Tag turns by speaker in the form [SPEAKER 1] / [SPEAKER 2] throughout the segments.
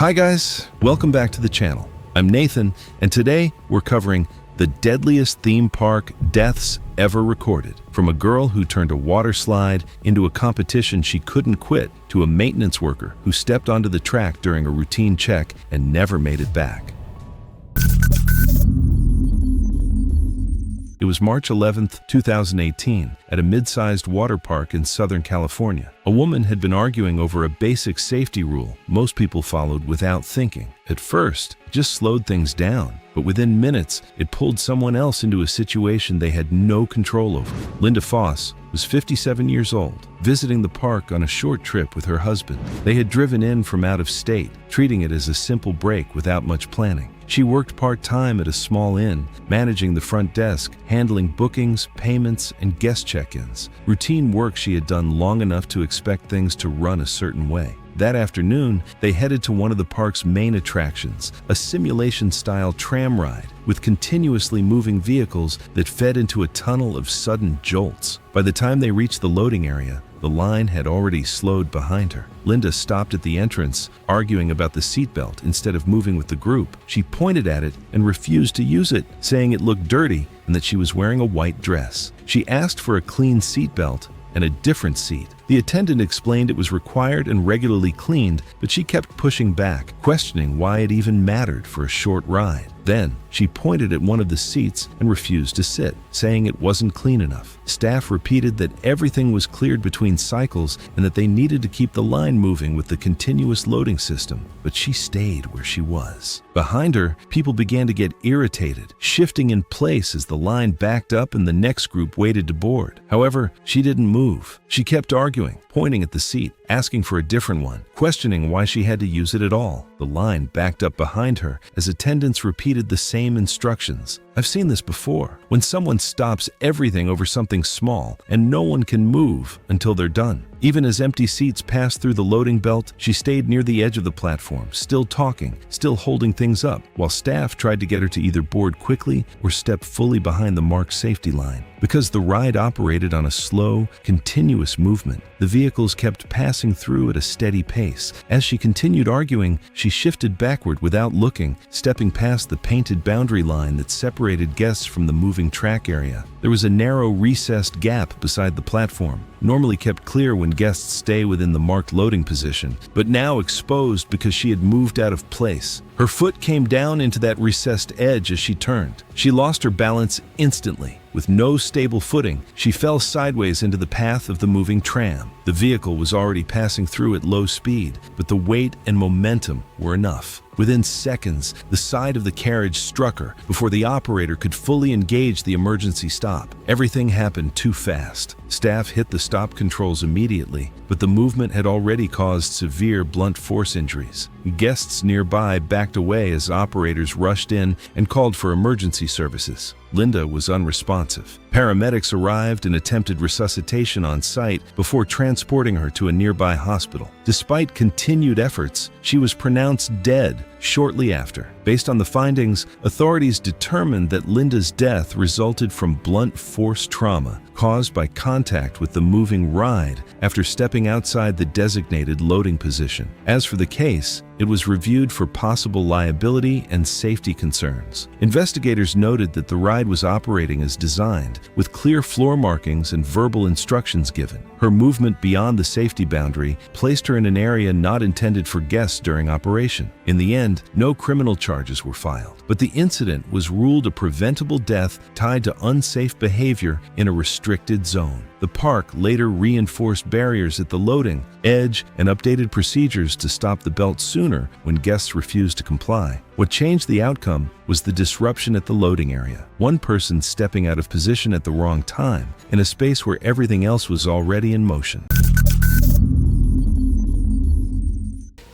[SPEAKER 1] Hi guys, welcome back to the channel. I'm Nathan, and today we're covering the deadliest theme park deaths ever recorded. From a girl who turned a water slide into a competition she couldn't quit, to a maintenance worker who stepped onto the track during a routine check and never made it back. It was March 11th, 2018, at a mid-sized water park in Southern California. A woman had been arguing over a basic safety rule most people followed without thinking. At first, it just slowed things down, but within minutes, it pulled someone else into a situation they had no control over. Linda Foss was 57 years old, visiting the park on a short trip with her husband. They had driven in from out of state, treating it as a simple break without much planning. She worked part-time at a small inn, managing the front desk, handling bookings, payments, and guest check-ins. Routine work she had done long enough to expect things to run a certain way. That afternoon, they headed to one of the park's main attractions, a simulation-style tram ride with continuously moving vehicles that fed into a tunnel of sudden jolts. By the time they reached the loading area, the line had already slowed behind her. Linda stopped at the entrance, arguing about the seatbelt instead of moving with the group. She pointed at it and refused to use it, saying it looked dirty and that she was wearing a white dress. She asked for a clean seatbelt and a different seat. The attendant explained it was required and regularly cleaned, but she kept pushing back, questioning why it even mattered for a short ride. Then, she pointed at one of the seats and refused to sit, saying it wasn't clean enough. Staff repeated that everything was cleared between cycles and that they needed to keep the line moving with the continuous loading system, but she stayed where she was. Behind her, people began to get irritated, shifting in place as the line backed up and the next group waited to board. However, she didn't move. She kept arguing, pointing at the seat, asking for a different one, questioning why she had to use it at all. The line backed up behind her as attendants repeated the same instructions. I've seen this before, when someone stops everything over something small and no one can move until they're done. Even as empty seats passed through the loading belt, she stayed near the edge of the platform, still talking, still holding things up, while staff tried to get her to either board quickly or step fully behind the marked safety line. Because the ride operated on a slow, continuous movement, the vehicles kept passing through at a steady pace. As she continued arguing, she shifted backward without looking, stepping past the painted boundary line that separated guests from the moving track area. There was a narrow, recessed gap beside the platform, normally kept clear when guests stay within the marked loading position, but now exposed because she had moved out of place. Her foot came down into that recessed edge as she turned. She lost her balance instantly. With no stable footing, she fell sideways into the path of the moving tram. The vehicle was already passing through at low speed, but the weight and momentum were enough. Within seconds, the side of the carriage struck her before the operator could fully engage the emergency stop. Everything happened too fast. Staff hit the stop controls immediately, but the movement had already caused severe blunt force injuries. Guests nearby backed away as operators rushed in and called for emergency services. Linda was unresponsive. Paramedics arrived and attempted resuscitation on site before transporting her to a nearby hospital. Despite continued efforts, she was pronounced dead shortly after. Based on the findings, authorities determined that Linda's death resulted from blunt force trauma caused by contact with the moving ride after stepping outside the designated loading position. As for the case, it was reviewed for possible liability and safety concerns. Investigators noted that the ride was operating as designed, with clear floor markings and verbal instructions given. Her movement beyond the safety boundary placed her in an area not intended for guests during operation. In the end, no criminal charges were filed, but the incident was ruled a preventable death tied to unsafe behavior in a restricted zone. The park later reinforced barriers at the loading edge and updated procedures to stop the belt sooner when guests refused to comply. What changed the outcome was the disruption at the loading area. One person stepping out of position at the wrong time in a space where everything else was already in motion.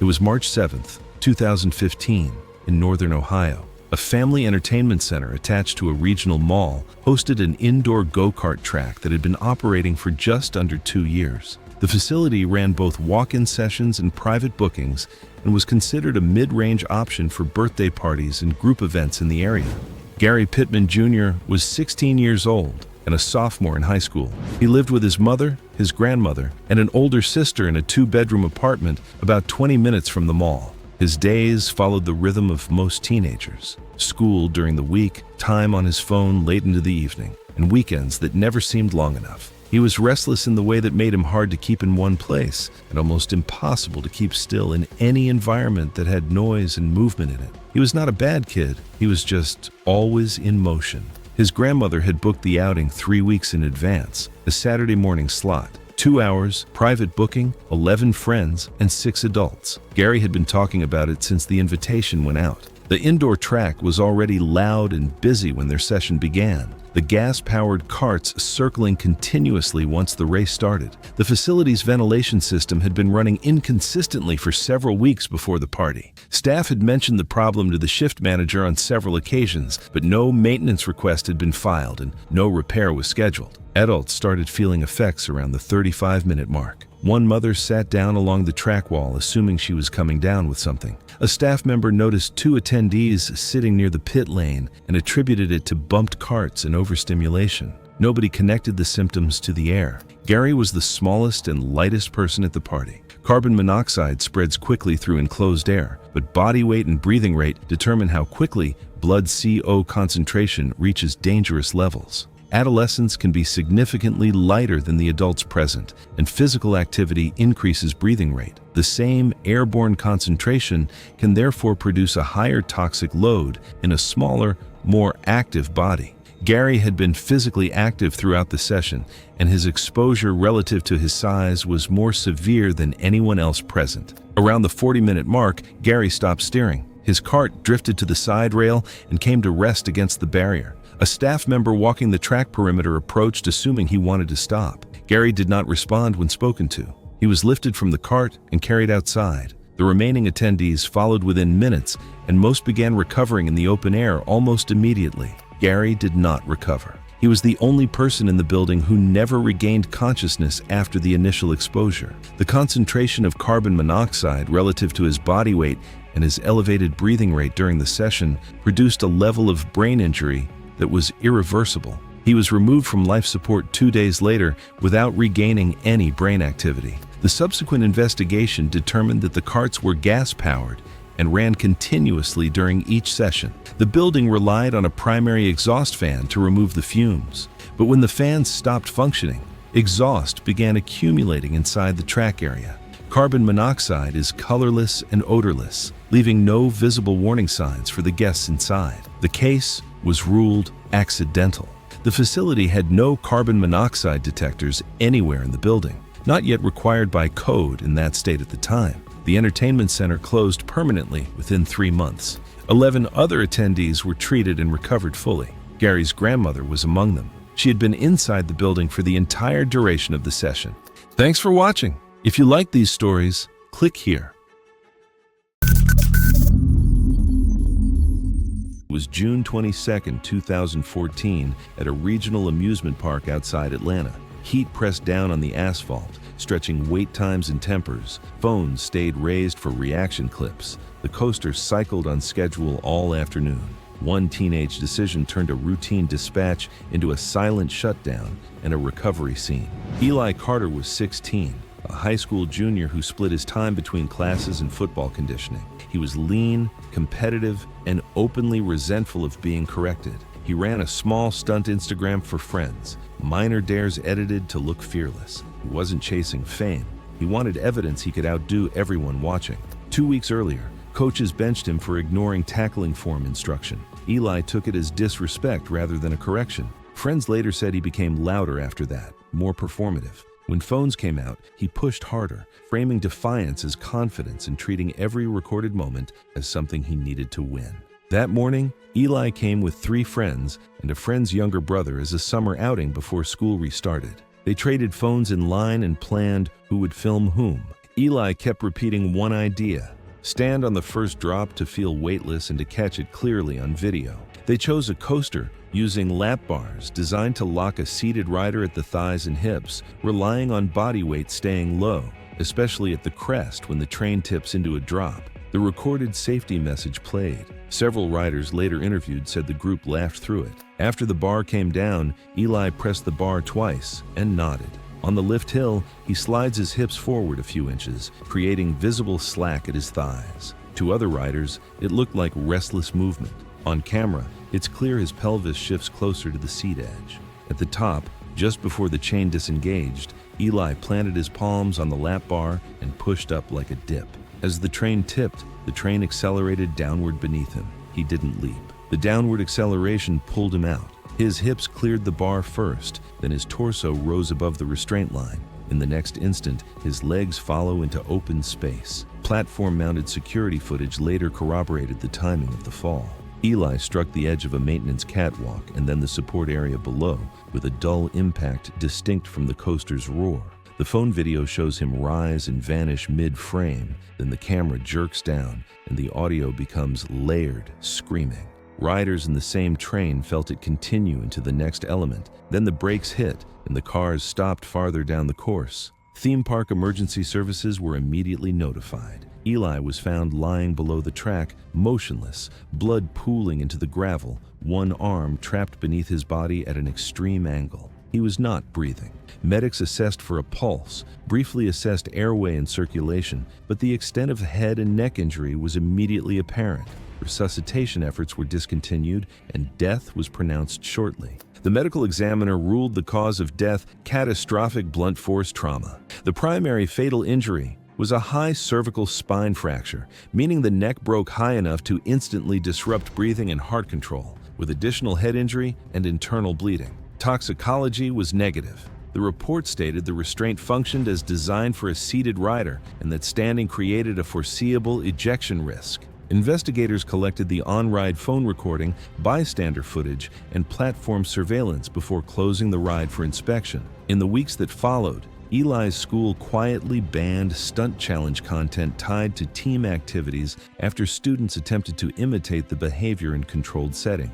[SPEAKER 1] It was March 7th, 2015, in northern Ohio. A family entertainment center attached to a regional mall hosted an indoor go-kart track that had been operating for just under 2 years. The facility ran both walk-in sessions and private bookings and was considered a mid-range option for birthday parties and group events in the area. Gary Pittman Jr. was 16 years old and a sophomore in high school. He lived with his mother, his grandmother, and an older sister in a 2-bedroom apartment about 20 minutes from the mall. His days followed the rhythm of most teenagers. School during the week, time on his phone late into the evening, and weekends that never seemed long enough. He was restless in the way that made him hard to keep in one place and almost impossible to keep still in any environment that had noise and movement in it. He was not a bad kid, he was just always in motion. His grandmother had booked the outing 3 weeks in advance, a Saturday morning slot. 2 hours, private booking, 11 friends, and 6 adults. Gary had been talking about it since the invitation went out. The indoor track was already loud and busy when their session began, the gas-powered carts circling continuously once the race started. The facility's ventilation system had been running inconsistently for several weeks before the party. Staff had mentioned the problem to the shift manager on several occasions, but no maintenance request had been filed and no repair was scheduled. Adults started feeling effects around the 35-minute mark. One mother sat down along the track wall, assuming she was coming down with something. A staff member noticed 2 attendees sitting near the pit lane and attributed it to bumped carts and overstimulation. Nobody connected the symptoms to the air. Gary was the smallest and lightest person at the party. Carbon monoxide spreads quickly through enclosed air, but body weight and breathing rate determine how quickly blood CO concentration reaches dangerous levels. Adolescents can be significantly lighter than the adults present, and physical activity increases breathing rate. The same airborne concentration can therefore produce a higher toxic load in a smaller, more active body. Gary had been physically active throughout the session, and his exposure relative to his size was more severe than anyone else present. Around the 40-minute mark, Gary stopped steering. His cart drifted to the side rail and came to rest against the barrier. A staff member walking the track perimeter approached, assuming he wanted to stop. Gary did not respond when spoken to. He was lifted from the cart and carried outside. The remaining attendees followed within minutes, and most began recovering in the open air almost immediately. Gary did not recover. He was the only person in the building who never regained consciousness after the initial exposure. The concentration of carbon monoxide relative to his body weight and his elevated breathing rate during the session produced a level of brain injury that was irreversible. He was removed from life support 2 days later without regaining any brain activity. The subsequent investigation determined that the carts were gas-powered and ran continuously during each session. The building relied on a primary exhaust fan to remove the fumes, but when the fans stopped functioning, exhaust began accumulating inside the track area. Carbon monoxide is colorless and odorless, leaving no visible warning signs for the guests inside. The case was ruled accidental. The facility had no carbon monoxide detectors anywhere in the building, not yet required by code in that state at the time. The entertainment center closed permanently within 3 months. 11 other attendees were treated and recovered fully. Gary's grandmother was among them. She had been inside the building for the entire duration of the session. Thanks for watching. If you like these stories, click here. It was June 22, 2014, at a regional amusement park outside Atlanta. Heat pressed down on the asphalt, stretching wait times and tempers. Phones stayed raised for reaction clips. The coaster cycled on schedule all afternoon. One teenage decision turned a routine dispatch into a silent shutdown and a recovery scene. Eli Carter was 16, a high school junior who split his time between classes and football conditioning. He was lean, competitive, and openly resentful of being corrected. He ran a small stunt Instagram for friends, minor dares edited to look fearless. He wasn't chasing fame. He wanted evidence he could outdo everyone watching. 2 weeks earlier, coaches benched him for ignoring tackling form instruction. Eli took it as disrespect rather than a correction. Friends later said he became louder after that, more performative. When phones came out, he pushed harder, framing defiance as confidence and treating every recorded moment as something he needed to win. That morning, Eli came with 3 friends and a friend's younger brother as a summer outing before school restarted. They traded phones in line and planned who would film whom. Eli kept repeating one idea: stand on the first drop to feel weightless and to catch it clearly on video. They chose a coaster using lap bars designed to lock a seated rider at the thighs and hips, relying on body weight staying low, especially at the crest when the train tips into a drop. The recorded safety message played. Several riders later interviewed said the group laughed through it. After the bar came down, Eli pressed the bar twice and nodded. On the lift hill, he slides his hips forward a few inches, creating visible slack at his thighs. To other riders, it looked like restless movement. On camera, it's clear his pelvis shifts closer to the seat edge. At the top, just before the chain disengaged, Eli planted his palms on the lap bar and pushed up like a dip. As the train tipped, the train accelerated downward beneath him. He didn't leap. The downward acceleration pulled him out. His hips cleared the bar first, then his torso rose above the restraint line. In the next instant, his legs follow into open space. Platform-mounted security footage later corroborated the timing of the fall. Eli struck the edge of a maintenance catwalk and then the support area below, with a dull impact distinct from the coaster's roar. The phone video shows him rise and vanish mid-frame, then the camera jerks down and the audio becomes layered, screaming. Riders in the same train felt it continue into the next element. Then the brakes hit and the cars stopped farther down the course. Theme park emergency services were immediately notified. Eli was found lying below the track, motionless, blood pooling into the gravel, one arm trapped beneath his body at an extreme angle. He was not breathing. Medics assessed for a pulse, briefly assessed airway and circulation, but the extent of head and neck injury was immediately apparent. Resuscitation efforts were discontinued and death was pronounced shortly. The medical examiner ruled the cause of death catastrophic blunt force trauma. The primary fatal injury was a high cervical spine fracture, meaning the neck broke high enough to instantly disrupt breathing and heart control, with additional head injury and internal bleeding. Toxicology was negative. The report stated the restraint functioned as designed for a seated rider and that standing created a foreseeable ejection risk. Investigators collected the on-ride phone recording, bystander footage, and platform surveillance before closing the ride for inspection. In the weeks that followed, Eli's school quietly banned stunt challenge content tied to team activities after students attempted to imitate the behavior in controlled settings.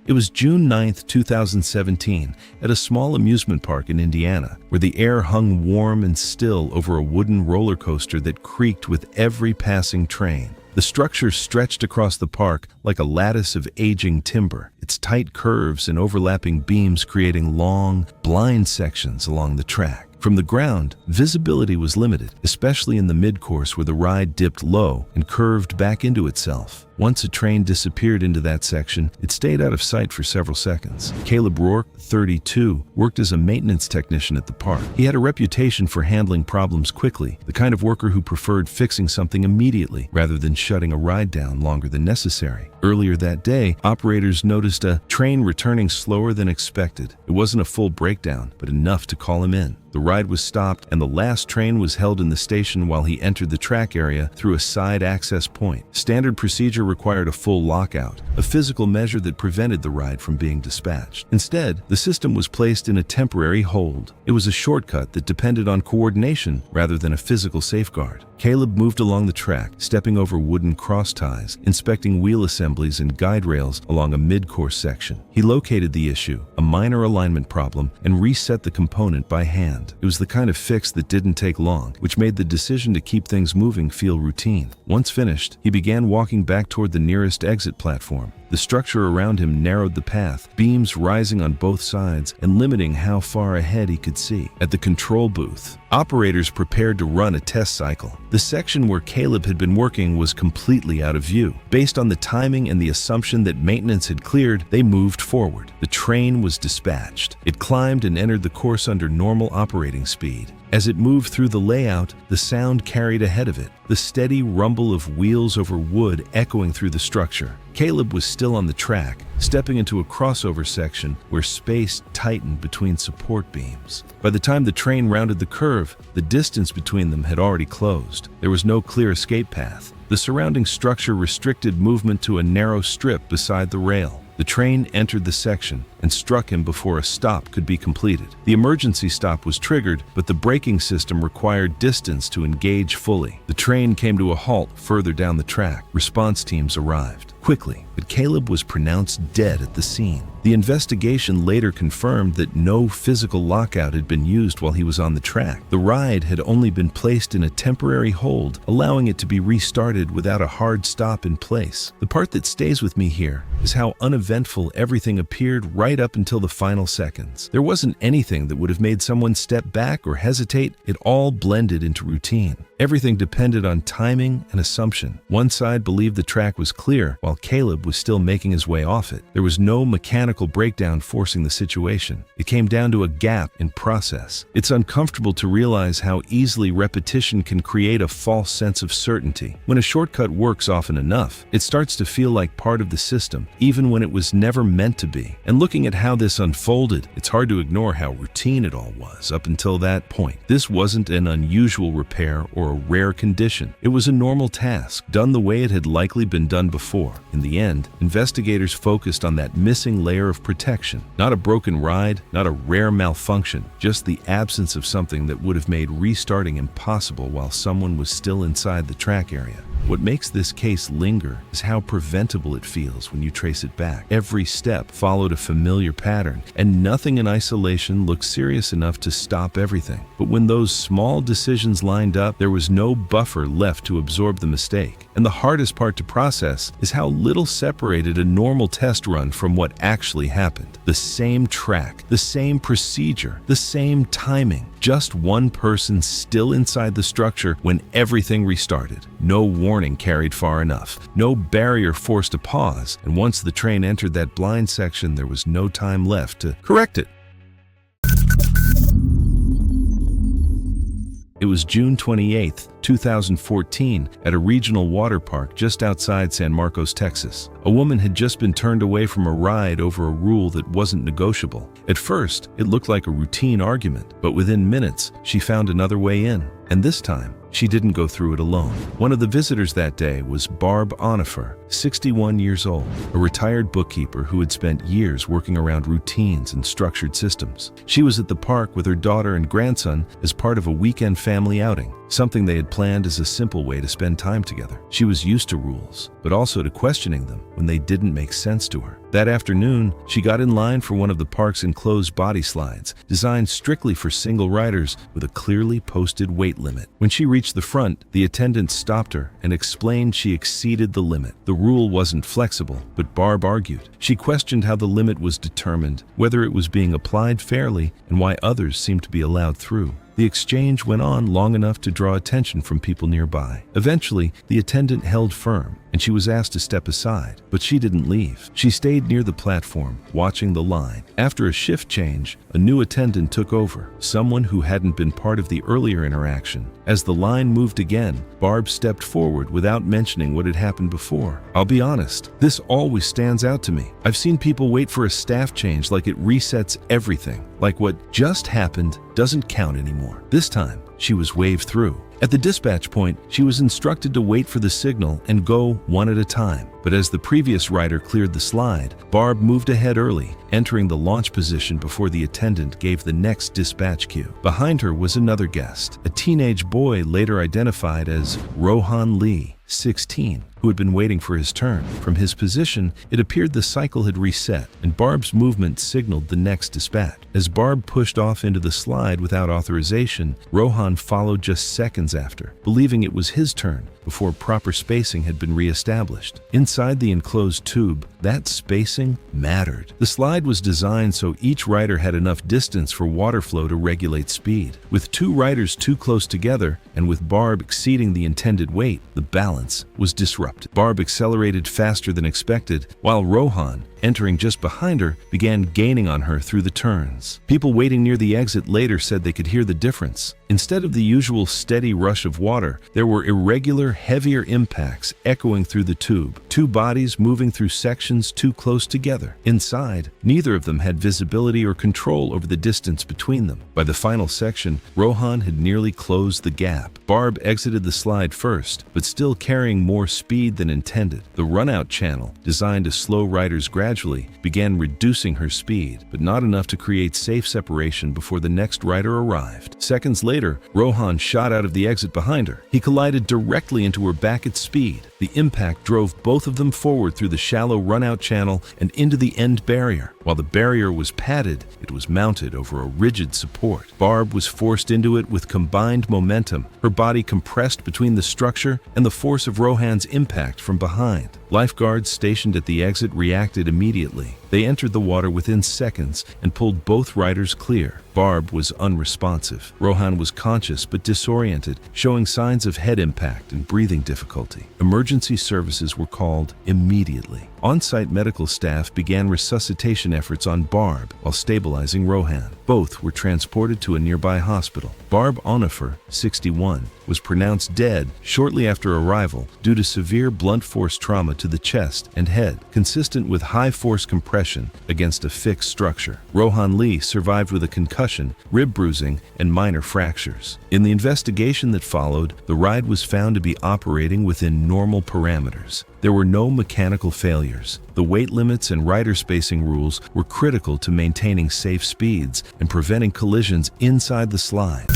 [SPEAKER 1] It was June 9, 2017, at a small amusement park in Indiana, where the air hung warm and still over a wooden roller coaster that creaked with every passing train. The structure stretched across the park like a lattice of aging timber, its tight curves and overlapping beams creating long, blind sections along the track. From the ground, visibility was limited, especially in the mid-course where the ride dipped low and curved back into itself. Once a train disappeared into that section, it stayed out of sight for several seconds. Caleb Rourke, 32, worked as a maintenance technician at the park. He had a reputation for handling problems quickly, the kind of worker who preferred fixing something immediately rather than shutting a ride down longer than necessary. Earlier that day, operators noticed a train returning slower than expected. It wasn't a full breakdown, but enough to call him in. The ride was stopped and the last train was held in the station while he entered the track area through a side access point. Standard procedure required a full lockout, a physical measure that prevented the ride from being dispatched. Instead, the system was placed in a temporary hold. It was a shortcut that depended on coordination rather than a physical safeguard. Caleb moved along the track, stepping over wooden cross ties, inspecting wheel assemblies and guide rails along a mid-course section. He located the issue, a minor alignment problem, and reset the component by hand. It was the kind of fix that didn't take long, which made the decision to keep things moving feel routine. Once finished, he began walking back toward the nearest exit platform. The structure around him narrowed the path, beams rising on both sides and limiting how far ahead he could see. At the control booth, operators prepared to run a test cycle. The section where Caleb had been working was completely out of view. Based on the timing and the assumption that maintenance had cleared, they moved forward. The train was dispatched. It climbed and entered the course under normal operating speed. As it moved through the layout, the sound carried ahead of it, the steady rumble of wheels over wood echoing through the structure. Caleb was still on the track, stepping into a crossover section where space tightened between support beams. By the time the train rounded the curve, the distance between them had already closed. There was no clear escape path. The surrounding structure restricted movement to a narrow strip beside the rail. The train entered the section and struck him before a stop could be completed. The emergency stop was triggered, but the braking system required distance to engage fully. The train came to a halt further down the track. Response teams arrived quickly, but Caleb was pronounced dead at the scene. The investigation later confirmed that no physical lockout had been used while he was on the track. The ride had only been placed in a temporary hold, allowing it to be restarted without a hard stop in place. The part that stays with me here is how uneventful everything appeared right up until the final seconds. There wasn't anything that would have made someone step back or hesitate. It all blended into routine. Everything depended on timing and assumption. One side believed the track was clear, while Caleb was still making his way off it. There was no mechanical breakdown forcing the situation. It came down to a gap in process. It's uncomfortable to realize how easily repetition can create a false sense of certainty. When a shortcut works often enough, it starts to feel like part of the system, even when it was never meant to be. And looking at how this unfolded, it's hard to ignore how routine it all was up until that point. This wasn't an unusual repair or a rare condition. It was a normal task, done the way it had likely been done before. In the end, investigators focused on that missing layer of protection. Not a broken ride, not a rare malfunction, just the absence of something that would have made restarting impossible while someone was still inside the track area. What makes this case linger is how preventable it feels when you trace it back. Every step followed a familiar pattern, and nothing in isolation looked serious enough to stop everything. But when those small decisions lined up, there was no buffer left to absorb the mistake. And the hardest part to process is how little separated a normal test run from what actually happened. The same track, the same procedure, the same timing. Just one person still inside the structure when everything restarted. No warning carried far enough. No barrier forced a pause. And once the train entered that blind section, there was no time left to correct it. It was June 28, 2014, at a regional water park just outside San Marcos, Texas. A woman had just been turned away from a ride over a rule that wasn't negotiable. At first, it looked like a routine argument, but within minutes, she found another way in. And this time, she didn't go through it alone. One of the visitors that day was Barb Onifer, 61 years old, a retired bookkeeper who had spent years working around routines and structured systems. She was at the park with her daughter and grandson as part of a weekend family outing, something they had planned as a simple way to spend time together. She was used to rules, but also to questioning them when they didn't make sense to her. That afternoon, she got in line for one of the park's enclosed body slides, designed strictly for single riders with a clearly posted weight limit. When she reached the front, the attendant stopped her and explained she exceeded the limit. The rule wasn't flexible, but Barb argued. She questioned how the limit was determined, whether it was being applied fairly, and why others seemed to be allowed through. The exchange went on long enough to draw attention from people nearby. Eventually, the attendant held firm, and she was asked to step aside, but she didn't leave. She stayed near the platform, watching the line. After a shift change, a new attendant took over, someone who hadn't been part of the earlier interaction. As the line moved again, Barb stepped forward without mentioning what had happened before. I'll be honest, this always stands out to me. I've seen people wait for a staff change like it resets everything, like what just happened doesn't count anymore. This time, she was waved through. At the dispatch point, she was instructed to wait for the signal and go one at a time. But as the previous rider cleared the slide, Barb moved ahead early, entering the launch position before the attendant gave the next dispatch cue. Behind her was another guest, a teenage boy later identified as Rohan Lee, 16, who had been waiting for his turn. From his position, it appeared the cycle had reset, and Barb's movement signaled the next dispatch. As Barb pushed off into the slide without authorization, Rohan followed just seconds after, believing it was his turn before proper spacing had been re-established. Inside the enclosed tube, that spacing mattered. The slide was designed so each rider had enough distance for water flow to regulate speed. With two riders too close together, and with Barb exceeding the intended weight, the balance was disrupted. Barb accelerated faster than expected, while Rohan, entering just behind her, began gaining on her through the turns. People waiting near the exit later said they could hear the difference. Instead of the usual steady rush of water, there were irregular, heavier impacts echoing through the tube, two bodies moving through sections too close together. Inside, neither of them had visibility or control over the distance between them. By the final section, Rohan had nearly closed the gap. Barb exited the slide first, but still carrying more speed than intended. The run-out channel, designed to slow riders gradually, began reducing her speed, but not enough to create safe separation before the next rider arrived. Seconds later, Rohan shot out of the exit behind her. He collided directly into her back at speed. The impact drove both of them forward through the shallow run-out channel and into the end barrier. While the barrier was padded, it was mounted over a rigid support. Barb was forced into it with combined momentum, her body compressed between the structure and the force of Rohan's impact from behind. Lifeguards stationed at the exit reacted immediately. They entered the water within seconds and pulled both riders clear. Barb was unresponsive. Rohan was conscious but disoriented, showing signs of head impact and breathing difficulty. Emergency services were called immediately. On-site medical staff began resuscitation efforts on Barb while stabilizing Rohan. Both were transported to a nearby hospital. Barb Onifer, 61, was pronounced dead shortly after arrival due to severe blunt force trauma to the chest and head, consistent with high force compression against a fixed structure. Rohan Lee survived with a concussion, rib bruising, and minor fractures. In the investigation that followed, the ride was found to be operating within normal parameters. There were no mechanical failures. The weight limits and rider spacing rules were critical to maintaining safe speeds and preventing collisions inside the slide.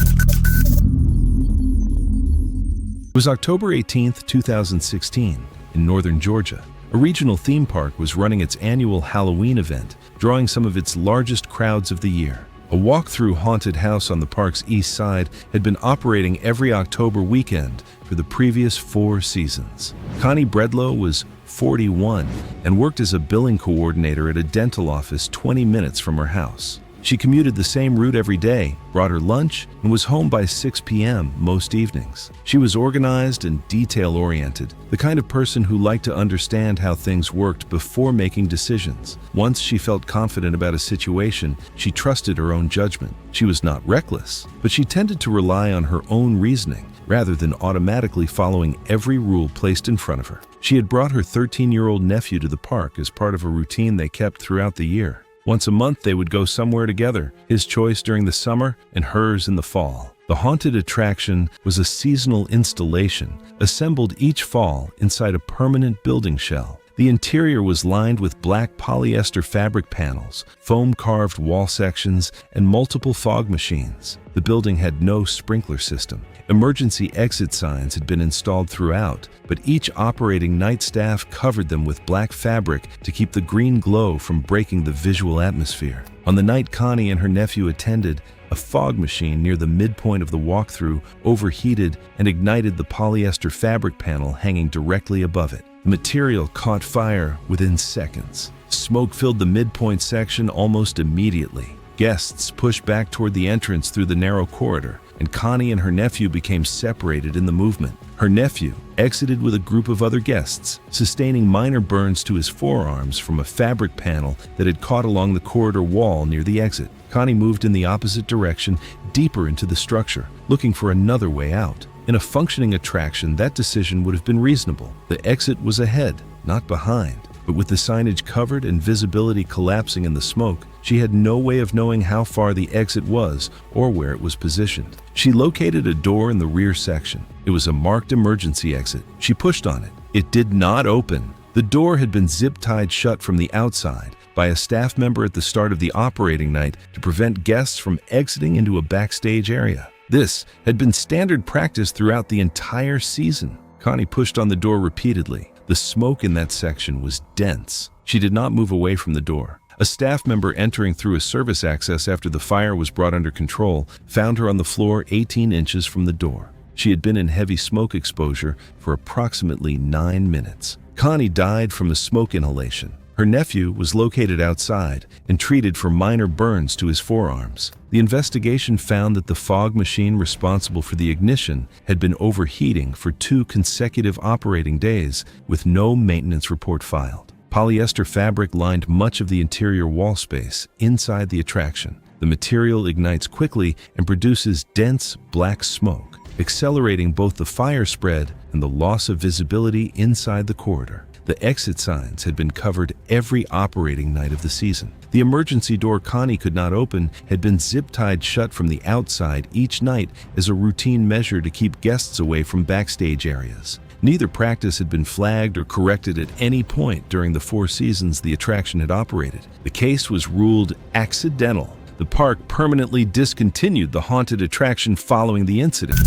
[SPEAKER 1] It was October 18, 2016, in northern Georgia. A regional theme park was running its annual Halloween event, drawing some of its largest crowds of the year. A walk-through haunted house on the park's east side had been operating every October weekend for the previous 4 seasons. Connie Bredlow was 41 and worked as a billing coordinator at a dental office 20 minutes from her house. She commuted the same route every day, brought her lunch, and was home by 6 p.m. most evenings. She was organized and detail-oriented, the kind of person who liked to understand how things worked before making decisions. Once she felt confident about a situation, she trusted her own judgment. She was not reckless, but she tended to rely on her own reasoning rather than automatically following every rule placed in front of her. She had brought her 13-year-old nephew to the park as part of a routine they kept throughout the year. Once a month, they would go somewhere together, his choice during the summer and hers in the fall. The haunted attraction was a seasonal installation, assembled each fall inside a permanent building shell. The interior was lined with black polyester fabric panels, foam-carved wall sections, and multiple fog machines. The building had no sprinkler system. Emergency exit signs had been installed throughout, but each operating night staff covered them with black fabric to keep the green glow from breaking the visual atmosphere. On the night Connie and her nephew attended, a fog machine near the midpoint of the walkthrough overheated and ignited the polyester fabric panel hanging directly above it. The material caught fire within seconds. Smoke filled the midpoint section almost immediately. Guests pushed back toward the entrance through the narrow corridor, and Connie and her nephew became separated in the movement. Her nephew exited with a group of other guests, sustaining minor burns to his forearms from a fabric panel that had caught along the corridor wall near the exit. Connie moved in the opposite direction, deeper into the structure, looking for another way out. In a functioning attraction, that decision would have been reasonable. The exit was ahead, not behind. But with the signage covered and visibility collapsing in the smoke, she had no way of knowing how far the exit was or where it was positioned. She located a door in the rear section. It was a marked emergency exit. She pushed on it. It did not open. The door had been zip-tied shut from the outside by a staff member at the start of the operating night to prevent guests from exiting into a backstage area. This had been standard practice throughout the entire season. Connie pushed on the door repeatedly. The smoke in that section was dense. She did not move away from the door. A staff member entering through a service access after the fire was brought under control found her on the floor 18 inches from the door. She had been in heavy smoke exposure for approximately 9 minutes. Connie died from a smoke inhalation. Her nephew was located outside and treated for minor burns to his forearms. The investigation found that the fog machine responsible for the ignition had been overheating for 2 consecutive operating days with no maintenance report filed. Polyester fabric lined much of the interior wall space inside the attraction. The material ignites quickly and produces dense black smoke, accelerating both the fire spread and the loss of visibility inside the corridor. The exit signs had been covered every operating night of the season. The emergency door Connie could not open had been zip-tied shut from the outside each night as a routine measure to keep guests away from backstage areas. Neither practice had been flagged or corrected at any point during the 4 seasons the attraction had operated. The case was ruled accidental. The park permanently discontinued the haunted attraction following the incident.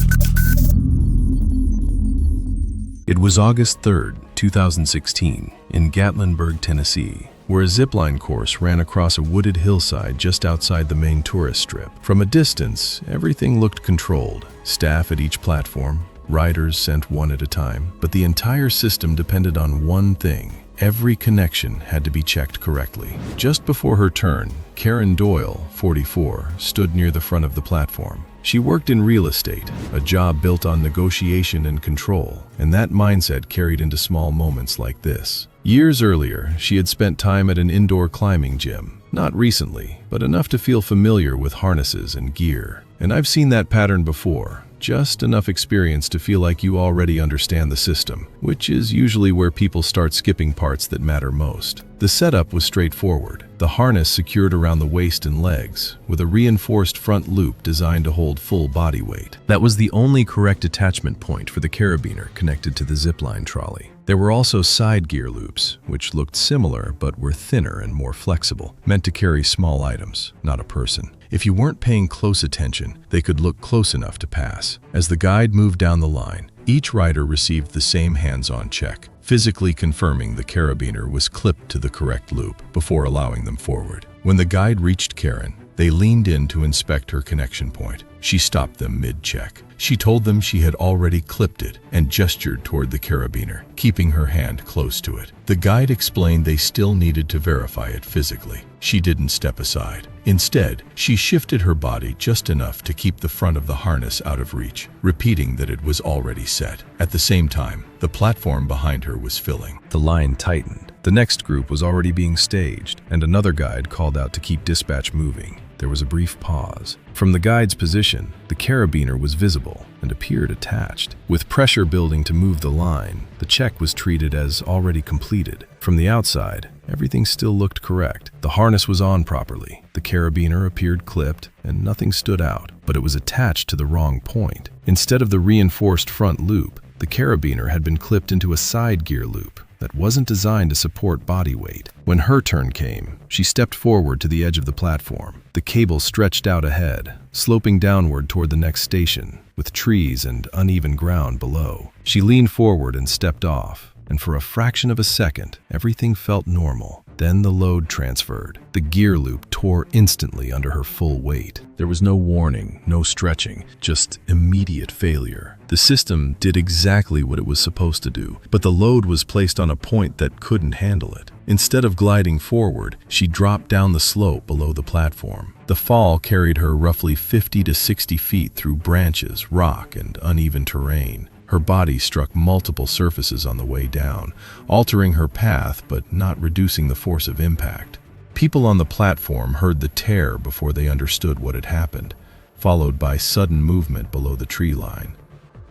[SPEAKER 2] It was August 3rd, 2016, in Gatlinburg, Tennessee, where a zipline course ran across a wooded hillside just outside the main tourist strip. From a distance, everything looked controlled. Staff at each platform, Riders sent one at a time, but the entire system depended on one thing. Every connection had to be checked correctly. Just before her turn, Karen Doyle, 44, stood near the front of the platform. She worked in real estate, a job built on negotiation and control, and that mindset carried into small moments like this. Years earlier, she had spent time at an indoor climbing gym. Not recently, but enough to feel familiar with harnesses and gear. And I've seen that pattern before. Just enough experience to feel like you already understand the system, which is usually where people start skipping parts that matter most. The setup was straightforward. The harness secured around the waist and legs, with a reinforced front loop designed to hold full body weight. That was the only correct attachment point for the carabiner connected to the zipline trolley. There were also side gear loops, which looked similar but were thinner and more flexible, meant to carry small items, not a person. If you weren't paying close attention, they could look close enough to pass. As the guide moved down the line, each rider received the same hands-on check, physically confirming the carabiner was clipped to the correct loop before allowing them forward. When the guide reached Karen, they leaned in to inspect her connection point. She stopped them mid-check. She told them she had already clipped it and gestured toward the carabiner, keeping her hand close to it. The guide explained they still needed to verify it physically. She didn't step aside. Instead, she shifted her body just enough to keep the front of the harness out of reach, repeating that it was already set. At the same time, the platform behind her was filling. The line tightened. The next group was already being staged, and another guide called out to keep dispatch moving. There was a brief pause. From the guide's position, the carabiner was visible and appeared attached. With pressure building to move the line, the check was treated as already completed. From the outside, everything still looked correct. The harness was on properly, the carabiner appeared clipped, and nothing stood out, but it was attached to the wrong point. Instead of the reinforced front loop, the carabiner had been clipped into a side gear loop that wasn't designed to support body weight. When her turn came, she stepped forward to the edge of the platform. The cable stretched out ahead, sloping downward toward the next station, with trees and uneven ground below. She leaned forward and stepped off, and for a fraction of a second, everything felt normal. Then the load transferred. The gear loop tore instantly under her full weight. There was no warning, no stretching, just immediate failure. The system did exactly what it was supposed to do, but the load was placed on a point that couldn't handle it. Instead of gliding forward, she dropped down the slope below the platform. The fall carried her roughly 50 to 60 feet through branches, rock, and uneven terrain. Her body struck multiple surfaces on the way down, altering her path but not reducing the force of impact. People on the platform heard the tear before they understood what had happened, followed by sudden movement below the tree line.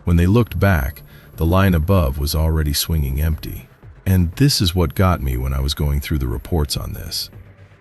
[SPEAKER 2] When they looked back, the line above was already swinging empty. And this is what got me when I was going through the reports on this.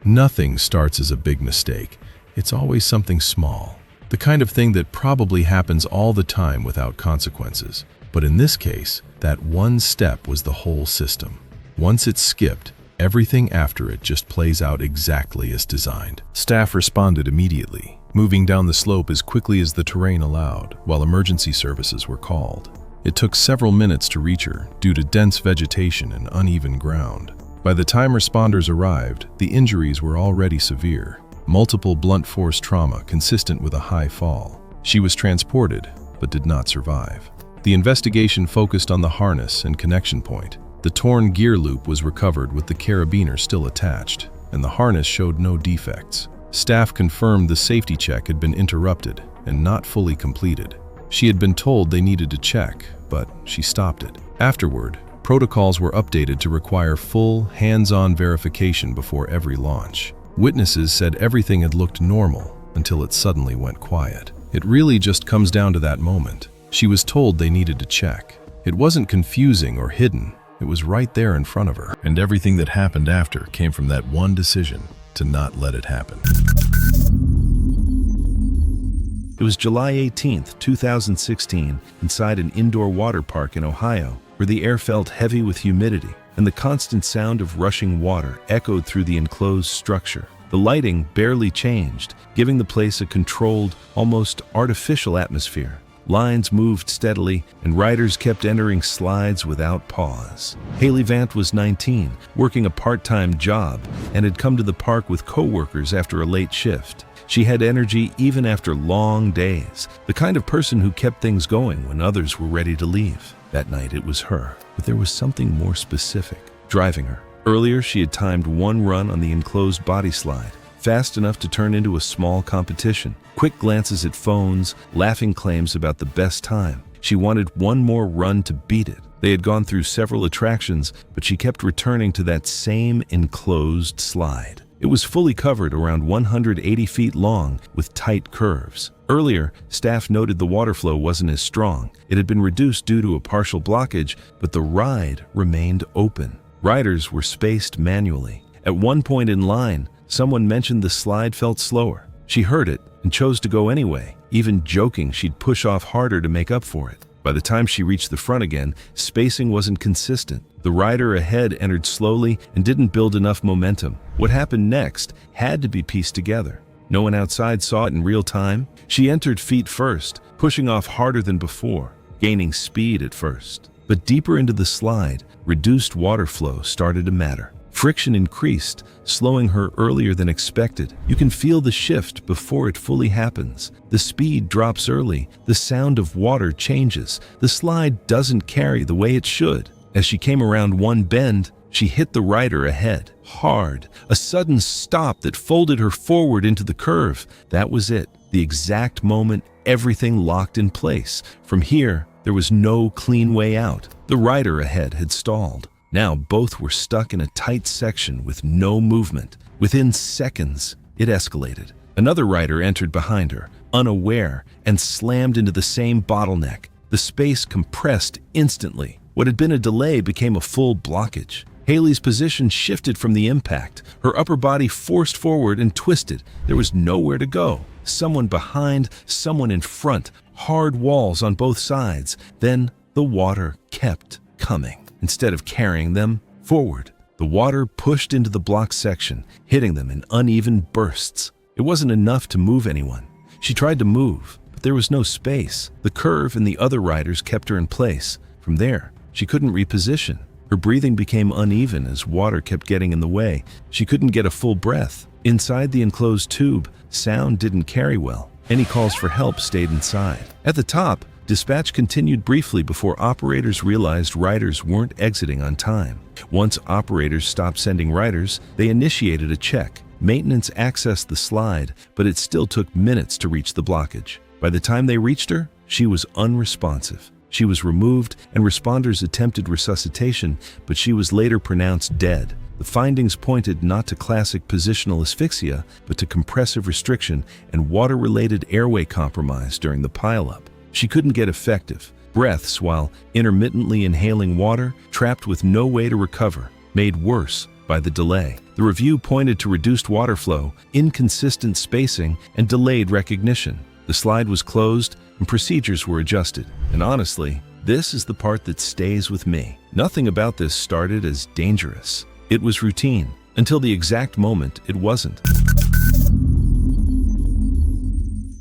[SPEAKER 2] Nothing starts as a big mistake. It's always something small. The kind of thing that probably happens all the time without consequences. But in this case, that one step was the whole system. Once it's skipped, everything after it just plays out exactly as designed. Staff responded immediately, moving down the slope as quickly as the terrain allowed, while emergency services were called. It took several minutes to reach her due to dense vegetation and uneven ground. By the time responders arrived, the injuries were already severe. Multiple blunt force trauma consistent with a high fall. She was transported, but did not survive. The investigation focused on the harness and connection point. The torn gear loop was recovered with the carabiner still attached, and the harness showed no defects. Staff confirmed the safety check had been interrupted and not fully completed. She had been told they needed to check, but she stopped it. Afterward, protocols were updated to require full, hands-on verification before every launch. Witnesses said everything had looked normal until it suddenly went quiet. It really just comes down to that moment. She was told they needed to check. It wasn't confusing or hidden. It was right there in front of her. And everything that happened after came from that one decision to not let it happen.
[SPEAKER 1] It was July 18th, 2016, inside an indoor water park in Ohio, where the air felt heavy with humidity, and the constant sound of rushing water echoed through the enclosed structure. The lighting barely changed, giving the place a controlled, almost artificial atmosphere. Lines moved steadily, and riders kept entering slides without pause. Haley Vant was 19, working a part-time job, and had come to the park with co-workers after a late shift. She had energy even after long days, the kind of person who kept things going when others were ready to leave. That night it was her, but there was something more specific driving her. Earlier, she had timed one run on the enclosed body slide, fast enough to turn into a small competition. Quick glances at phones, laughing claims about the best time. She wanted one more run to beat it. They had gone through several attractions, but she kept returning to that same enclosed slide. It was fully covered, around 180 feet long, with tight curves. Earlier, staff noted the water flow wasn't as strong. It had been reduced due to a partial blockage, but the ride remained open. Riders were spaced manually. At one point in line, someone mentioned the slide felt slower. She heard it and chose to go anyway, even joking she'd push off harder to make up for it. By the time she reached the front again, spacing wasn't consistent. The rider ahead entered slowly and didn't build enough momentum. What happened next had to be pieced together. No one outside saw it in real time. She entered feet first, pushing off harder than before, gaining speed at first. But deeper into the slide, reduced water flow started to matter. Friction increased, slowing her earlier than expected. You can feel the shift before it fully happens. The speed drops early. The sound of water changes. The slide doesn't carry the way it should. As she came around one bend, she hit the rider ahead, hard. A sudden stop that folded her forward into the curve. That was it. The exact moment everything locked in place. From here, there was no clean way out. The rider ahead had stalled. Now both were stuck in a tight section with no movement. Within seconds, it escalated. Another rider entered behind her, unaware, and slammed into the same bottleneck. The space compressed instantly. What had been a delay became a full blockage. Haley's position shifted from the impact. Her upper body forced forward and twisted. There was nowhere to go. Someone behind, someone in front. Hard walls on both sides. Then the water kept coming. Instead of carrying them forward, the water pushed into the block section, hitting them in uneven bursts. It wasn't enough to move anyone. She tried to move, but there was no space. The curve and the other riders kept her in place. From there, she couldn't reposition. Her breathing became uneven as water kept getting in the way. She couldn't get a full breath. Inside the enclosed tube, sound didn't carry well. Any calls for help stayed inside. At the top, dispatch continued briefly before operators realized riders weren't exiting on time. Once operators stopped sending riders, they initiated a check. Maintenance accessed the slide, but it still took minutes to reach the blockage. By the time they reached her, she was unresponsive. She was removed, and responders attempted resuscitation, but she was later pronounced dead. The findings pointed not to classic positional asphyxia, but to compressive restriction and water-related airway compromise during the pileup. She couldn't get effective breaths while intermittently inhaling water, trapped with no way to recover, made worse by the delay. The review pointed to reduced water flow, inconsistent spacing, and delayed recognition. The slide was closed and procedures were adjusted. And honestly, this is the part that stays with me. Nothing about this started as dangerous. It was routine, until the exact moment it wasn't.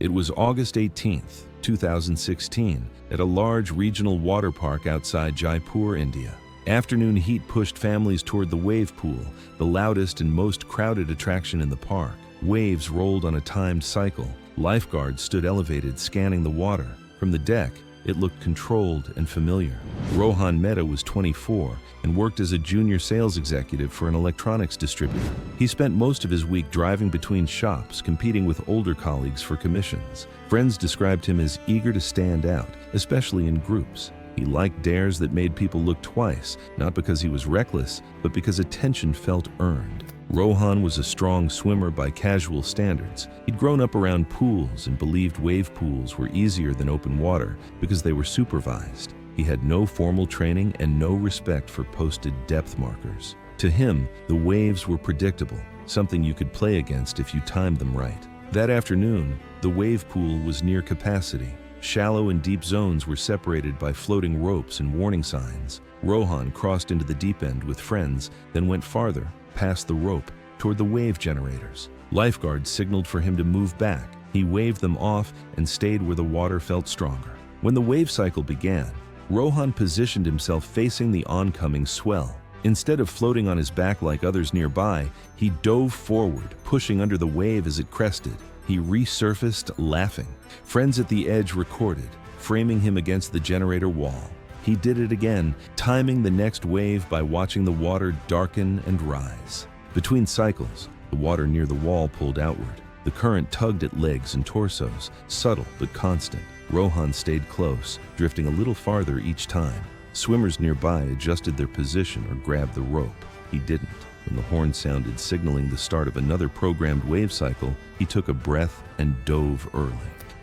[SPEAKER 1] It was August 18th. 2016, at a large regional water park outside Jaipur, India. Afternoon heat pushed families toward the wave pool, the loudest and most crowded attraction in the park. Waves rolled on a timed cycle. Lifeguards stood elevated, scanning the water. From the deck, it looked controlled and familiar. Rohan Mehta was 24 and worked as a junior sales executive for an electronics distributor. He spent most of his week driving between shops, competing with older colleagues for commissions. Friends described him as eager to stand out, especially in groups. He liked dares that made people look twice, not because he was reckless, but because attention felt earned. Rohan was a strong swimmer by casual standards. He'd grown up around pools and believed wave pools were easier than open water because they were supervised. He had no formal training and no respect for posted depth markers. To him, the waves were predictable, something you could play against if you timed them right. That afternoon, the wave pool was near capacity. Shallow and deep zones were separated by floating ropes and warning signs. Rohan crossed into the deep end with friends, then went farther, past the rope, toward the wave generators. Lifeguards signaled for him to move back. He waved them off and stayed where the water felt stronger. When the wave cycle began, Rohan positioned himself facing the oncoming swell. Instead of floating on his back like others nearby, he dove forward, pushing under the wave as it crested. He resurfaced, laughing. Friends at the edge recorded, framing him against the generator wall. He did it again, timing the next wave by watching the water darken and rise. Between cycles, the water near the wall pulled outward. The current tugged at legs and torsos, subtle but constant. Rohan stayed close, drifting a little farther each time. Swimmers nearby adjusted their position or grabbed the rope. He didn't. When the horn sounded, signaling the start of another programmed wave cycle, he took a breath and dove early.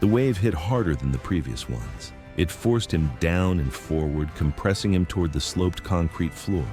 [SPEAKER 1] The wave hit harder than the previous ones. It forced him down and forward, compressing him toward the sloped concrete floor.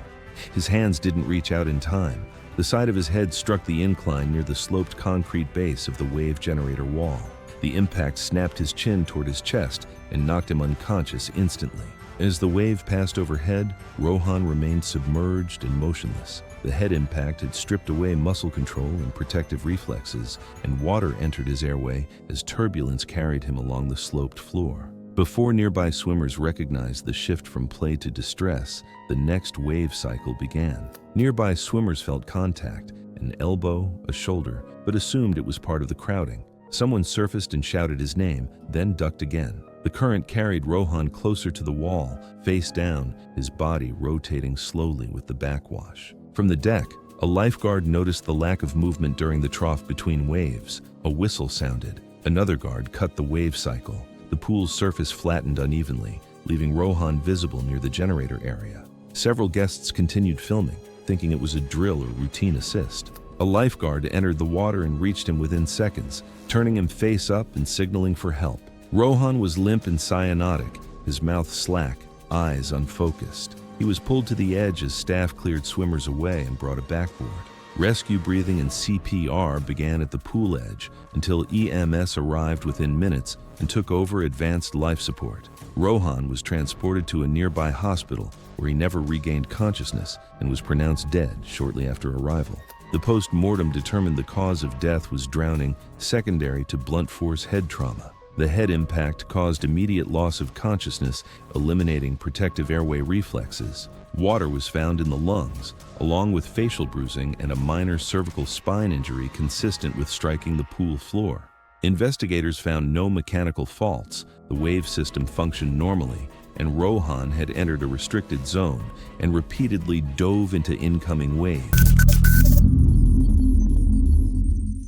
[SPEAKER 1] His hands didn't reach out in time. The side of his head struck the incline near the sloped concrete base of the wave generator wall. The impact snapped his chin toward his chest and knocked him unconscious instantly. As the wave passed overhead, Rohan remained submerged and motionless. The head impact had stripped away muscle control and protective reflexes, and water entered his airway as turbulence carried him along the sloped floor. Before nearby swimmers recognized the shift from play to distress, the next wave cycle began. Nearby swimmers felt contact, an elbow, a shoulder, but assumed it was part of the crowding. Someone surfaced and shouted his name, then ducked again. The current carried Rohan closer to the wall, face down, his body rotating slowly with the backwash. From the deck, a lifeguard noticed the lack of movement during the trough between waves. A whistle sounded. Another guard cut the wave cycle. The pool's surface flattened unevenly, leaving Rohan visible near the generator area. Several guests continued filming, thinking it was a drill or routine assist. A lifeguard entered the water and reached him within seconds, turning him face up and signaling for help. Rohan was limp and cyanotic, his mouth slack, eyes unfocused. He was pulled to the edge as staff cleared swimmers away and brought a backboard. Rescue breathing and CPR began at the pool edge until EMS arrived within minutes and took over advanced life support. Rohan was transported to a nearby hospital where he never regained consciousness and was pronounced dead shortly after arrival. The post-mortem determined the cause of death was drowning, secondary to blunt force head trauma. The head impact caused immediate loss of consciousness, eliminating protective airway reflexes. Water was found in the lungs, along with facial bruising and a minor cervical spine injury consistent with striking the pool floor. Investigators found no mechanical faults, the wave system functioned normally, and Rohan had entered a restricted zone and repeatedly dove into incoming waves.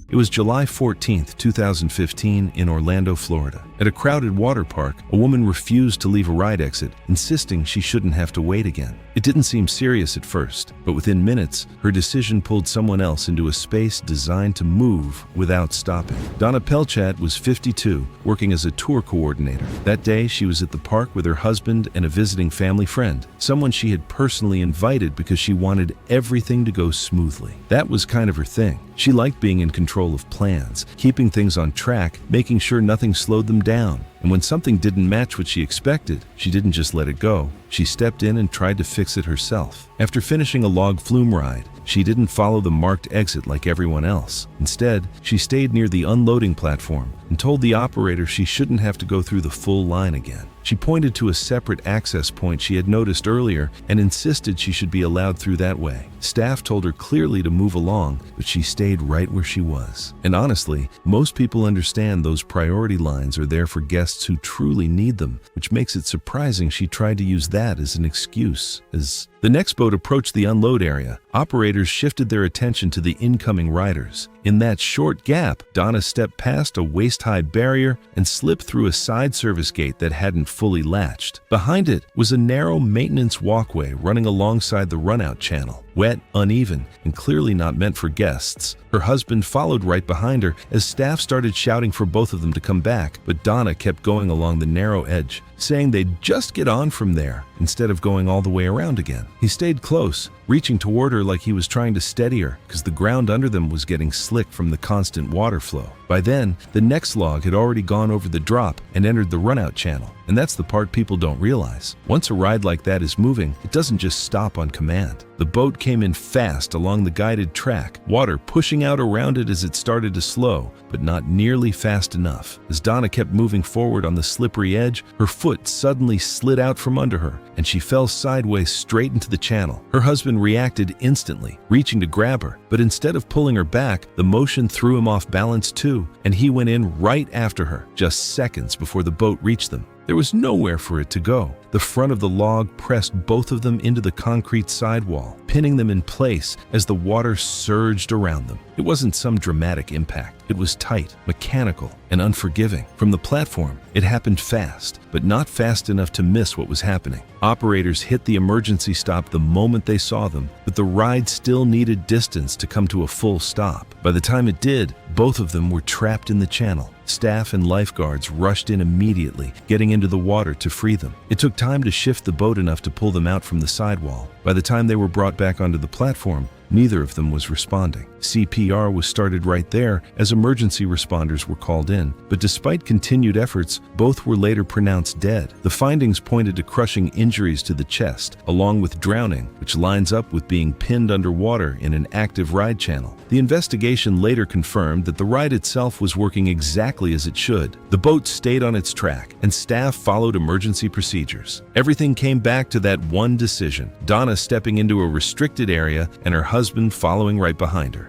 [SPEAKER 1] It was July 14, 2015, in Orlando, Florida. At a crowded water park, a woman refused to leave a ride exit, insisting she shouldn't have to wait again. It didn't seem serious at first, but within minutes, her decision pulled someone else into a space designed to move without stopping. Donna Pelchat was 52, working as a tour coordinator. That day, she was at the park with her husband and a visiting family friend, someone she had personally invited because she wanted everything to go smoothly. That was kind of her thing. She liked being in control of plans, keeping things on track, making sure nothing slowed them down. And when something didn't match what she expected, she didn't just let it go. She stepped in and tried to fix it herself. After finishing a log flume ride, she didn't follow the marked exit like everyone else. Instead, she stayed near the unloading platform and told the operator she shouldn't have to go through the full line again. She pointed to a separate access point she had noticed earlier and insisted she should be allowed through that way. Staff told her clearly to move along, but she stayed right where she was. And honestly, most people understand those priority lines are there for guests who truly need them, which makes it surprising she tried to use that as an excuse. As the next boat approached the unload area, operators shifted their attention to the incoming riders. In that short gap, Donna stepped past a waist-high barrier and slipped through a side service gate that hadn't fully latched. Behind it was a narrow maintenance walkway running alongside the runout channel. Wet, uneven, and clearly not meant for guests. Her husband followed right behind her as staff started shouting for both of them to come back, but Donna kept going along the narrow edge, saying they'd just get on from there instead of going all the way around again. He stayed close, reaching toward her like he was trying to steady her because the ground under them was getting slick from the constant water flow. By then, the next log had already gone over the drop and entered the runout channel. And that's the part people don't realize. Once a ride like that is moving, it doesn't just stop on command. The boat came in fast along the guided track, water pushing out around it as it started to slow, but not nearly fast enough. As Donna kept moving forward on the slippery edge, her foot suddenly slid out from under her, and she fell sideways straight into the channel. Her husband reacted instantly, reaching to grab her, but instead of pulling her back, the motion threw him off balance too, and he went in right after her, just seconds before the boat reached them. There was nowhere for it to go. The front of the log pressed both of them into the concrete sidewall, pinning them in place as the water surged around them. It wasn't some dramatic impact. It was tight, mechanical, and unforgiving. From the platform, it happened fast, but not fast enough to miss what was happening. Operators hit the emergency stop the moment they saw them, but the ride still needed distance to come to a full stop. By the time it did, both of them were trapped in the channel. Staff and lifeguards rushed in immediately, getting into the water to free them. It took time to shift the boat enough to pull them out from the sidewall. By the time they were brought back onto the platform, neither of them was responding. CPR was started right there as emergency responders were called in, but despite continued efforts, both were later pronounced dead. The findings pointed to crushing injuries to the chest, along with drowning, which lines up with being pinned underwater in an active ride channel. The investigation later confirmed that the ride itself was working exactly as it should. The boat stayed on its track, and staff followed emergency procedures. Everything came back to that one decision: Donna stepping into a restricted area and her husband following right behind her.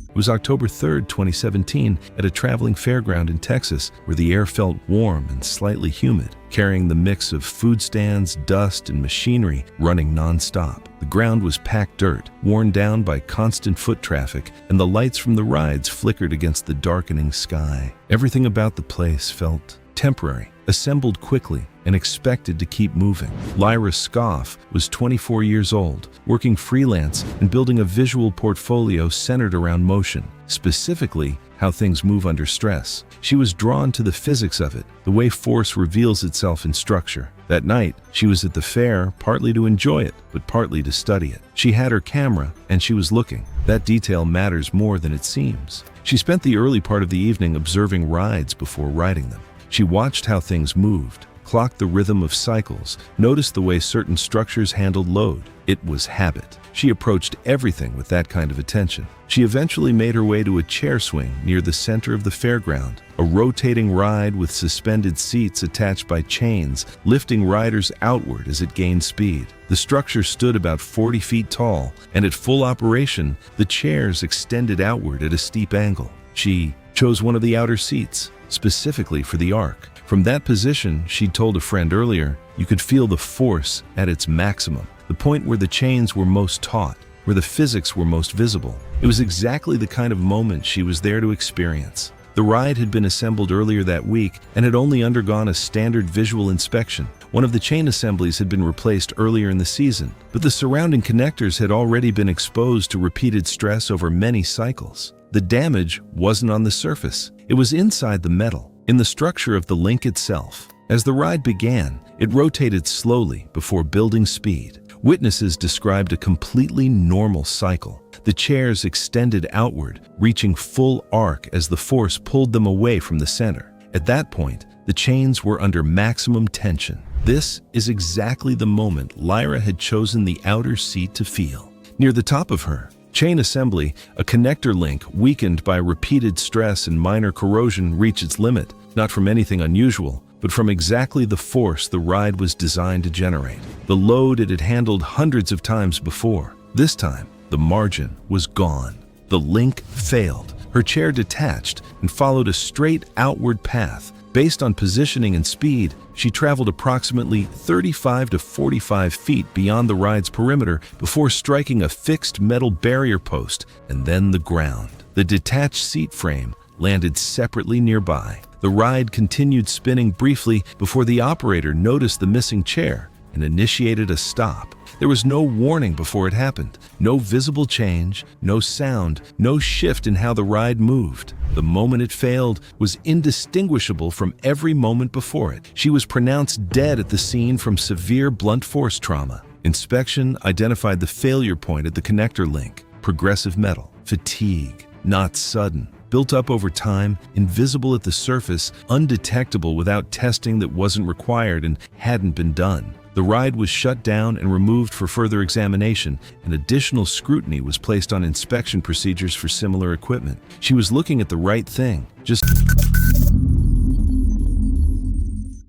[SPEAKER 1] It was October 3rd, 2017, at a traveling fairground in Texas, where the air felt warm and slightly humid, carrying the mix of food stands, dust, and machinery running non-stop. The ground was packed dirt, worn down by constant foot traffic, and the lights from the rides flickered against the darkening sky. Everything about the place felt temporary, assembled quickly, and expected to keep moving. Lyra Scoff was 24 years old, working freelance and building a visual portfolio centered around motion, specifically how things move under stress. She was drawn to the physics of it, the way force reveals itself in structure. That night, she was at the fair, partly to enjoy it, but partly to study it. She had her camera, and she was looking. That detail matters more than it seems. She spent the early part of the evening observing rides before riding them. She watched how things moved, clocked the rhythm of cycles, noticed the way certain structures handled load. It was habit. She approached everything with that kind of attention. She eventually made her way to a chair swing near the center of the fairground, a rotating ride with suspended seats attached by chains, lifting riders outward as it gained speed. The structure stood about 40 feet tall, and at full operation, the chairs extended outward at a steep angle. She chose one of the outer seats, specifically for the arc. From that position, she'd told a friend earlier, you could feel the force at its maximum, the point where the chains were most taut, where the physics were most visible. It was exactly the kind of moment she was there to experience. The ride had been assembled earlier that week and had only undergone a standard visual inspection. One of the chain assemblies had been replaced earlier in the season, but the surrounding connectors had already been exposed to repeated stress over many cycles. The damage wasn't on the surface. It was inside the metal, in the structure of the link itself. As the ride began, it rotated slowly before building speed. Witnesses described a completely normal cycle. The chairs extended outward, reaching full arc as the force pulled them away from the center. At that point, the chains were under maximum tension. This is exactly the moment Lyra had chosen the outer seat to feel. Near the top of her, chain assembly, a connector link weakened by repeated stress and minor corrosion reached its limit, not from anything unusual, but from exactly the force the ride was designed to generate. The load it had handled hundreds of times before. This time, the margin was gone. The link failed. Her chair detached and followed a straight outward path. Based on positioning and speed, she traveled approximately 35 to 45 feet beyond the ride's perimeter before striking a fixed metal barrier post and then the ground. The detached seat frame landed separately nearby. The ride continued spinning briefly before the operator noticed the missing chair and initiated a stop. There was no warning before it happened, no visible change, no sound, no shift in how the ride moved. The moment it failed was indistinguishable from every moment before it. She was pronounced dead at the scene from severe blunt force trauma. Inspection identified the failure point at the connector link: progressive metal, fatigue, not sudden, built up over time, invisible at the surface, undetectable without testing that wasn't required and hadn't been done. The ride was shut down and removed for further examination, and additional scrutiny was placed on inspection procedures for similar equipment. She was looking at the right thing.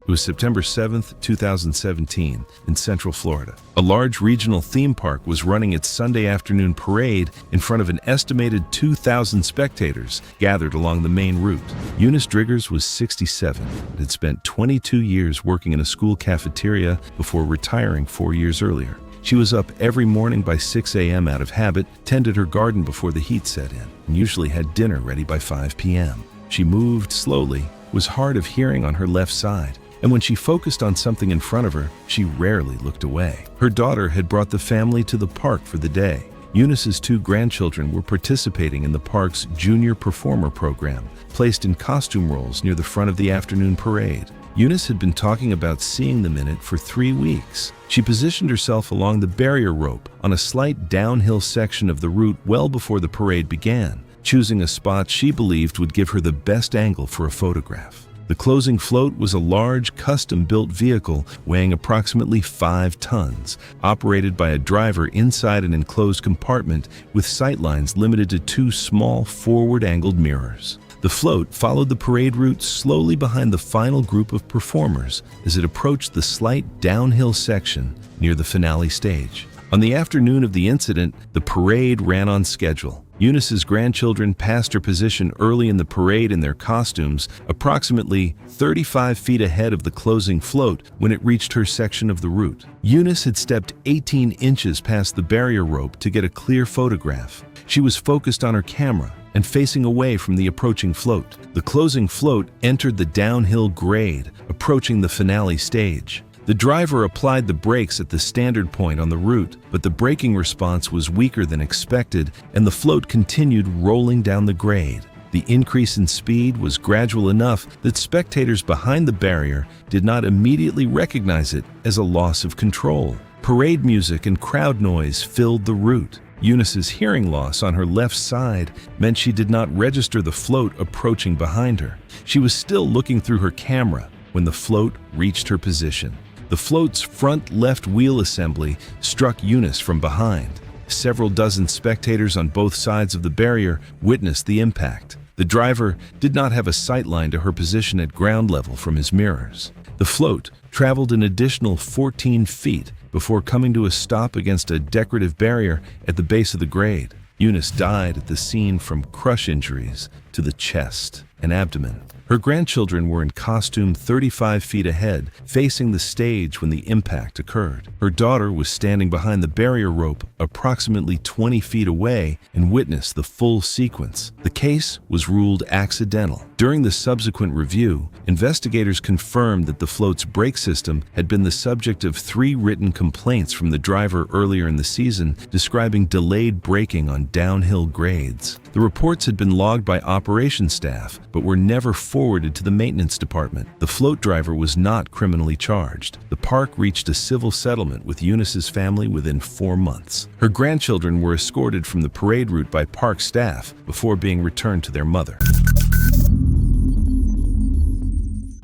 [SPEAKER 1] It was September 7, 2017, in Central Florida. A large regional theme park was running its Sunday afternoon parade in front of an estimated 2,000 spectators gathered along the main route. Eunice Driggers was 67 and had spent 22 years working in a school cafeteria before retiring 4 years earlier. She was up every morning by 6 a.m. out of habit, tended her garden before the heat set in, and usually had dinner ready by 5 p.m. She moved slowly, was hard of hearing on her left side, and when she focused on something in front of her, she rarely looked away. Her daughter had brought the family to the park for the day. Eunice's 2 grandchildren were participating in the park's Junior Performer program, placed in costume roles near the front of the afternoon parade. Eunice had been talking about seeing them in it for 3 weeks. She positioned herself along the barrier rope on a slight downhill section of the route well before the parade began, choosing a spot she believed would give her the best angle for a photograph. The closing float was a large, custom-built vehicle weighing approximately 5 tons, operated by a driver inside an enclosed compartment with sightlines limited to 2 small, forward-angled mirrors. The float followed the parade route slowly behind the final group of performers as it approached the slight downhill section near the finale stage. On the afternoon of the incident, the parade ran on schedule. Eunice's grandchildren passed her position early in the parade in their costumes, approximately 35 feet ahead of the closing float when it reached her section of the route. Eunice had stepped 18 inches past the barrier rope to get a clear photograph. She was focused on her camera and facing away from the approaching float. The closing float entered the downhill grade, approaching the finale stage. The driver applied the brakes at the standard point on the route, but the braking response was weaker than expected, and the float continued rolling down the grade. The increase in speed was gradual enough that spectators behind the barrier did not immediately recognize it as a loss of control. Parade music and crowd noise filled the route. Eunice's hearing loss on her left side meant she did not register the float approaching behind her. She was still looking through her camera when the float reached her position. The float's front left wheel assembly struck Eunice from behind. Several dozen spectators on both sides of the barrier witnessed the impact. The driver did not have a sight line to her position at ground level from his mirrors. The float traveled an additional 14 feet before coming to a stop against a decorative barrier at the base of the grade. Eunice died at the scene from crush injuries to the chest and abdomen. Her grandchildren were in costume 35 feet ahead, facing the stage when the impact occurred. Her daughter was standing behind the barrier rope approximately 20 feet away and witnessed the full sequence. The case was ruled accidental. During the subsequent review, investigators confirmed that the float's brake system had been the subject of 3 written complaints from the driver earlier in the season describing delayed braking on downhill grades. The reports had been logged by operations staff, but were never forwarded to the maintenance department. The float driver was not criminally charged. The park reached a civil settlement with Eunice's family within 4 months. Her grandchildren were escorted from the parade route by park staff before being returned to their mother.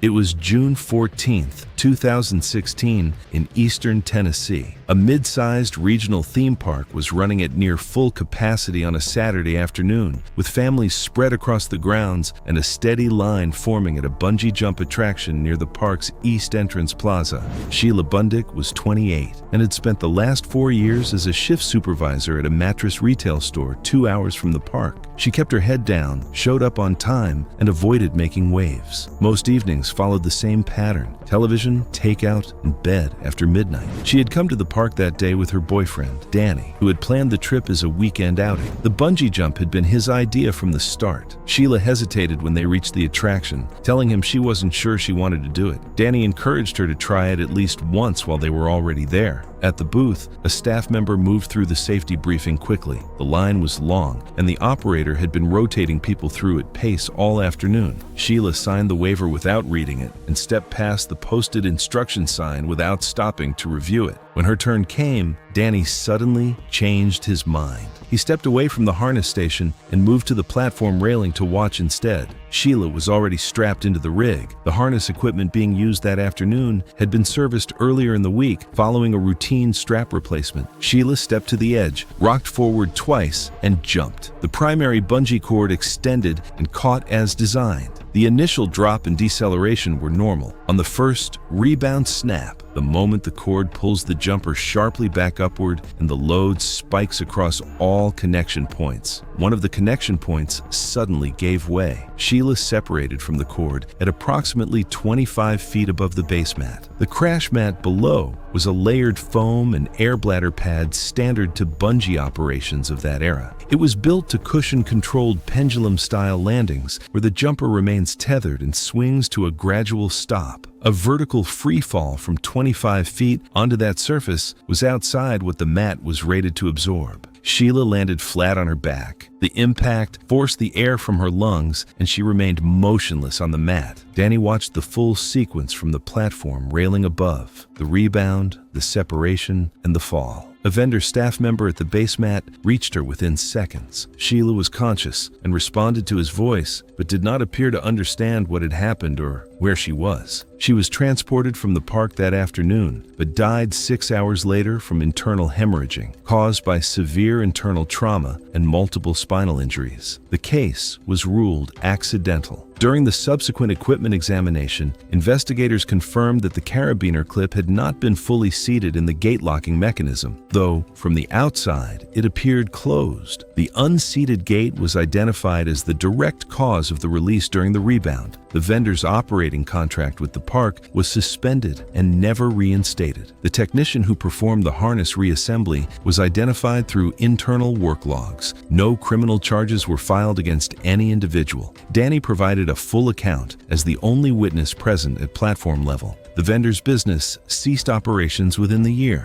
[SPEAKER 1] It was June 14, 2016, in eastern Tennessee. A mid-sized regional theme park was running at near full capacity on a Saturday afternoon, with families spread across the grounds and a steady line forming at a bungee jump attraction near the park's east entrance plaza. Sheila Bundick was 28 and had spent the last 4 years as a shift supervisor at a mattress retail store 2 hours from the park. She kept her head down, showed up on time, and avoided making waves. Most evenings followed the same pattern: television, takeout, and bed after midnight. She had come to the park that day with her boyfriend, Danny, who had planned the trip as a weekend outing. The bungee jump had been his idea from the start. Sheila hesitated when they reached the attraction, telling him she wasn't sure she wanted to do it. Danny encouraged her to try it at least once while they were already there. At the booth, a staff member moved through the safety briefing quickly. The line was long, and the operator had been rotating people through at pace all afternoon. Sheila signed the waiver without reading it and stepped past the posted instruction sign without stopping to review it. When her turn came, Danny suddenly changed his mind. He stepped away from the harness station and moved to the platform railing to watch instead. Sheila was already strapped into the rig. The harness equipment being used that afternoon had been serviced earlier in the week following a routine strap replacement. Sheila stepped to the edge, rocked forward twice, and jumped. The primary bungee cord extended and caught as designed. The initial drop and deceleration were normal. On the first rebound snap, the moment the cord pulls the jumper sharply back upward and the load spikes across all connection points. One of the connection points suddenly gave way. Sheila separated from the cord at approximately 25 feet above the base mat. The crash mat below was a layered foam and air bladder pad standard to bungee operations of that era. It was built to cushion-controlled pendulum-style landings where the jumper remains tethered and swings to a gradual stop. A vertical free fall from 25 feet onto that surface was outside what the mat was rated to absorb. Sheila landed flat on her back. The impact forced the air from her lungs, and she remained motionless on the mat. Danny watched the full sequence from the platform railing above: the rebound, the separation, and the fall. A vendor staff member at the base mat reached her within seconds. Sheila was conscious and responded to his voice, but did not appear to understand what had happened or where she was. She was transported from the park that afternoon, but died 6 hours later from internal hemorrhaging, caused by severe internal trauma and multiple spinal injuries. The case was ruled accidental. During the subsequent equipment examination, investigators confirmed that the carabiner clip had not been fully seated in the gate locking mechanism, though from the outside it appeared closed. The unseated gate was identified as the direct cause of the release during the rebound. The vendor's operating contract with the park was suspended and never reinstated. The technician who performed the harness reassembly was identified through internal work logs. No criminal charges were filed against any individual. Danny provided a full account as the only witness present at platform level. The vendor's business ceased operations within the year.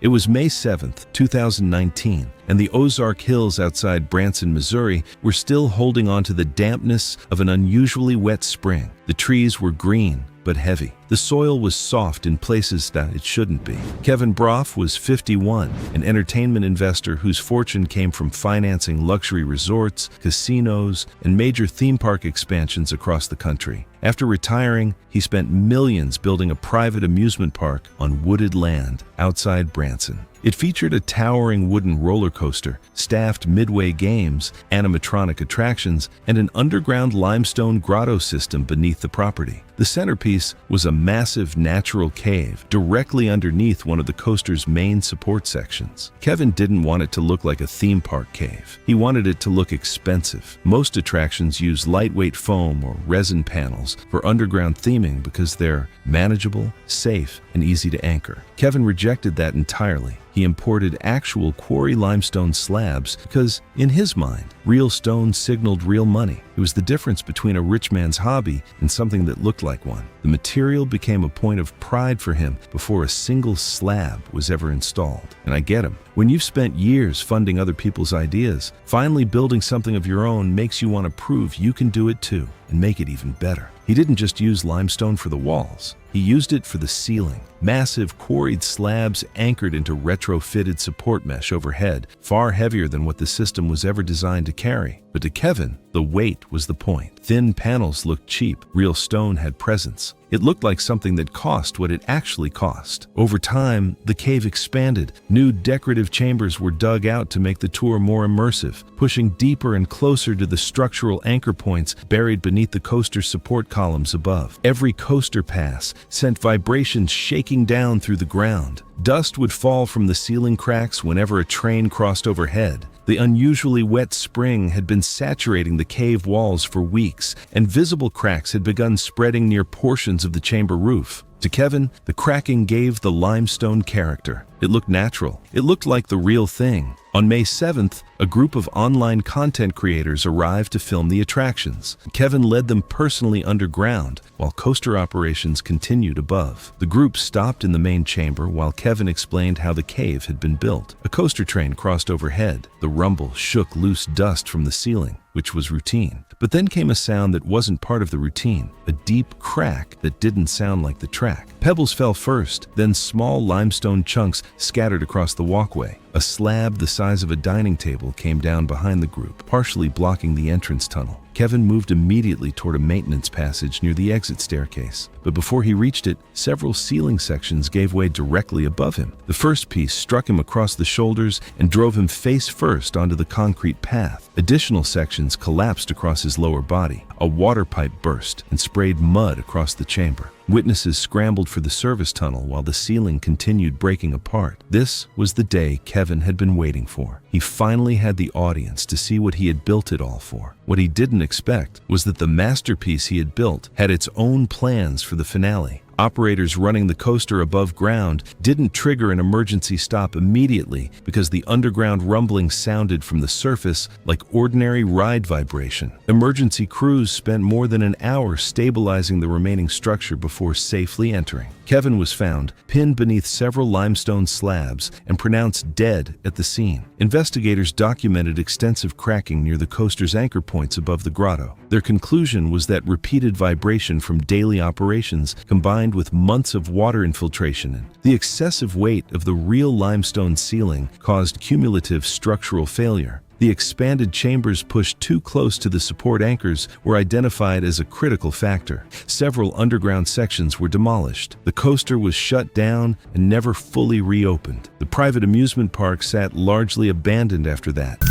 [SPEAKER 1] It was May 7th, 2019, and the Ozark Hills outside Branson, Missouri were still holding on to the dampness of an unusually wet spring. The trees were green but heavy. The soil was soft in places that it shouldn't be. Kevin Broff was 51, an entertainment investor whose fortune came from financing luxury resorts, casinos, and major theme park expansions across the country. After retiring, he spent millions building a private amusement park on wooded land outside Branson. It featured a towering wooden roller coaster, staffed midway games, animatronic attractions, and an underground limestone grotto system beneath the property. The centerpiece was a massive natural cave directly underneath one of the coaster's main support sections. Kevin didn't want it to look like a theme park cave. He wanted it to look expensive. Most attractions use lightweight foam or resin panels for underground theming because they're manageable, safe, and easy to anchor. Kevin rejected that entirely. He imported actual quarry limestone slabs because, in his mind, real stone signaled real money. It was the difference between a rich man's hobby and something that looked like one. The material became a point of pride for him before a single slab was ever installed. And I get him. When you've spent years funding other people's ideas, finally building something of your own makes you want to prove you can do it too and make it even better. He didn't just use limestone for the walls. He used it for the ceiling. Massive quarried slabs anchored into retrofitted support mesh overhead, far heavier than what the system was ever designed to carry. But to Kevin, the weight was the point. Thin panels looked cheap. Real stone had presence. It looked like something that cost what it actually cost. Over time, the cave expanded. New decorative chambers were dug out to make the tour more immersive, pushing deeper and closer to the structural anchor points buried beneath the coaster support columns above. Every coaster pass sent vibrations shaking down through the ground. Dust would fall from the ceiling cracks whenever a train crossed overhead. The unusually wet spring had been saturating the cave walls for weeks, and visible cracks had begun spreading near portions of the chamber roof. To Kevin, the cracking gave the limestone character. It It looked natural. It looked like the real thing. On May 7th, a group of online content creators arrived to film the attractions. Kevin led them personally underground, while coaster operations continued above. The group stopped in the main chamber while Kevin explained how the cave had been built. A coaster train crossed overhead. The rumble shook loose dust from the ceiling, which was routine. But then came a sound that wasn't part of the routine, a deep crack that didn't sound like the track. Pebbles fell first, then small limestone chunks scattered across the walkway. A slab the size of a dining table came down behind the group, partially blocking the entrance tunnel. Kevin moved immediately toward a maintenance passage near the exit staircase. But before he reached it, several ceiling sections gave way directly above him. The first piece struck him across the shoulders and drove him face first onto the concrete path. Additional sections collapsed across his lower body. A water pipe burst and sprayed mud across the chamber. Witnesses scrambled for the service tunnel while the ceiling continued breaking apart. This was the day Kevin had been waiting for. He finally had the audience to see what he had built it all for. What he didn't expect was that the masterpiece he had built had its own plans for the finale. Operators running the coaster above ground didn't trigger an emergency stop immediately because the underground rumbling sounded from the surface like ordinary ride vibration. Emergency crews spent more than an hour stabilizing the remaining structure before safely entering. Kevin was found, pinned beneath several limestone slabs, and pronounced dead at the scene. Investigators documented extensive cracking near the coaster's anchor points above the grotto. Their conclusion was that repeated vibration from daily operations combined with months of water infiltration and the excessive weight of the real limestone ceiling caused cumulative structural failure. The expanded chambers pushed too close to the support anchors were identified as a critical factor. Several underground sections were demolished. The coaster was shut down and never fully reopened. The private amusement park sat largely abandoned after that.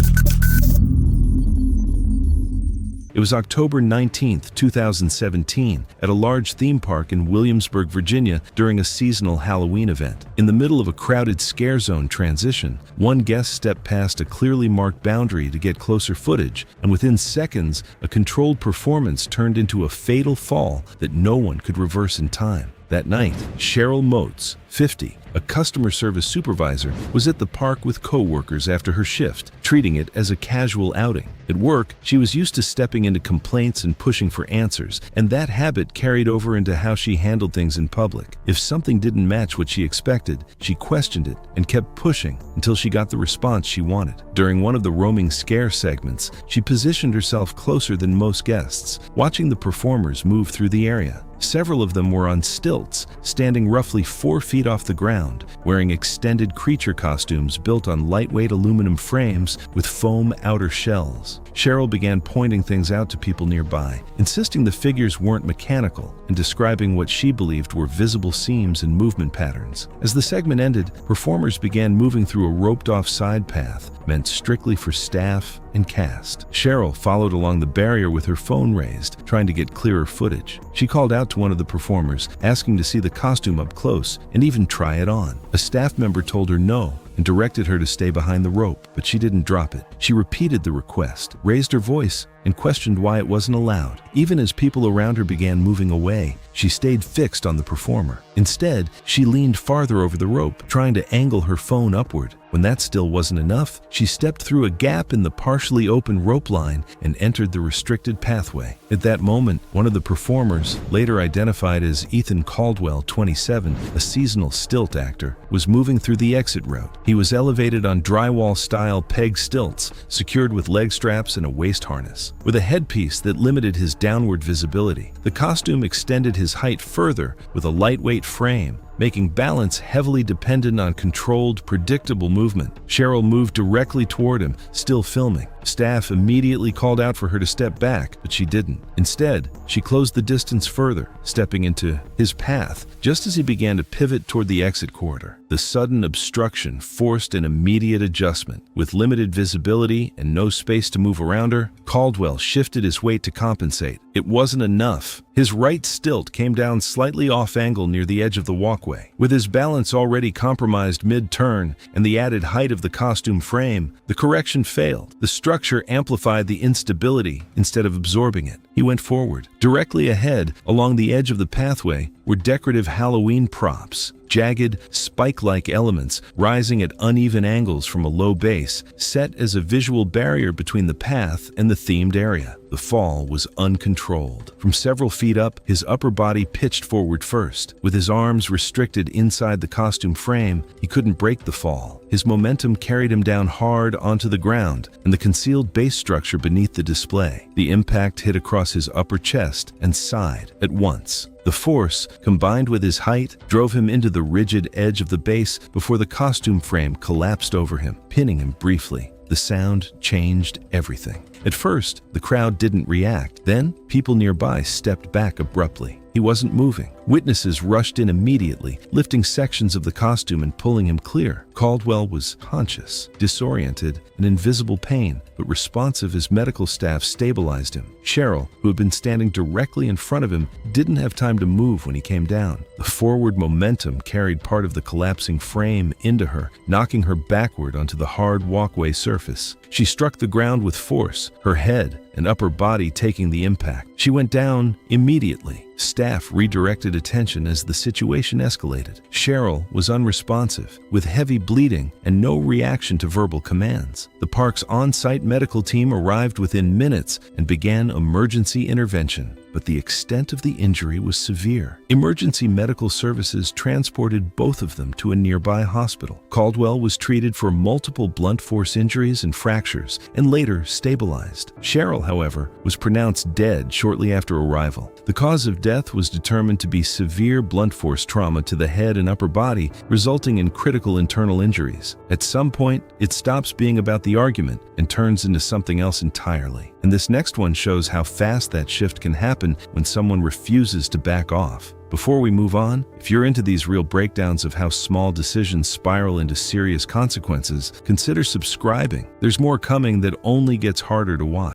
[SPEAKER 1] It was October 19, 2017, at a large theme park in Williamsburg, Virginia, during a seasonal Halloween event. In the middle of a crowded scare zone transition, one guest stepped past a clearly marked boundary to get closer footage, and within seconds, a controlled performance turned into a fatal fall that no one could reverse in time. That night, Cheryl Motes, 50, a customer service supervisor, was at the park with co-workers after her shift, treating it as a casual outing. At work, she was used to stepping into complaints and pushing for answers, and that habit carried over into how she handled things in public. If something didn't match what she expected, she questioned it and kept pushing until she got the response she wanted. During one of the roaming scare segments, she positioned herself closer than most guests, watching the performers move through the area. Several of them were on stilts, standing roughly 4 feet off the ground, wearing extended creature costumes built on lightweight aluminum frames with foam outer shells. Cheryl began pointing things out to people nearby, insisting the figures weren't mechanical and describing what she believed were visible seams and movement patterns. As the segment ended, performers began moving through a roped-off side path meant strictly for staff and cast. Cheryl followed along the barrier with her phone raised, trying to get clearer footage. She called out to one of the performers, asking to see the costume up close and even try it on. A staff member told her no and directed her to stay behind the rope, but she didn't drop it. She repeated the request, raised her voice, and questioned why it wasn't allowed. Even as people around her began moving away, she stayed fixed on the performer. Instead, she leaned farther over the rope, trying to angle her phone upward. When that still wasn't enough, she stepped through a gap in the partially open rope line and entered the restricted pathway. At that moment, one of the performers, later identified as Ethan Caldwell, 27, a seasonal stilt actor, was moving through the exit route. He was elevated on drywall-style peg stilts, secured with leg straps and a waist harness. With a headpiece that limited his downward visibility, the costume extended his height further with a lightweight frame, making balance heavily dependent on controlled, predictable movement. Cheryl moved directly toward him, still filming. Staff immediately called out for her to step back, but she didn't. Instead, she closed the distance further, stepping into his path just as he began to pivot toward the exit corridor. The sudden obstruction forced an immediate adjustment. With limited visibility and no space to move around her, Caldwell shifted his weight to compensate. It wasn't enough. His right stilt came down slightly off-angle near the edge of the walkway. With his balance already compromised mid-turn and the added height of the costume frame, the correction failed. The structure amplified the instability instead of absorbing it. He went forward. Directly ahead, along the edge of the pathway, were decorative Halloween props. Jagged, spike-like elements rising at uneven angles from a low base, set as a visual barrier between the path and the themed area. The fall was uncontrolled. From several feet up, his upper body pitched forward first. With his arms restricted inside the costume frame, he couldn't break the fall. His momentum carried him down hard onto the ground and the concealed base structure beneath the display. The impact hit across his upper chest and side at once. The force, combined with his height, drove him into the rigid edge of the base before the costume frame collapsed over him, pinning him briefly. The sound changed everything. At first, the crowd didn't react. Then, people nearby stepped back abruptly. He wasn't moving. Witnesses rushed in immediately, lifting sections of the costume and pulling him clear. Caldwell was conscious, disoriented, in invisible pain, but responsive as medical staff stabilized him. Cheryl, who had been standing directly in front of him, didn't have time to move when he came down. The forward momentum carried part of the collapsing frame into her, knocking her backward onto the hard walkway surface. She struck the ground with force, her head and upper body taking the impact. She went down immediately. Staff redirected attention as the situation escalated. Cheryl was unresponsive, with heavy bleeding and no reaction to verbal commands. The park's on-site medical team arrived within minutes and began emergency intervention. But the extent of the injury was severe. Emergency medical services transported both of them to a nearby hospital. Caldwell was treated for multiple blunt force injuries and fractures, and later stabilized. Cheryl, however, was pronounced dead shortly after arrival. The cause of death was determined to be severe blunt force trauma to the head and upper body, resulting in critical internal injuries. At some point, it stops being about the argument and turns into something else entirely. And this next one shows how fast that shift can happen when someone refuses to back off. Before we move on, if you're into these real breakdowns of how small decisions spiral into serious consequences, consider subscribing. There's more coming that only gets harder to watch.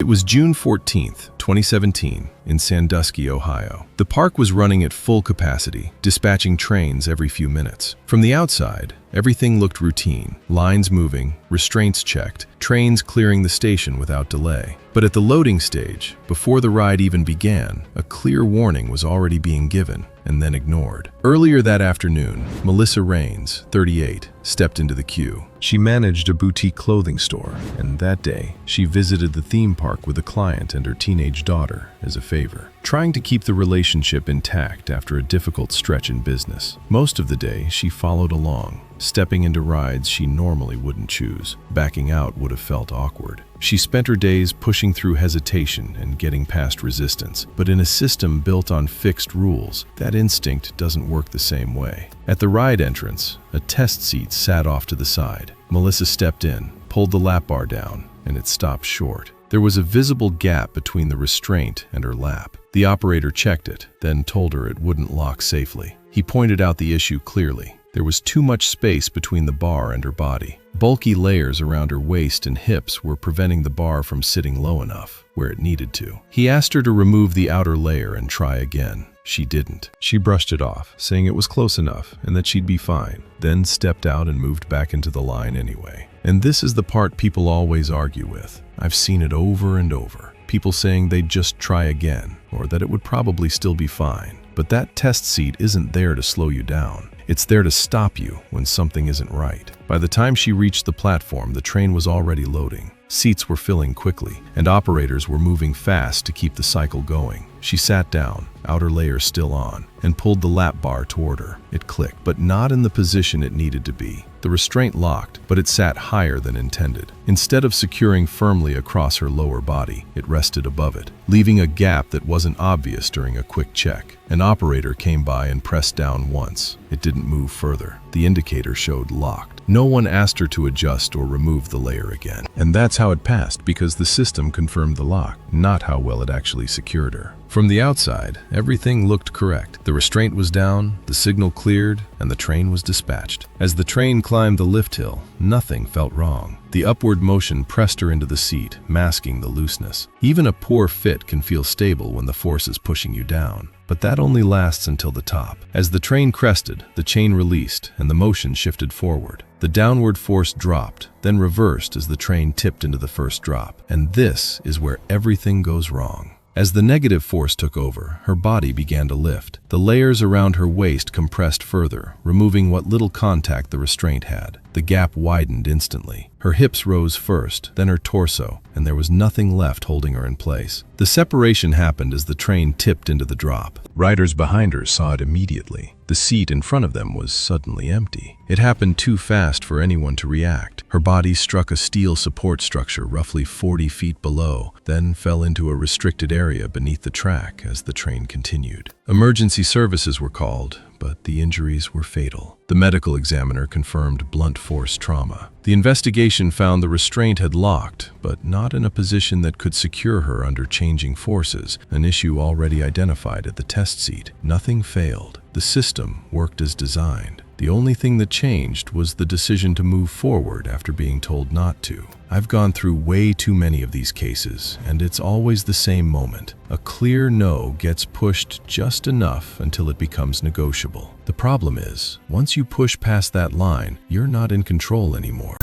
[SPEAKER 2] It was June 14th, 2017, in Sandusky, Ohio. The park was running at full capacity, dispatching trains every few minutes. From the outside, everything looked routine. Lines moving, restraints checked, trains clearing the station without delay. But at the loading stage, before the ride even began, a clear warning was already being given and then ignored. Earlier that afternoon, Melissa Raines, 38, stepped into the queue. She managed a boutique clothing store, and that day, she visited the theme park with a client and her teenage daughter as a favor, trying to keep the relationship intact after a difficult stretch in business. Most of the day, she followed along, stepping into rides she normally wouldn't choose. Backing out would have felt awkward. She spent her days pushing through hesitation and getting past resistance, but in a system built on fixed rules, that instinct doesn't work the same way. At the ride entrance, a test seat sat off to the side. Melissa stepped in, pulled the lap bar down, and it stopped short. There was a visible gap between the restraint and her lap. The operator checked it, then told her it wouldn't lock safely. He pointed out the issue clearly. There was too much space between the bar and her body. Bulky layers around her waist and hips were preventing the bar from sitting low enough, where it needed to. He asked her to remove the outer layer and try again. She didn't. She brushed it off, saying it was close enough and that she'd be fine, then stepped out and moved back into the line anyway. And this is the part people always argue with. I've seen it over and over. People saying they'd just try again, or that it would probably still be fine. But that test seat isn't there to slow you down. It's there to stop you when something isn't right. By the time she reached the platform, the train was already loading. Seats were filling quickly, and operators were moving fast to keep the cycle going. She sat down, outer layer still on, and pulled the lap bar toward her. It clicked, but not in the position it needed to be. The restraint locked, but it sat higher than intended. Instead of securing firmly across her lower body, it rested above it, leaving a gap that wasn't obvious during a quick check. An operator came by and pressed down once. It didn't move further. The indicator showed locked. No one asked her to adjust or remove the layer again. And that's how it passed, because the system confirmed the lock, not how well it actually secured her. From the outside, everything looked correct. The restraint was down, the signal cleared, and the train was dispatched. As the train climbed the lift hill, nothing felt wrong. The upward motion pressed her into the seat, masking the looseness. Even a poor fit can feel stable when the force is pushing you down. But that only lasts until the top. As the train crested, the chain released, and the motion shifted forward. The downward force dropped, then reversed as the train tipped into the first drop. And this is where everything goes wrong. As the negative force took over, her body began to lift. The layers around her waist compressed further, removing what little contact the restraint had. The gap widened instantly. Her hips rose first, then her torso, and there was nothing left holding her in place. The separation happened as the train tipped into the drop. Riders behind her saw it immediately. The seat in front of them was suddenly empty. It happened too fast for anyone to react. Her body struck a steel support structure roughly 40 feet below, then fell into a restricted area beneath the track as the train continued. Emergency services were called, but the injuries were fatal. The medical examiner confirmed blunt force trauma. The investigation found the restraint had locked, but not in a position that could secure her under changing forces, an issue already identified at the test seat. Nothing failed. The system worked as designed. The only thing that changed was the decision to move forward after being told not to. I've gone through way too many of these cases, and it's always the same moment. A clear no gets pushed just enough until it becomes negotiable. The problem is, once you push past that line, you're not in control anymore.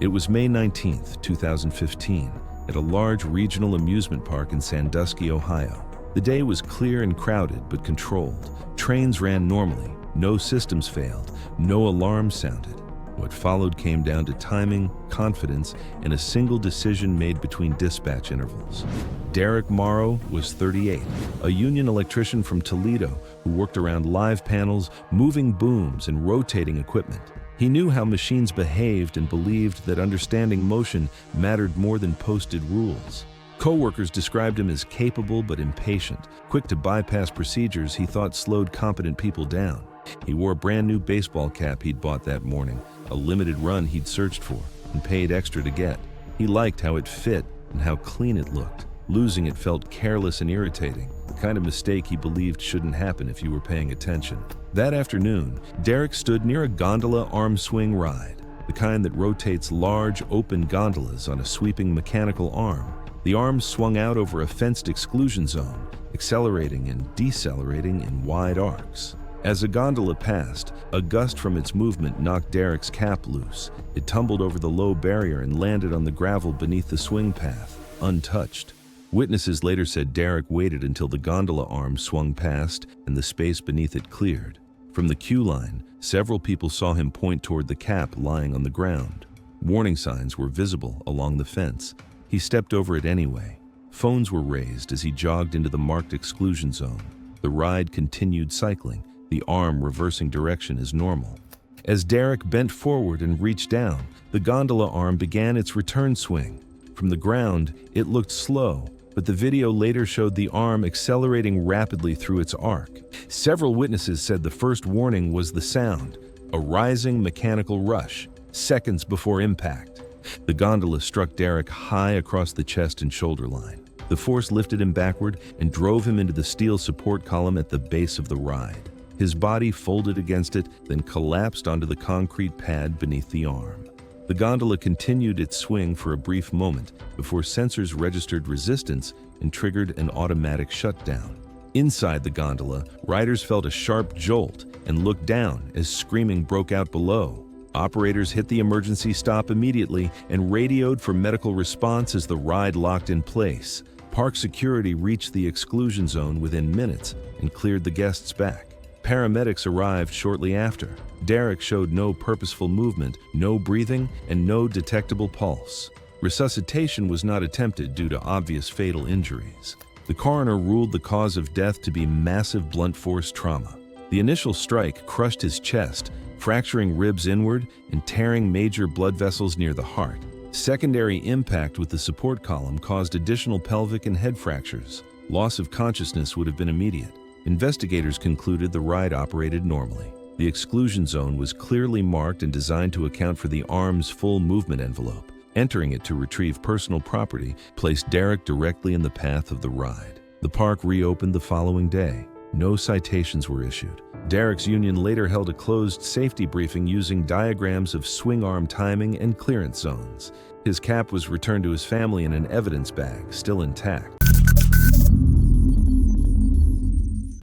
[SPEAKER 1] It was May 19th, 2015, at a large regional amusement park in Sandusky, Ohio. The day was clear and crowded, but controlled. Trains ran normally, no systems failed, no alarms sounded. What followed came down to timing, confidence, and a single decision made between dispatch intervals. Derek Morrow was 38, a union electrician from Toledo who worked around live panels, moving booms, and rotating equipment. He knew how machines behaved and believed that understanding motion mattered more than posted rules. Co-workers described him as capable but impatient, quick to bypass procedures he thought slowed competent people down. He wore a brand new baseball cap he'd bought that morning, a limited run he'd searched for and paid extra to get. He liked how it fit and how clean it looked. Losing it felt careless and irritating, the kind of mistake he believed shouldn't happen if you were paying attention. That afternoon, Derek stood near a gondola arm swing ride, the kind that rotates large, open gondolas on a sweeping mechanical arm. The arms swung out over a fenced exclusion zone, accelerating and decelerating in wide arcs. As a gondola passed, a gust from its movement knocked Derek's cap loose. It tumbled over the low barrier and landed on the gravel beneath the swing path, untouched. Witnesses later said Derek waited until the gondola arm swung past and the space beneath it cleared. From the queue line, several people saw him point toward the cap lying on the ground. Warning signs were visible along the fence. He stepped over it anyway. Phones were raised as he jogged into the marked exclusion zone. The ride continued cycling, the arm reversing direction as normal. As Derek bent forward and reached down, the gondola arm began its return swing. From the ground, it looked slow, but the video later showed the arm accelerating rapidly through its arc. Several witnesses said the first warning was the sound, a rising mechanical rush, seconds before impact. The gondola struck Derek high across the chest and shoulder line. The force lifted him backward and drove him into the steel support column at the base of the ride. His body folded against it, then collapsed onto the concrete pad beneath the arm. The gondola continued its swing for a brief moment before sensors registered resistance and triggered an automatic shutdown. Inside the gondola, riders felt a sharp jolt and looked down as screaming broke out below. Operators hit the emergency stop immediately and radioed for medical response as the ride locked in place. Park security reached the exclusion zone within minutes and cleared the guests back. Paramedics arrived shortly after. Derek showed no purposeful movement, no breathing, and no detectable pulse. Resuscitation was not attempted due to obvious fatal injuries. The coroner ruled the cause of death to be massive blunt force trauma. The initial strike crushed his chest, fracturing ribs inward and tearing major blood vessels near the heart. Secondary impact with the support column caused additional pelvic and head fractures. Loss of consciousness would have been immediate. Investigators concluded the ride operated normally. The exclusion zone was clearly marked and designed to account for the arm's full movement envelope. Entering it to retrieve personal property placed Derek directly in the path of the ride. The park reopened the following day. No citations were issued. Derek's union later held a closed safety briefing using diagrams of swing arm timing and clearance zones. His cap was returned to his family in an evidence bag, still intact.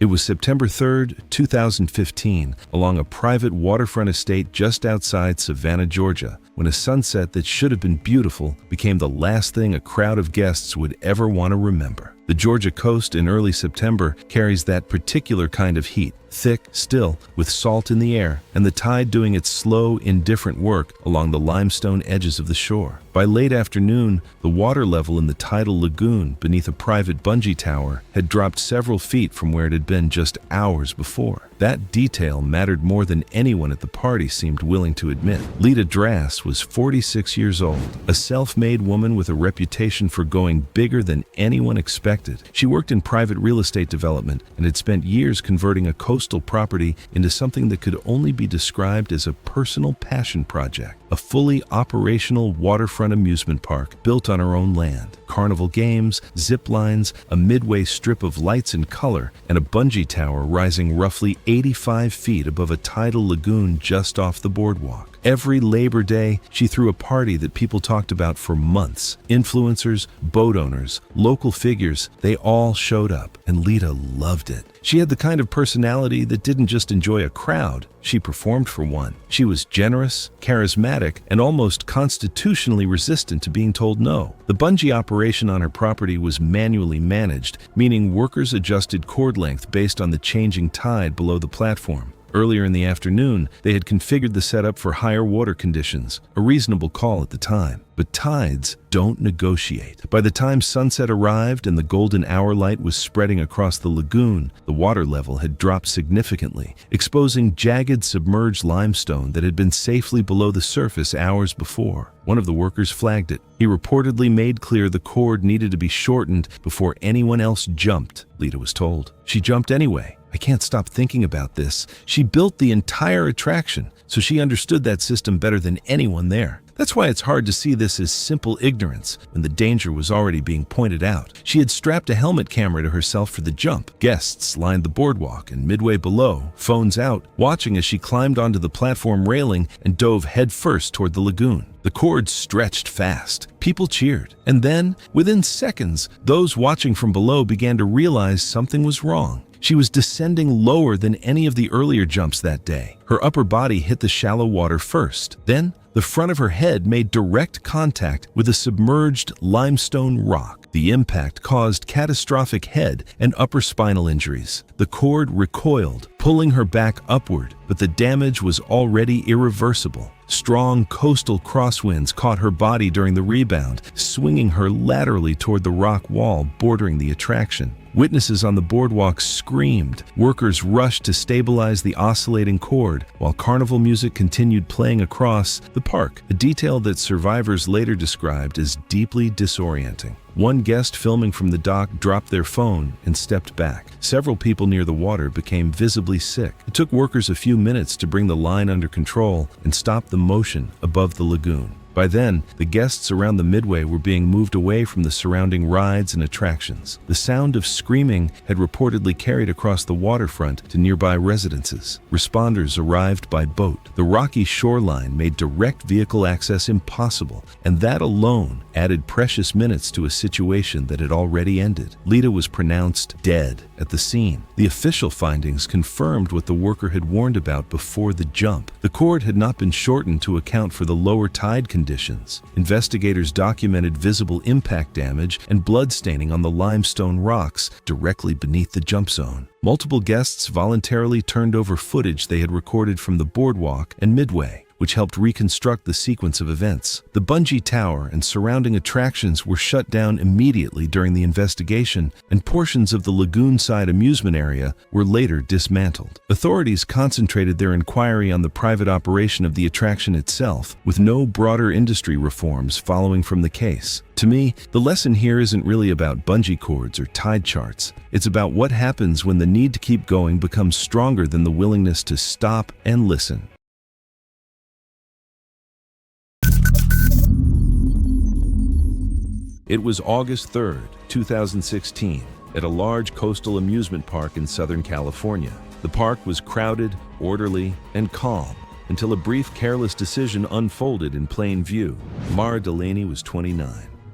[SPEAKER 1] It was September 3rd, 2015, along a private waterfront estate just outside Savannah, Georgia, when a sunset that should have been beautiful became the last thing a crowd of guests would ever want to remember. The Georgia coast in early September carries that particular kind of heat, thick, still, with salt in the air, and the tide doing its slow, indifferent work along the limestone edges of the shore. By late afternoon, the water level in the tidal lagoon beneath a private bungee tower had dropped several feet from where it had been just hours before. That detail mattered more than anyone at the party seemed willing to admit. Lita Drass was 46 years old, a self-made woman with a reputation for going bigger than anyone expected. She worked in private real estate development and had spent years converting a coastal property into something that could only be described as a personal passion project. A fully operational waterfront amusement park built on her own land. Carnival games, zip lines, a midway strip of lights and color, and a bungee tower rising roughly 85 feet above a tidal lagoon just off the boardwalk. Every Labor Day, she threw a party that people talked about for months. Influencers, boat owners, local figures, they all showed up, and Lita loved it. She had the kind of personality that didn't just enjoy a crowd, she performed for one. She was generous, charismatic, and almost constitutionally resistant to being told no. The bungee operation on her property was manually managed, meaning workers adjusted cord length based on the changing tide below the platform. Earlier in the afternoon, they had configured the setup for higher water conditions, a reasonable call at the time. But tides don't negotiate. By the time sunset arrived and the golden hour light was spreading across the lagoon, the water level had dropped significantly, exposing jagged submerged limestone that had been safely below the surface hours before. One of the workers flagged it. He reportedly made clear the cord needed to be shortened before anyone else jumped, Lita was told. She jumped anyway. I can't stop thinking about this. She built the entire attraction, so she understood that system better than anyone there. That's why it's hard to see this as simple ignorance when the danger was already being pointed out. She had strapped a helmet camera to herself for the jump. Guests lined the boardwalk and midway below, phones out, watching as she climbed onto the platform railing and dove headfirst toward the lagoon. The cord stretched fast. People cheered. And then, within seconds, those watching from below began to realize something was wrong. She was descending lower than any of the earlier jumps that day. Her upper body hit the shallow water first. Then, the front of her head made direct contact with a submerged limestone rock. The impact caused catastrophic head and upper spinal injuries. The cord recoiled, pulling her back upward, but the damage was already irreversible. Strong coastal crosswinds caught her body during the rebound, swinging her laterally toward the rock wall bordering the attraction. Witnesses on the boardwalk screamed. Workers rushed to stabilize the oscillating cord, while carnival music continued playing across the park, a detail that survivors later described as deeply disorienting. One guest filming from the dock dropped their phone and stepped back. Several people near the water became visibly sick. It took workers a few minutes to bring the line under control and stop the motion above the lagoon. By then, the guests around the midway were being moved away from the surrounding rides and attractions. The sound of screaming had reportedly carried across the waterfront to nearby residences. Responders arrived by boat. The rocky shoreline made direct vehicle access impossible, and that alone added precious minutes to a situation that had already ended. Lita was pronounced dead at the scene. The official findings confirmed what the worker had warned about before the jump. The cord had not been shortened to account for the lower tide conditions. Investigators documented visible impact damage and blood staining on the limestone rocks directly beneath the jump zone. Multiple guests voluntarily turned over footage they had recorded from the boardwalk and midway, which helped reconstruct the sequence of events. The bungee tower and surrounding attractions were shut down immediately during the investigation, and portions of the lagoon-side amusement area were later dismantled. Authorities concentrated their inquiry on the private operation of the attraction itself, with no broader industry reforms following from the case. To me, the lesson here isn't really about bungee cords or tide charts. It's about what happens when the need to keep going becomes stronger than the willingness to stop and listen. It was August 3rd, 2016, at a large coastal amusement park in Southern California. The park was crowded, orderly, and calm until a brief careless decision unfolded in plain view. Mara Delaney was 29.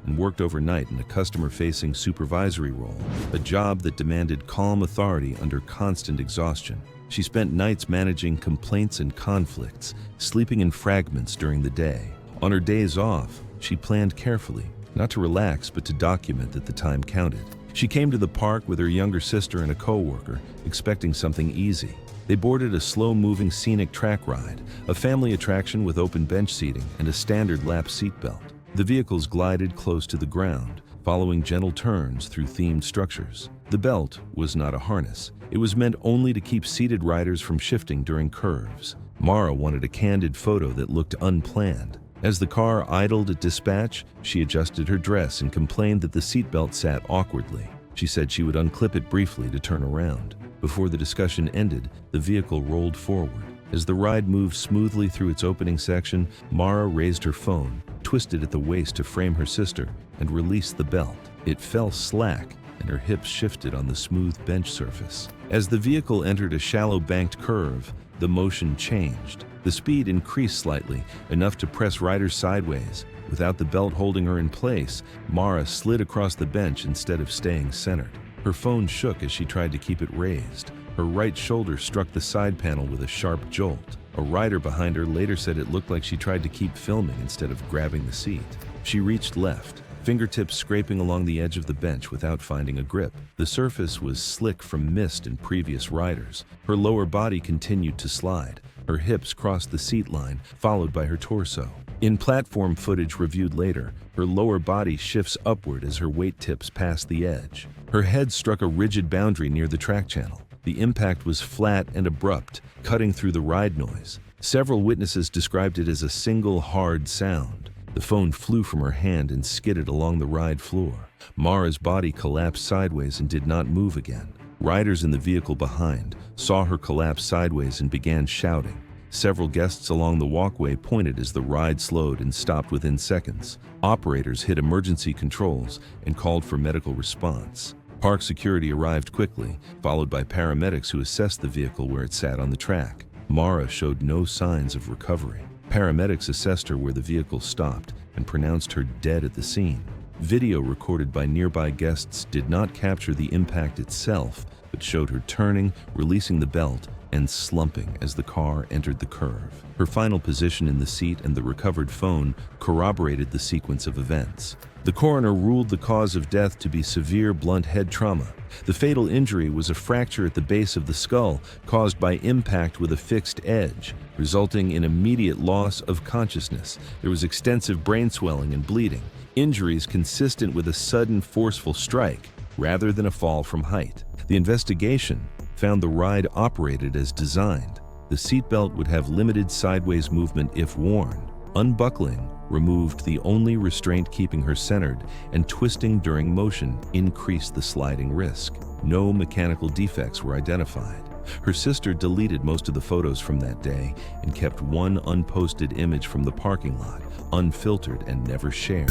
[SPEAKER 1] and worked overnight in a customer-facing supervisory role, a job that demanded calm authority under constant exhaustion. She spent nights managing complaints and conflicts, sleeping in fragments during the day. On her days off, she planned carefully, not to relax but to document that the time counted. She came to the park with her younger sister and a co-worker, expecting something easy. They boarded a slow-moving scenic track ride, a family attraction with open bench seating and a standard lap seatbelt. The vehicles glided close to the ground, following gentle turns through themed structures. The belt was not a harness. It was meant only to keep seated riders from shifting during curves. Mara wanted a candid photo that looked unplanned. As the car idled at dispatch, she adjusted her dress and complained that the seatbelt sat awkwardly. She said she would unclip it briefly to turn around. Before the discussion ended, the vehicle rolled forward. As the ride moved smoothly through its opening section, Mara raised her phone, twisted at the waist to frame her sister, and released the belt. It fell slack, and her hips shifted on the smooth bench surface. As the vehicle entered a shallow banked curve, the motion changed. The speed increased slightly, enough to press riders sideways. Without the belt holding her in place, Mara slid across the bench instead of staying centered. Her phone shook as she tried to keep it raised. Her right shoulder struck the side panel with a sharp jolt. A rider behind her later said it looked like she tried to keep filming instead of grabbing the seat. She reached left, fingertips scraping along the edge of the bench without finding a grip. The surface was slick from mist and previous riders. Her lower body continued to slide. Her hips crossed the seat line, followed by her torso. In platform footage reviewed later, her lower body shifts upward as her weight tips past the edge. Her head struck a rigid boundary near the track channel. The impact was flat and abrupt, cutting through the ride noise. Several witnesses described it as a single hard sound. The phone flew from her hand and skidded along the ride floor. Mara's body collapsed sideways and did not move again. Riders in the vehicle behind saw her collapse sideways and began shouting. Several guests along the walkway pointed as the ride slowed and stopped within seconds. Operators hit emergency controls and called for medical response. Park security arrived quickly, followed by paramedics who assessed the vehicle where it sat on the track. Mara showed no signs of recovery. Paramedics assessed her where the vehicle stopped and pronounced her dead at the scene. Video recorded by nearby guests did not capture the impact itself, but showed her turning, releasing the belt, and slumping as the car entered the curve. Her final position in the seat and the recovered phone corroborated the sequence of events. The coroner ruled the cause of death to be severe blunt head trauma. The fatal injury was a fracture at the base of the skull caused by impact with a fixed edge, resulting in immediate loss of consciousness. There was extensive brain swelling and bleeding, injuries consistent with a sudden forceful strike rather than a fall from height. The investigation found the ride operated as designed. The seatbelt would have limited sideways movement if worn. Unbuckling removed the only restraint keeping her centered, and twisting during motion increased the sliding risk. No mechanical defects were identified. Her sister deleted most of the photos from that day and kept one unposted image from the parking lot, unfiltered and never shared.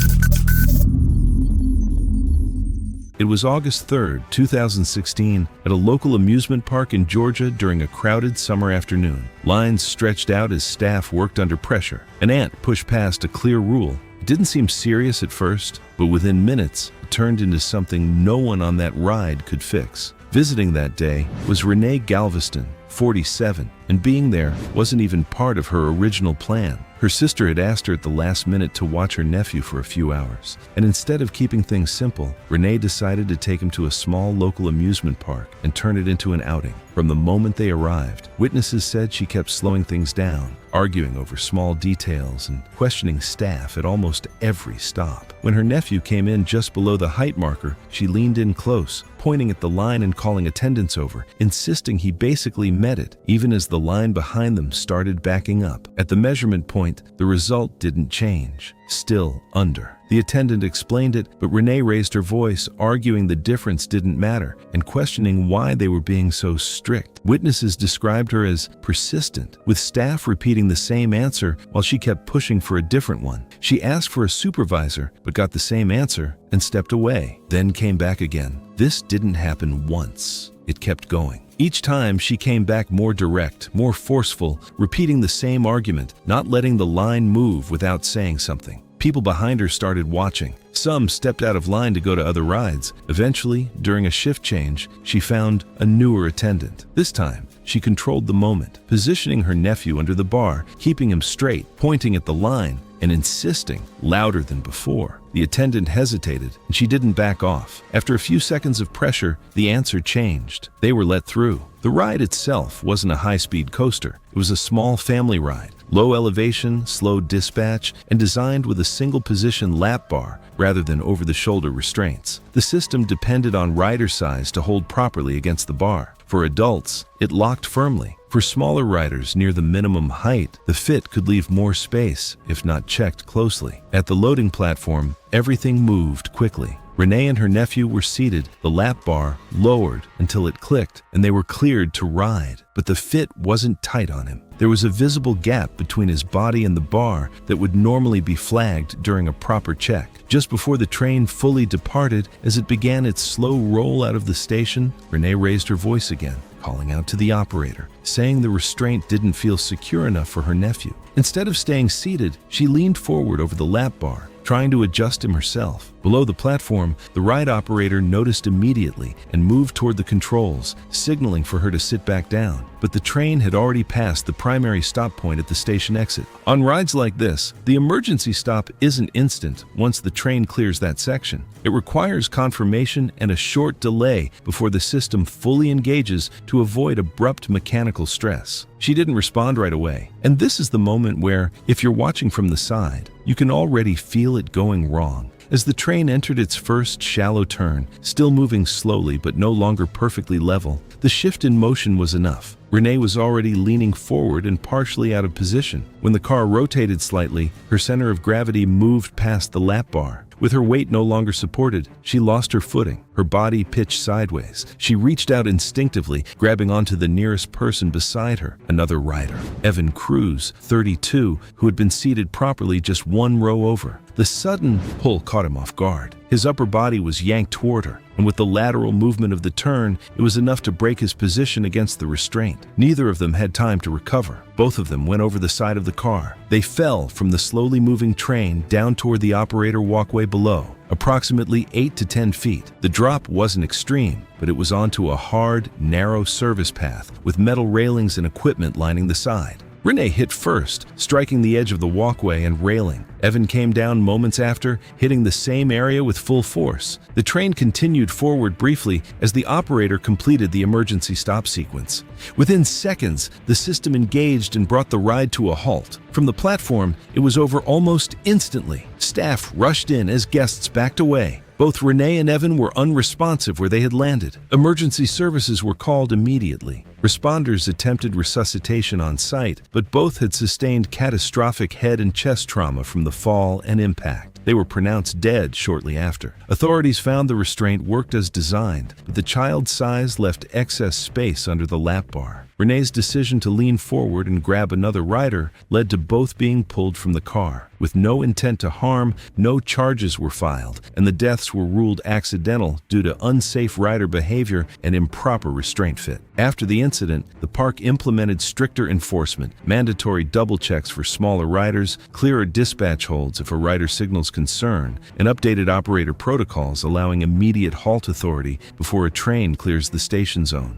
[SPEAKER 1] It was August 3, 2016, at a local amusement park in Georgia during a crowded summer afternoon. Lines stretched out as staff worked under pressure. An ant pushed past a clear rule. It didn't seem serious at first, but within minutes, it turned into something no one on that ride could fix. Visiting that day was Renee Galveston, 47, and being there wasn't even part of her original plan. Her sister had asked her at the last minute to watch her nephew for a few hours, and instead of keeping things simple, Renee decided to take him to a small local amusement park and turn it into an outing. From the moment they arrived, witnesses said she kept slowing things down, arguing over small details and questioning staff at almost every stop. When her nephew came in just below the height marker, she leaned in close, pointing at the line and calling attendants over, insisting he basically met it, even as the line behind them started backing up. At the measurement point, the result didn't change. Still under. The attendant explained it, but Renee raised her voice, arguing the difference didn't matter and questioning why they were being so strict. Witnesses described her as persistent, with staff repeating the same answer while she kept pushing for a different one. She asked for a supervisor, but got the same answer and stepped away, then came back again. This didn't happen once. It kept going. Each time she came back more direct, more forceful, repeating the same argument, not letting the line move without saying something. People behind her started watching. Some stepped out of line to go to other rides. Eventually, during a shift change, she found a newer attendant. This time, she controlled the moment, positioning her nephew under the bar, keeping him straight, pointing at the line, and insisting, louder than before. The attendant hesitated, and she didn't back off. After a few seconds of pressure, the answer changed. They were let through. The ride itself wasn't a high-speed coaster. It was a small family ride, low elevation, slow dispatch, and designed with a single-position lap bar rather than over-the-shoulder restraints. The system depended on rider size to hold properly against the bar. For adults, it locked firmly. For smaller riders near the minimum height, the fit could leave more space if not checked closely. At the loading platform, everything moved quickly. Renee and her nephew were seated, the lap bar lowered until it clicked, and they were cleared to ride. But the fit wasn't tight on him. There was a visible gap between his body and the bar that would normally be flagged during a proper check. Just before the train fully departed, as it began its slow roll out of the station, Renee raised her voice again, calling out to the operator, saying the restraint didn't feel secure enough for her nephew. Instead of staying seated, she leaned forward over the lap bar, trying to adjust him herself. Below the platform, the ride operator noticed immediately and moved toward the controls, signaling for her to sit back down. But the train had already passed the primary stop point at the station exit. On rides like this, the emergency stop isn't instant once the train clears that section. It requires confirmation and a short delay before the system fully engages to avoid abrupt mechanical stress. She didn't respond right away, and this is the moment where, if you're watching from the side, you can already feel it going wrong. As the train entered its first shallow turn, still moving slowly but no longer perfectly level, the shift in motion was enough. Renee was already leaning forward and partially out of position. When the car rotated slightly, her center of gravity moved past the lap bar. With her weight no longer supported, she lost her footing. Her body pitched sideways. She reached out instinctively, grabbing onto the nearest person beside her, another rider, Evan Cruz, 32, who had been seated properly just one row over. The sudden pull caught him off guard. His upper body was yanked toward her, and with the lateral movement of the turn, it was enough to break his position against the restraint. Neither of them had time to recover. Both of them went over the side of the car. They fell from the slowly moving train down toward the operator walkway below, approximately 8 to 10 feet. The drop wasn't extreme, but it was onto a hard, narrow service path with metal railings and equipment lining the side. Renee hit first, striking the edge of the walkway and railing. Evan came down moments after, hitting the same area with full force. The train continued forward briefly as the operator completed the emergency stop sequence. Within seconds, the system engaged and brought the ride to a halt. From the platform, it was over almost instantly. Staff rushed in as guests backed away. Both Renee and Evan were unresponsive where they had landed. Emergency services were called immediately. Responders attempted resuscitation on site, but both had sustained catastrophic head and chest trauma from the fall and impact. They were pronounced dead shortly after. Authorities found the restraint worked as designed, but the child's size left excess space under the lap bar. Renee's decision to lean forward and grab another rider led to both being pulled from the car. With no intent to harm, no charges were filed, and the deaths were ruled accidental due to unsafe rider behavior and improper restraint fit. After the incident, the park implemented stricter enforcement, mandatory double checks for smaller riders, clearer dispatch holds if a rider signals concern, and updated operator protocols allowing immediate halt authority before a train clears the station zone.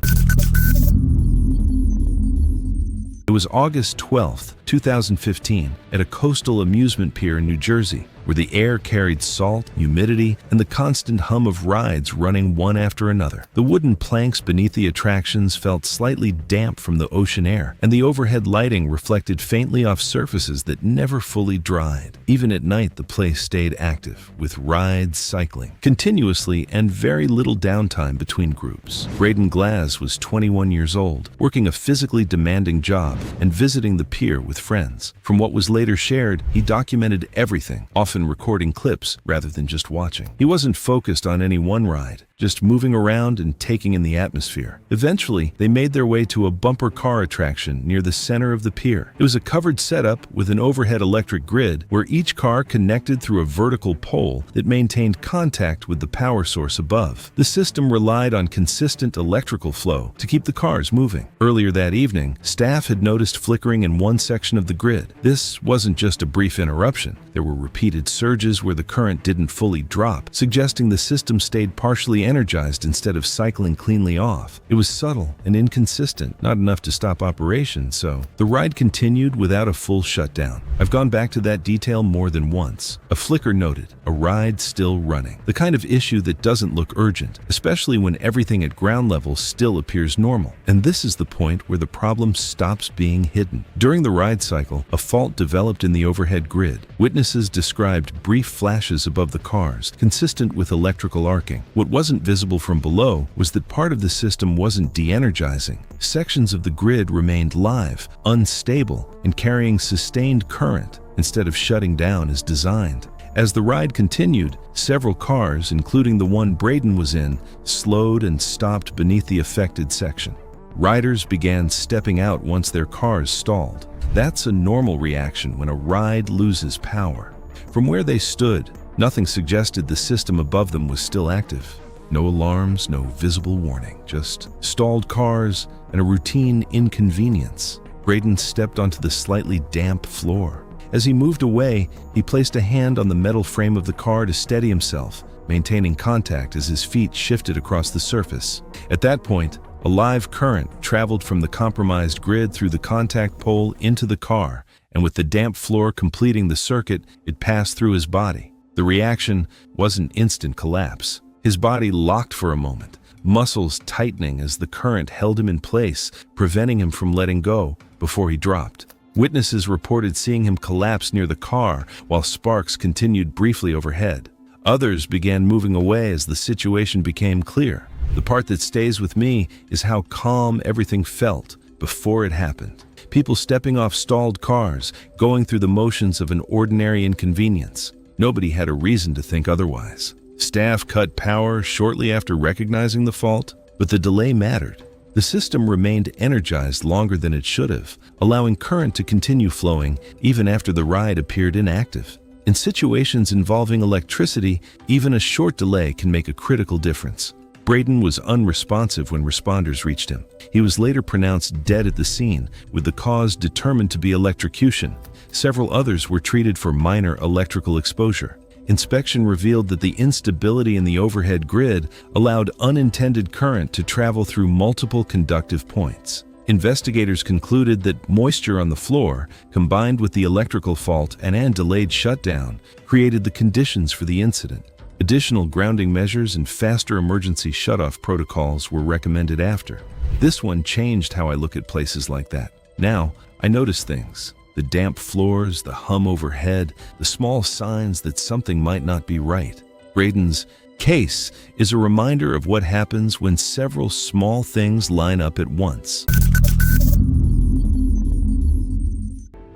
[SPEAKER 1] It was August 12, 2015, at a coastal amusement pier in New Jersey, where the air carried salt, humidity, and the constant hum of rides running one after another. The wooden planks beneath the attractions felt slightly damp from the ocean air, and the overhead lighting reflected faintly off surfaces that never fully dried. Even at night, the place stayed active, with rides cycling continuously and very little downtime between groups. Braden Glass was 21 years old, working a physically demanding job and visiting the pier with friends. From what was later shared, he documented everything, often recording clips rather than just watching. He wasn't focused on any one ride. just moving around and taking in the atmosphere. Eventually, they made their way to a bumper car attraction near the center of the pier. It was a covered setup with an overhead electric grid where each car connected through a vertical pole that maintained contact with the power source above. The system relied on consistent electrical flow to keep the cars moving. Earlier that evening, staff had noticed flickering in one section of the grid. This wasn't just a brief interruption. There were repeated surges where the current didn't fully drop, suggesting the system stayed partially energized instead of cycling cleanly off. It was subtle and inconsistent, not enough to stop operation, so the ride continued without a full shutdown. I've gone back to that detail more than once. A flicker noted, a ride still running. The kind of issue that doesn't look urgent, especially when everything at ground level still appears normal. And this is the point where the problem stops being hidden. During the ride cycle, a fault developed in the overhead grid. Witnesses described brief flashes above the cars, consistent with electrical arcing. What wasn't visible from below was that part of the system wasn't de-energizing. Sections of the grid remained live, unstable, and carrying sustained current instead of shutting down as designed. As the ride continued, several cars, including the one Braden was in, slowed and stopped beneath the affected section. Riders began stepping out once their cars stalled. That's a normal reaction when a ride loses power. From where they stood, nothing suggested the system above them was still active. No alarms, no visible warning, just stalled cars and a routine inconvenience. Braden stepped onto the slightly damp floor. As he moved away, he placed a hand on the metal frame of the car to steady himself, maintaining contact as his feet shifted across the surface. At that point, a live current traveled from the compromised grid through the contact pole into the car, and with the damp floor completing the circuit, it passed through his body. The reaction wasn't instant collapse. His body locked for a moment, muscles tightening as the current held him in place, preventing him from letting go before he dropped. Witnesses reported seeing him collapse near the car while sparks continued briefly overhead. Others began moving away as the situation became clear. The part that stays with me is how calm everything felt before it happened. People stepping off stalled cars, going through the motions of an ordinary inconvenience. Nobody had a reason to think otherwise. Staff cut power shortly after recognizing the fault, but the delay mattered. The system remained energized longer than it should have, allowing current to continue flowing even after the ride appeared inactive. In situations involving electricity, even a short delay can make a critical difference. Braden was unresponsive when responders reached him. He was later pronounced dead at the scene, with the cause determined to be electrocution. Several others were treated for minor electrical exposure. Inspection revealed that the instability in the overhead grid allowed unintended current to travel through multiple conductive points. Investigators concluded that moisture on the floor, combined with the electrical fault and delayed shutdown, created the conditions for the incident. Additional grounding measures and faster emergency shutoff protocols were recommended after. This one changed how I look at places like that. Now, I notice things. The damp floors, the hum overhead, the small signs that something might not be right. Braden's case is a reminder of what happens when several small things line up at once.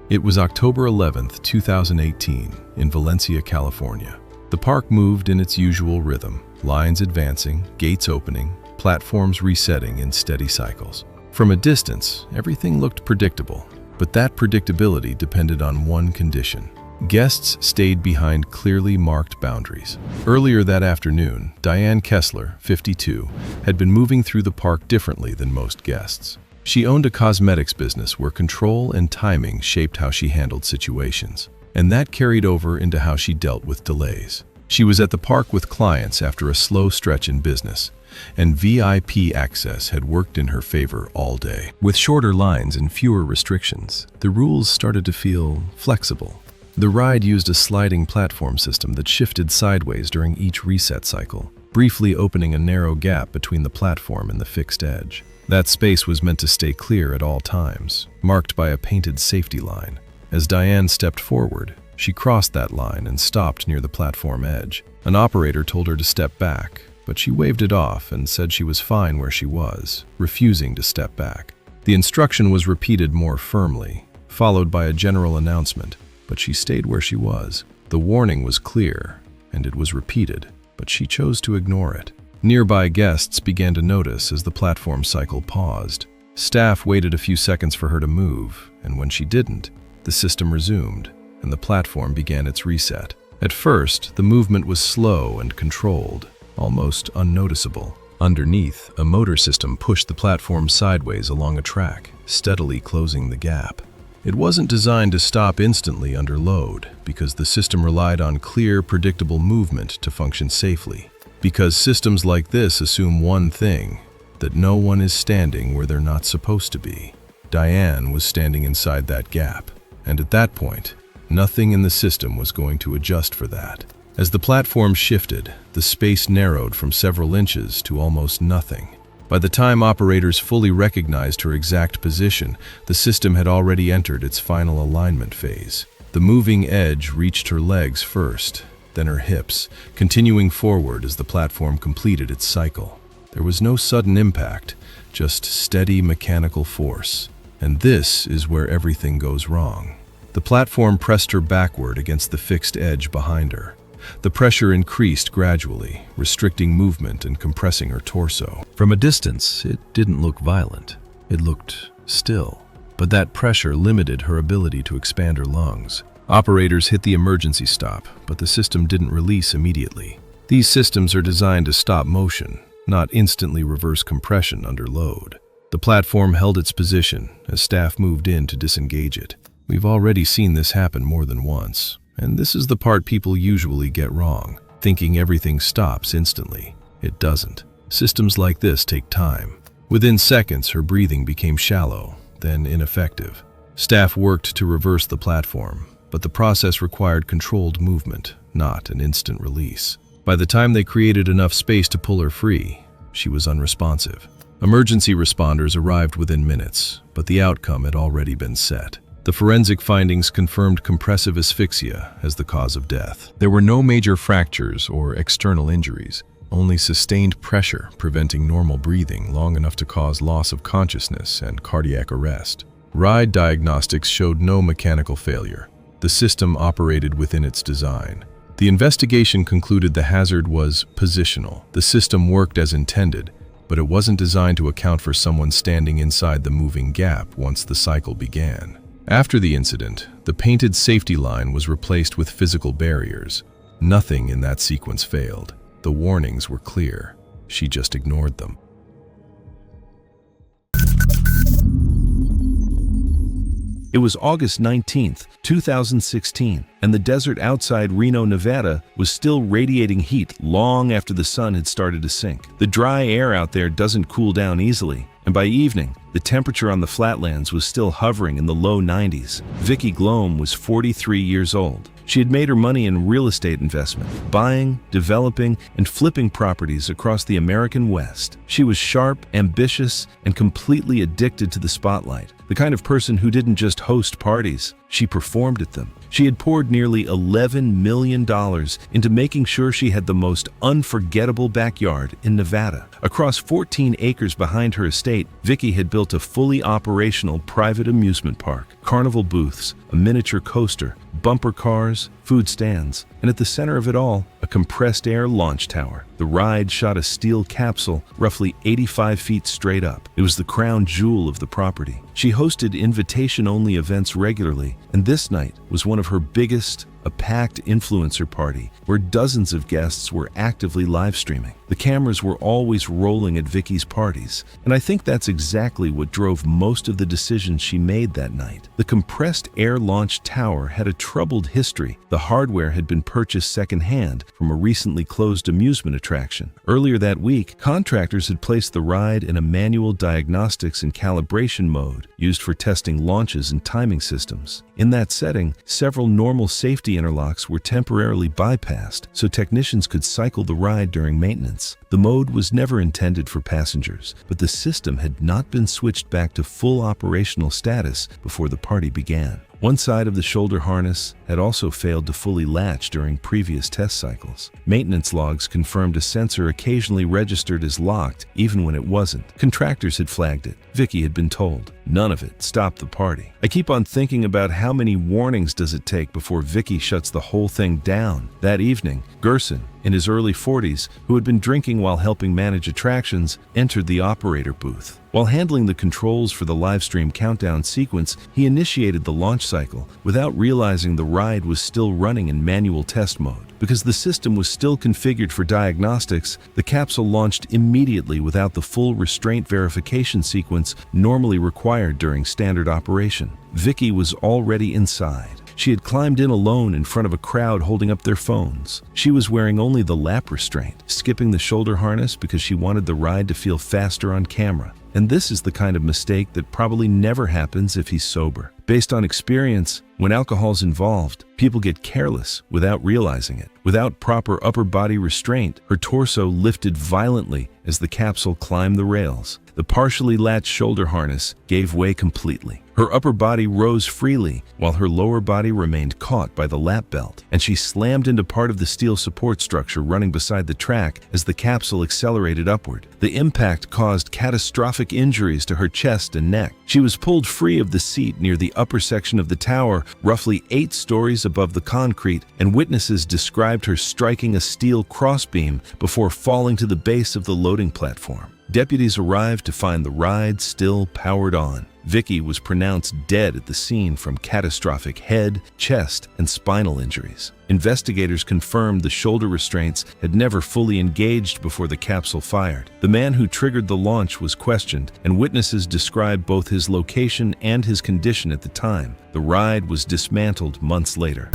[SPEAKER 2] It was October 11th, 2018, in Valencia, California. The park moved in its usual rhythm, lines advancing, gates opening, platforms resetting in steady cycles. From a distance, everything looked predictable. But that predictability depended on one condition. Guests stayed behind clearly marked boundaries. Earlier that afternoon, Diane Kessler, 52, had been moving through the park differently than most guests. She owned a cosmetics business where control and timing shaped how she handled situations, and that carried over into how she dealt with delays. She was at the park with clients after a slow stretch in business, and VIP access had worked in her favor all day. With shorter lines and fewer restrictions, the rules started to feel flexible. The ride used a sliding platform system that shifted sideways during each reset cycle, briefly opening a narrow gap between the platform and the fixed edge. That space was meant to stay clear at all times, marked by a painted safety line. As Diane stepped forward, she crossed that line and stopped near the platform edge. An operator told her to step back, but she waved it off and said she was fine where she was, refusing to step back. The instruction was repeated more firmly, followed by a general announcement, but she stayed where she was. The warning was clear, and it was repeated, but she chose to ignore it. Nearby guests began to notice as the platform cycle paused. Staff waited a few seconds for her to move, and when she didn't, the system resumed, and the platform began its reset. At first, the movement was slow and controlled, almost unnoticeable. Underneath, a motor system pushed the platform sideways along a track, steadily closing the gap. It wasn't designed to stop instantly under load, because the system relied on clear, predictable movement to function safely. Because systems like this assume one thing, that no one is standing where they're not supposed to be. Diane was standing inside that gap, and at that point, nothing in the system was going to adjust for that. As the platform shifted, the space narrowed from several inches to almost nothing. By the time operators fully recognized her exact position, the system had already entered its final alignment phase. The moving edge reached her legs first, then her hips, continuing forward as the platform completed its cycle. There was no sudden impact, just steady mechanical force. And this is where everything goes wrong. The platform pressed her backward against the fixed edge behind her. The pressure increased gradually, restricting movement and compressing her torso. From a distance, it didn't look violent. It looked still. But that pressure limited her ability to expand her lungs. Operators hit the emergency stop, but the system didn't release immediately. These systems are designed to stop motion, not instantly reverse compression under load. The platform held its position as staff moved in to disengage it. We've already seen this happen more than once, and this is the part people usually get wrong, thinking everything stops instantly. It doesn't. Systems like this take time. Within seconds, her breathing became shallow, then ineffective. Staff worked to reverse the platform, but the process required controlled movement, not an instant release. By the time they created enough space to pull her free, she was unresponsive. Emergency responders arrived within minutes, but the outcome had already been set. The forensic findings confirmed compressive asphyxia as the cause of death. There were no major fractures or external injuries, only sustained pressure preventing normal breathing long enough to cause loss of consciousness and cardiac arrest. Ride diagnostics showed no mechanical failure. The system operated within its design. The investigation concluded the hazard was positional. The system worked as intended, but it wasn't designed to account for someone standing inside the moving gap once the cycle began. After the incident, the painted safety line was replaced with physical barriers. Nothing in that sequence failed. The warnings were clear. She just ignored them.
[SPEAKER 1] It was August 19th, 2016, and the desert outside Reno, Nevada was still radiating heat long after the sun had started to sink. The dry air out there doesn't cool down easily, and by evening, the temperature on the flatlands was still hovering in the low 90s. Vicki Glome was 43 years old. She had made her money in real estate investment, buying, developing, and flipping properties across the American West. She was sharp, ambitious, and completely addicted to the spotlight. The kind of person who didn't just host parties, she performed at them. She had poured nearly $11 million into making sure she had the most unforgettable backyard in Nevada. Across 14 acres behind her estate, Vicki had built a fully operational private amusement park, carnival booths, a miniature coaster, bumper cars, food stands, and at the center of it all, a compressed air launch tower. The ride shot a steel capsule roughly 85 feet straight up. It was the crown jewel of the property. She hosted invitation-only events regularly, and this night was one of her biggest, a packed influencer party where dozens of guests were actively live streaming. The cameras were always rolling at Vicki's parties, and I think that's exactly what drove most of the decisions she made that night. The compressed air launch tower had a troubled history. The hardware had been purchased secondhand from a recently closed amusement attraction. Earlier that week, contractors had placed the ride in a manual diagnostics and calibration mode used for testing launches and timing systems. In that setting, several normal safety interlocks were temporarily bypassed so technicians could cycle the ride during maintenance. The mode was never intended for passengers, but the system had not been switched back to full operational status before the party began. One side of the shoulder harness had also failed to fully latch during previous test cycles. Maintenance logs confirmed a sensor occasionally registered as locked even when it wasn't. Contractors had flagged it. Vicky had been told. None of it stopped the party. I keep on thinking about how many warnings does it take before Vicky shuts the whole thing down. That evening, Gerson, in his early 40s, who had been drinking while helping manage attractions, entered the operator booth. While handling the controls for the livestream countdown sequence, he initiated the launch cycle without realizing the ride was still running in manual test mode. Because the system was still configured for diagnostics, the capsule launched immediately without the full restraint verification sequence normally required during standard operation. Vicky was already inside. She had climbed in alone in front of a crowd holding up their phones. She was wearing only the lap restraint, skipping the shoulder harness because she wanted the ride to feel faster on camera. And this is the kind of mistake that probably never happens if he's sober. Based on experience, when alcohol's involved, people get careless without realizing it. Without proper upper body restraint, her torso lifted violently as the capsule climbed the rails. The partially latched shoulder harness gave way completely. Her upper body rose freely while her lower body remained caught by the lap belt, and she slammed into part of the steel support structure running beside the track as the capsule accelerated upward. The impact caused catastrophic injuries to her chest and neck. She was pulled free of the seat near the upper section of the tower, roughly 8 stories above the concrete, and witnesses described her striking a steel crossbeam before falling to the base of the loading platform. Deputies arrived to find the ride still powered on. Vicky was pronounced dead at the scene from catastrophic head, chest, and spinal injuries. Investigators confirmed the shoulder restraints had never fully engaged before the capsule fired. The man who triggered the launch was questioned, and witnesses described both his location and his condition at the time. The ride was dismantled months later.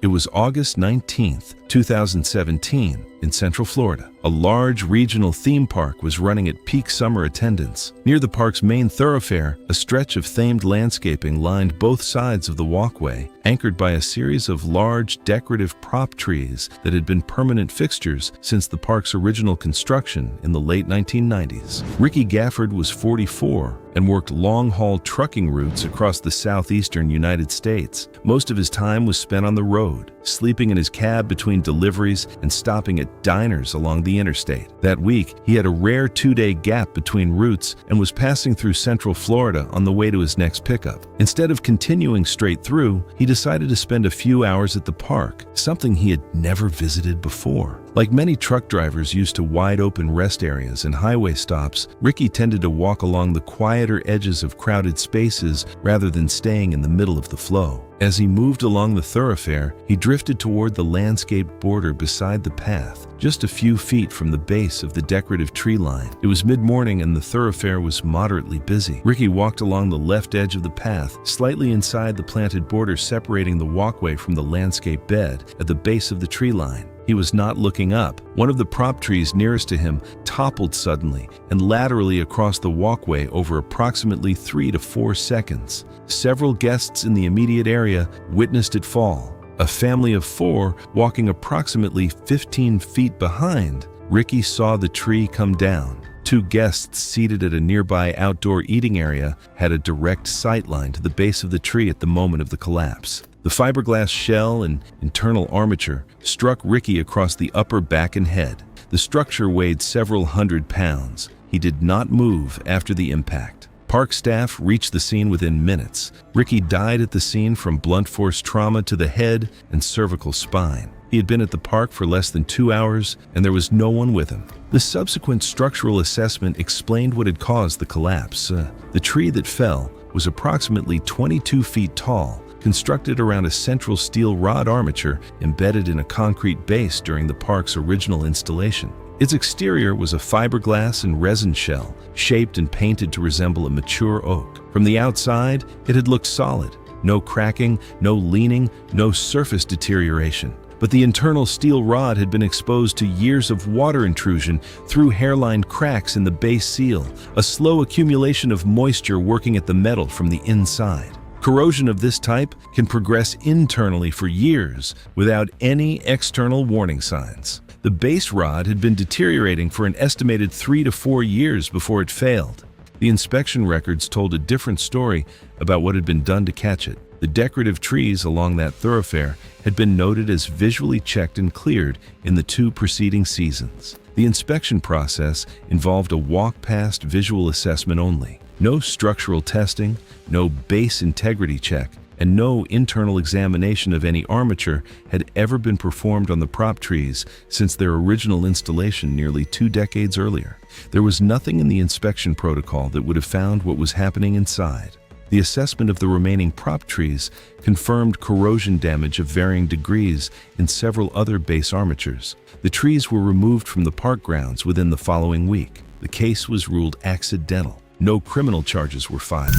[SPEAKER 1] It was August 19th, 2017, in Central Florida. A large regional theme park was running at peak summer attendance. Near the park's main thoroughfare, a stretch of themed landscaping lined both sides of the walkway, anchored by a series of large decorative prop trees that had been permanent fixtures since the park's original construction in the late 1990s. Ricky Gafford was 44 and worked long-haul trucking routes across the southeastern United States. Most of his time was spent on the road, sleeping in his cab between deliveries and stopping at diners along the interstate. That week, he had a rare 2-day gap between routes and was passing through Central Florida on the way to his next pickup. Instead of continuing straight through, he decided to spend a few hours at the park, something he had never visited before. Like many truck drivers used to wide-open rest areas and highway stops, Ricky tended to walk along the quieter edges of crowded spaces rather than staying in the middle of the flow. As he moved along the thoroughfare, he drifted toward the landscaped border beside the path, just a few feet from the base of the decorative tree line. It was mid-morning and the thoroughfare was moderately busy. Ricky walked along the left edge of the path, slightly inside the planted border separating the walkway from the landscape bed at the base of the tree line. He was not looking up. One of the prop trees nearest to him toppled suddenly and laterally across the walkway over approximately 3 to 4 seconds. Several guests in the immediate area witnessed it fall. A family of 4 walking approximately 15 feet behind. Ricky saw the tree come down. 2 guests seated at a nearby outdoor eating area had a direct sight line to the base of the tree at the moment of the collapse. The fiberglass shell and internal armature struck Ricky across the upper back and head. The structure weighed several hundred pounds. He did not move after the impact. Park staff reached the scene within minutes. Ricky died at the scene from blunt force trauma to the head and cervical spine. He had been at the park for less than 2 hours, and there was no one with him. The subsequent structural assessment explained what had caused the collapse. The tree that fell was approximately 22 feet tall, constructed around a central steel rod armature embedded in a concrete base during the park's original installation. Its exterior was a fiberglass and resin shell, shaped and painted to resemble a mature oak. From the outside, it had looked solid. No cracking, no leaning, no surface deterioration. But the internal steel rod had been exposed to years of water intrusion through hairline cracks in the base seal, a slow accumulation of moisture working at the metal from the inside. Corrosion of this type can progress internally for years without any external warning signs. The base rod had been deteriorating for an estimated 3 to 4 years before it failed. The inspection records told a different story about what had been done to catch it. The decorative trees along that thoroughfare had been noted as visually checked and cleared in the 2 preceding seasons. The inspection process involved a walk-past visual assessment only. No structural testing, no base integrity check, and no internal examination of any armature had ever been performed on the prop trees since their original installation nearly 2 decades earlier. There was nothing in the inspection protocol that would have found what was happening inside. The assessment of the remaining prop trees confirmed corrosion damage of varying degrees in several other base armatures. The trees were removed from the park grounds within the following week. The case was ruled accidental. No criminal charges were filed.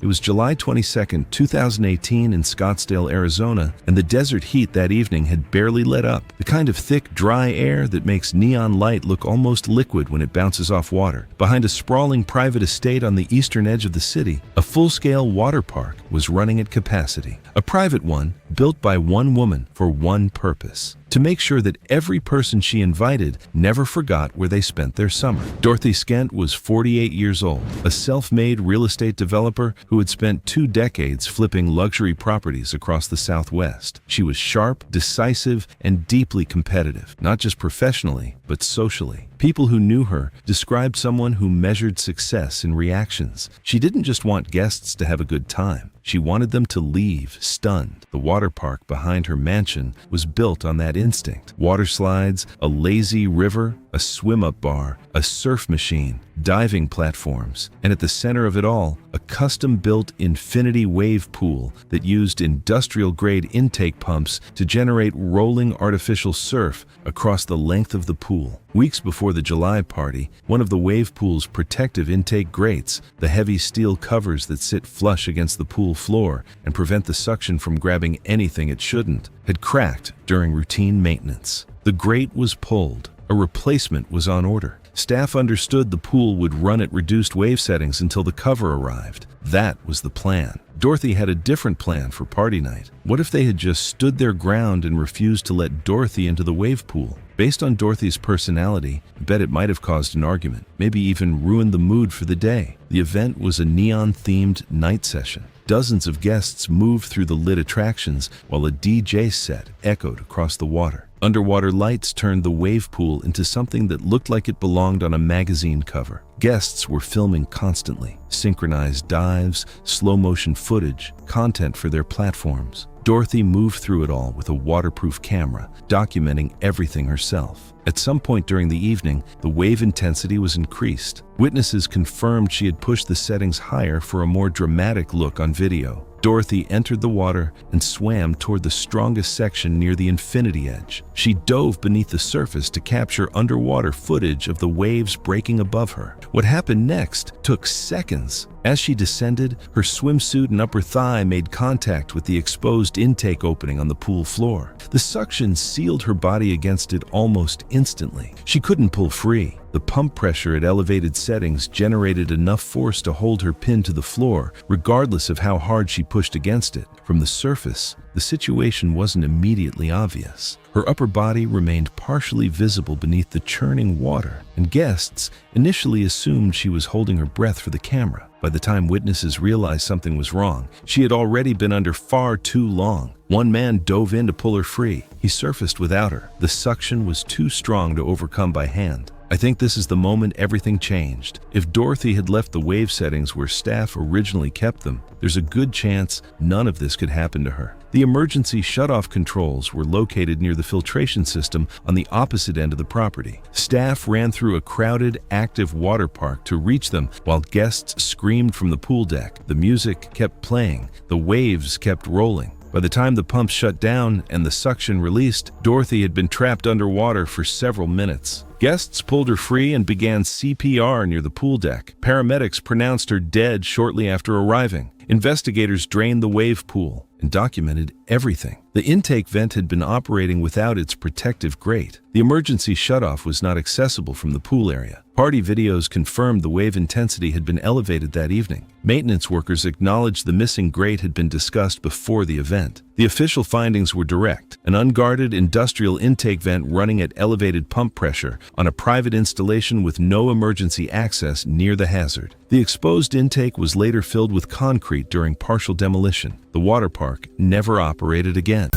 [SPEAKER 1] It was July 22, 2018 in Scottsdale, Arizona, and the desert heat that evening had barely let up. The kind of thick, dry air that makes neon light look almost liquid when it bounces off water. Behind a sprawling private estate on the eastern edge of the city, a full-scale water park was running at capacity. A private one, built by one woman for one purpose: to make sure that every person she invited never forgot where they spent their summer. Dorothy Skent was 48 years old, a self-made real estate developer who had spent 2 decades flipping luxury properties across the Southwest. She was sharp, decisive, and deeply competitive, not just professionally, but socially. People who knew her described someone who measured success in reactions. She didn't just want guests to have a good time. She wanted them to leave stunned. The water park behind her mansion was built on that instinct. Water slides, a lazy river, a swim-up bar, a surf machine, diving platforms, and at the center of it all, a custom-built infinity wave pool that used industrial-grade intake pumps to generate rolling artificial surf across the length of the pool. Weeks before the July party, one of the wave pool's protective intake grates, the heavy steel covers that sit flush against the pool floor and prevent the suction from grabbing anything it shouldn't, had cracked during routine maintenance. The grate was pulled. A replacement was on order. Staff understood the pool would run at reduced wave settings until the cover arrived. That was the plan. Dorothy had a different plan for party night. What if they had just stood their ground and refused to let Dorothy into the wave pool? Based on Dorothy's personality, I bet it might have caused an argument, maybe even ruined the mood for the day. The event was a neon-themed night session. Dozens of guests moved through the lit attractions while a DJ set echoed across the water. Underwater lights turned the wave pool into something that looked like it belonged on a magazine cover. Guests were filming constantly, synchronized dives, slow-motion footage, content for their platforms. Dorothy moved through it all with a waterproof camera, documenting everything herself. At some point during the evening, the wave intensity was increased. Witnesses confirmed she had pushed the settings higher for a more dramatic look on video. Dorothy entered the water and swam toward the strongest section near the infinity edge. She dove beneath the surface to capture underwater footage of the waves breaking above her. What happened next took seconds. As she descended, her swimsuit and upper thigh made contact with the exposed intake opening on the pool floor. The suction sealed her body against it almost instantly. She couldn't pull free. The pump pressure at elevated settings generated enough force to hold her pinned to the floor, regardless of how hard she pushed against it. From the surface, the situation wasn't immediately obvious. Her upper body remained partially visible beneath the churning water, and guests initially assumed she was holding her breath for the camera. By the time witnesses realized something was wrong, she had already been under far too long. One man dove in to pull her free. He surfaced without her. The suction was too strong to overcome by hand. I think this is the moment everything changed. If Dorothy had left the wave settings where staff originally kept them, there's a good chance none of this could happen to her. The emergency shutoff controls were located near the filtration system on the opposite end of the property. Staff ran through a crowded, active water park to reach them while guests screamed from the pool deck. The music kept playing. The waves kept rolling. By the time the pumps shut down and the suction released, Dorothy had been trapped underwater for several minutes. Guests pulled her free and began CPR near the pool deck. Paramedics pronounced her dead shortly after arriving. Investigators drained the wave pool and documented everything. The intake vent had been operating without its protective grate. The emergency shutoff was not accessible from the pool area. Party videos confirmed the wave intensity had been elevated that evening. Maintenance workers acknowledged the missing grate had been discussed before the event. The official findings were direct: an unguarded industrial intake vent running at elevated pump pressure on a private installation with no emergency access near the hazard. The exposed intake was later filled with concrete during partial demolition. The water park never operated again.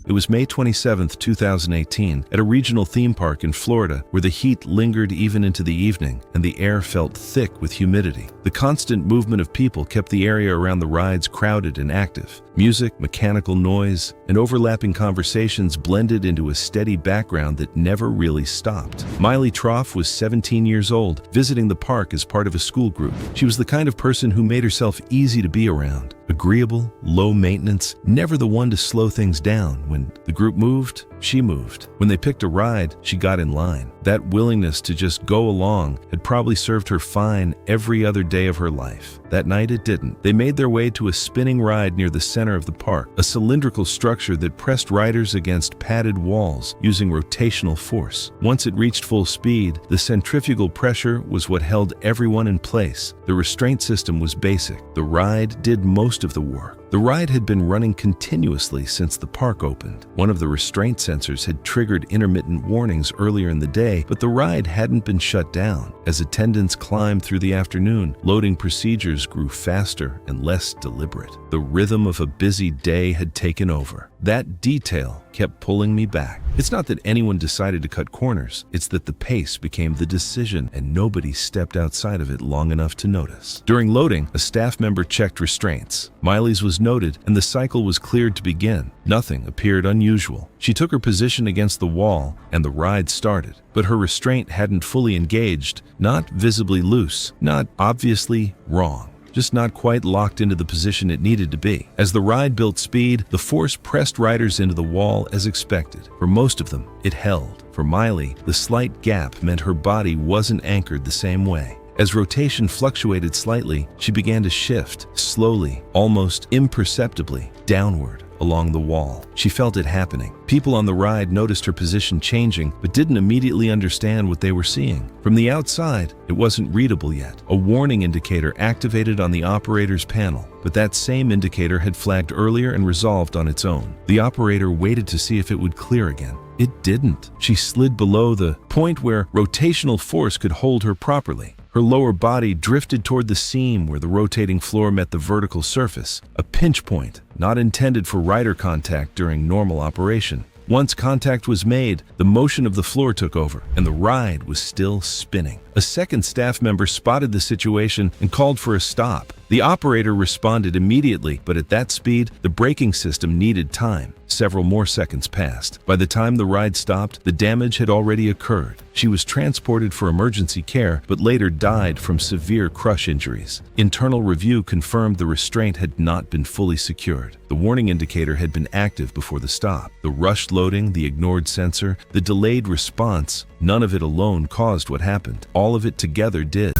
[SPEAKER 1] It was May 27, 2018, at a regional theme park in Florida where the heat lingered even into the evening and the air felt thick with humidity. The constant movement of people kept the area around the rides crowded and active. Music, mechanical noise, and overlapping conversations blended into a steady background that never really stopped. Miley Troff was 17 years old, visiting the park as part of a school group. She was the kind of person who made herself easy to be around. Agreeable, low maintenance, never the one to slow things down. When the group moved, she moved. When they picked a ride, she got in line. That willingness to just go along had probably served her fine every other day of her life. That night it didn't. They made their way to a spinning ride near the center of the park, a cylindrical structure that pressed riders against padded walls using rotational force. Once it reached full speed, the centrifugal pressure was what held everyone in place. The restraint system was basic. The ride did most of the work. The ride had been running continuously since the park opened. One of the restraint sensors had triggered intermittent warnings earlier in the day, but the ride hadn't been shut down. As attendants climbed through the afternoon, loading procedures grew faster and less deliberate. The rhythm of a busy day had taken over. That detail kept pulling me back. It's not that anyone decided to cut corners, it's that the pace became the decision and nobody stepped outside of it long enough to notice. During loading, a staff member checked restraints. Miley's was noted and the cycle was cleared to begin. Nothing appeared unusual. She took her position against the wall and the ride started. But her restraint hadn't fully engaged, not visibly loose, not obviously wrong. Just not quite locked into the position it needed to be. As the ride built speed, the force pressed riders into the wall as expected. For most of them, it held. For Miley, the slight gap meant her body wasn't anchored the same way. As rotation fluctuated slightly, she began to shift, slowly, almost imperceptibly, downward along the wall. She felt it happening. People on the ride noticed her position changing, but didn't immediately understand what they were seeing. From the outside, it wasn't readable yet. A warning indicator activated on the operator's panel, but that same indicator had flagged earlier and resolved on its own. The operator waited to see if it would clear again. It didn't. She slid below the point where rotational force could hold her properly. Her lower body drifted toward the seam where the rotating floor met the vertical surface, a pinch point not intended for rider contact during normal operation. Once contact was made, the motion of the floor took over, and the ride was still spinning. A second staff member spotted the situation and called for a stop. The operator responded immediately, but at that speed, the braking system needed time. Several more seconds passed. By the time the ride stopped, the damage had already occurred. She was transported for emergency care, but later died from severe crush injuries. Internal review confirmed the restraint had not been fully secured. The warning indicator had been active before the stop. The rushed loading, the ignored sensor, the delayed response, none of it alone caused what happened. All of it together did.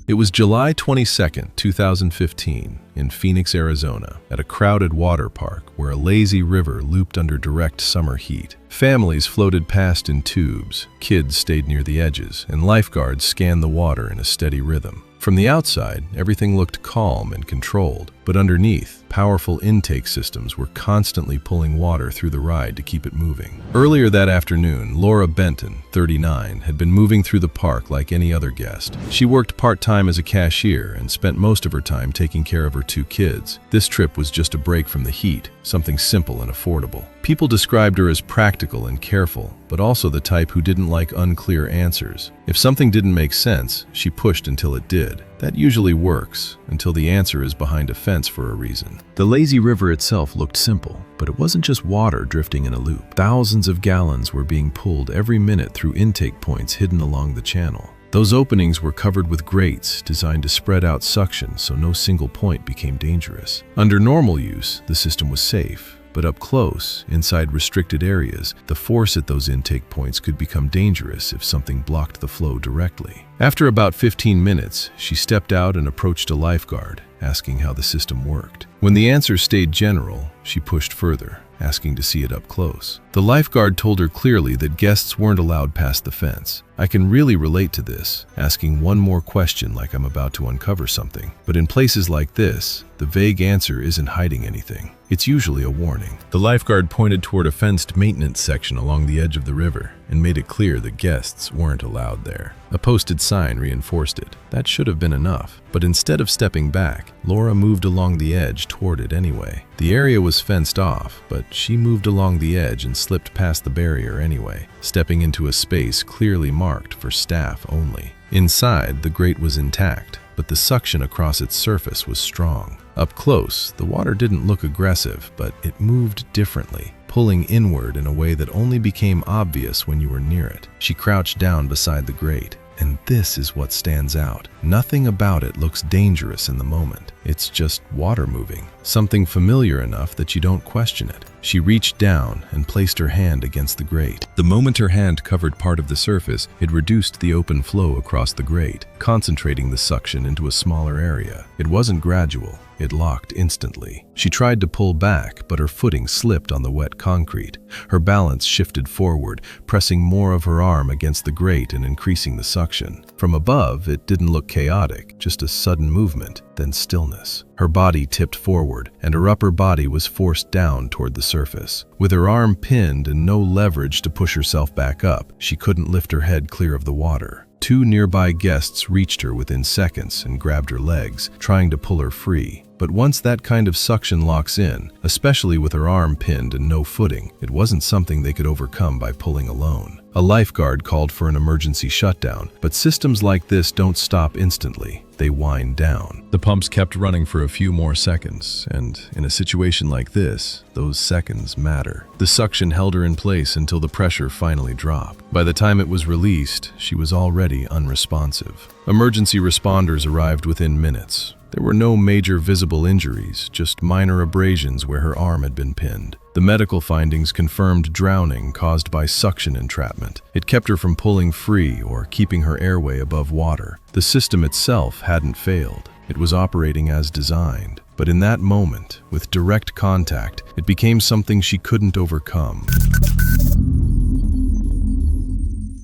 [SPEAKER 2] It was July 22, 2015, in Phoenix, Arizona, at a crowded water park where a lazy river looped under direct summer heat. Families floated past in tubes, kids stayed near the edges, and lifeguards scanned the water in a steady rhythm. From the outside, everything looked calm and controlled, but underneath, powerful intake systems were constantly pulling water through the ride to keep it moving. Earlier that afternoon, Laura Benton, 39, had been moving through the park like any other guest. She worked part-time as a cashier and spent most of her time taking care of her 2 kids. This trip was just a break from the heat, something simple and affordable. People described her as practical and careful, but also the type who didn't like unclear answers. If something didn't make sense, she pushed until it did. That usually works, until the answer is behind a fence for a reason. The lazy river itself looked simple, but it wasn't just water drifting in a loop. Thousands of gallons were being pulled every minute through intake points hidden along the channel. Those openings were covered with grates designed to spread out suction so no single point became dangerous. Under normal use, the system was safe. But up close, inside restricted areas, the force at those intake points could become dangerous if something blocked the flow directly. After about 15 minutes, she stepped out and approached a lifeguard, asking how the system worked. When the answer stayed general, she pushed further, asking to see it up close. The lifeguard told her clearly that guests weren't allowed past the fence. I can really relate to this, asking one more question like I'm about to uncover something. But in places like this, the vague answer isn't hiding anything. It's usually a warning. The lifeguard pointed toward a fenced maintenance section along the edge of the river and made it clear that guests weren't allowed there. A posted sign reinforced it. That should have been enough. But instead of stepping back, Laura moved along the edge toward it anyway. The area was fenced off, but she moved along the edge and slipped past the barrier anyway, stepping into a space clearly marked for staff only. Inside, the grate was intact, but the suction across its surface was strong. Up close, the water didn't look aggressive, but it moved differently, pulling inward in a way that only became obvious when you were near it. She crouched down beside the grate, and this is what stands out. Nothing about it looks dangerous in the moment. It's just water moving, something familiar enough that you don't question it. She reached down and placed her hand against the grate. The moment her hand covered part of the surface, it reduced the open flow across the grate, concentrating the suction into a smaller area. It wasn't gradual. It locked instantly. She tried to pull back, but her footing slipped on the wet concrete. Her balance shifted forward, pressing more of her arm against the grate and increasing the suction. From above, it didn't look chaotic, just a sudden movement, then stillness. Her body tipped forward, and her upper body was forced down toward the surface. With her arm pinned and no leverage to push herself back up, she couldn't lift her head clear of the water. Two nearby guests reached her within seconds and grabbed her legs, trying to pull her free. But once that kind of suction locks in, especially with her arm pinned and no footing, it wasn't something they could overcome by pulling alone. A lifeguard called for an emergency shutdown, but systems like this don't stop instantly. They wind down. The pumps kept running for a few more seconds, and in a situation like this, those seconds matter. The suction held her in place until the pressure finally dropped. By the time it was released, she was already unresponsive. Emergency responders arrived within minutes. There were no major visible injuries, just minor abrasions where her arm had been pinned. The medical findings confirmed drowning caused by suction entrapment. It kept her from pulling free or keeping her airway above water. The system itself hadn't failed. It was operating as designed. But in that moment, with direct contact, it became something she couldn't overcome.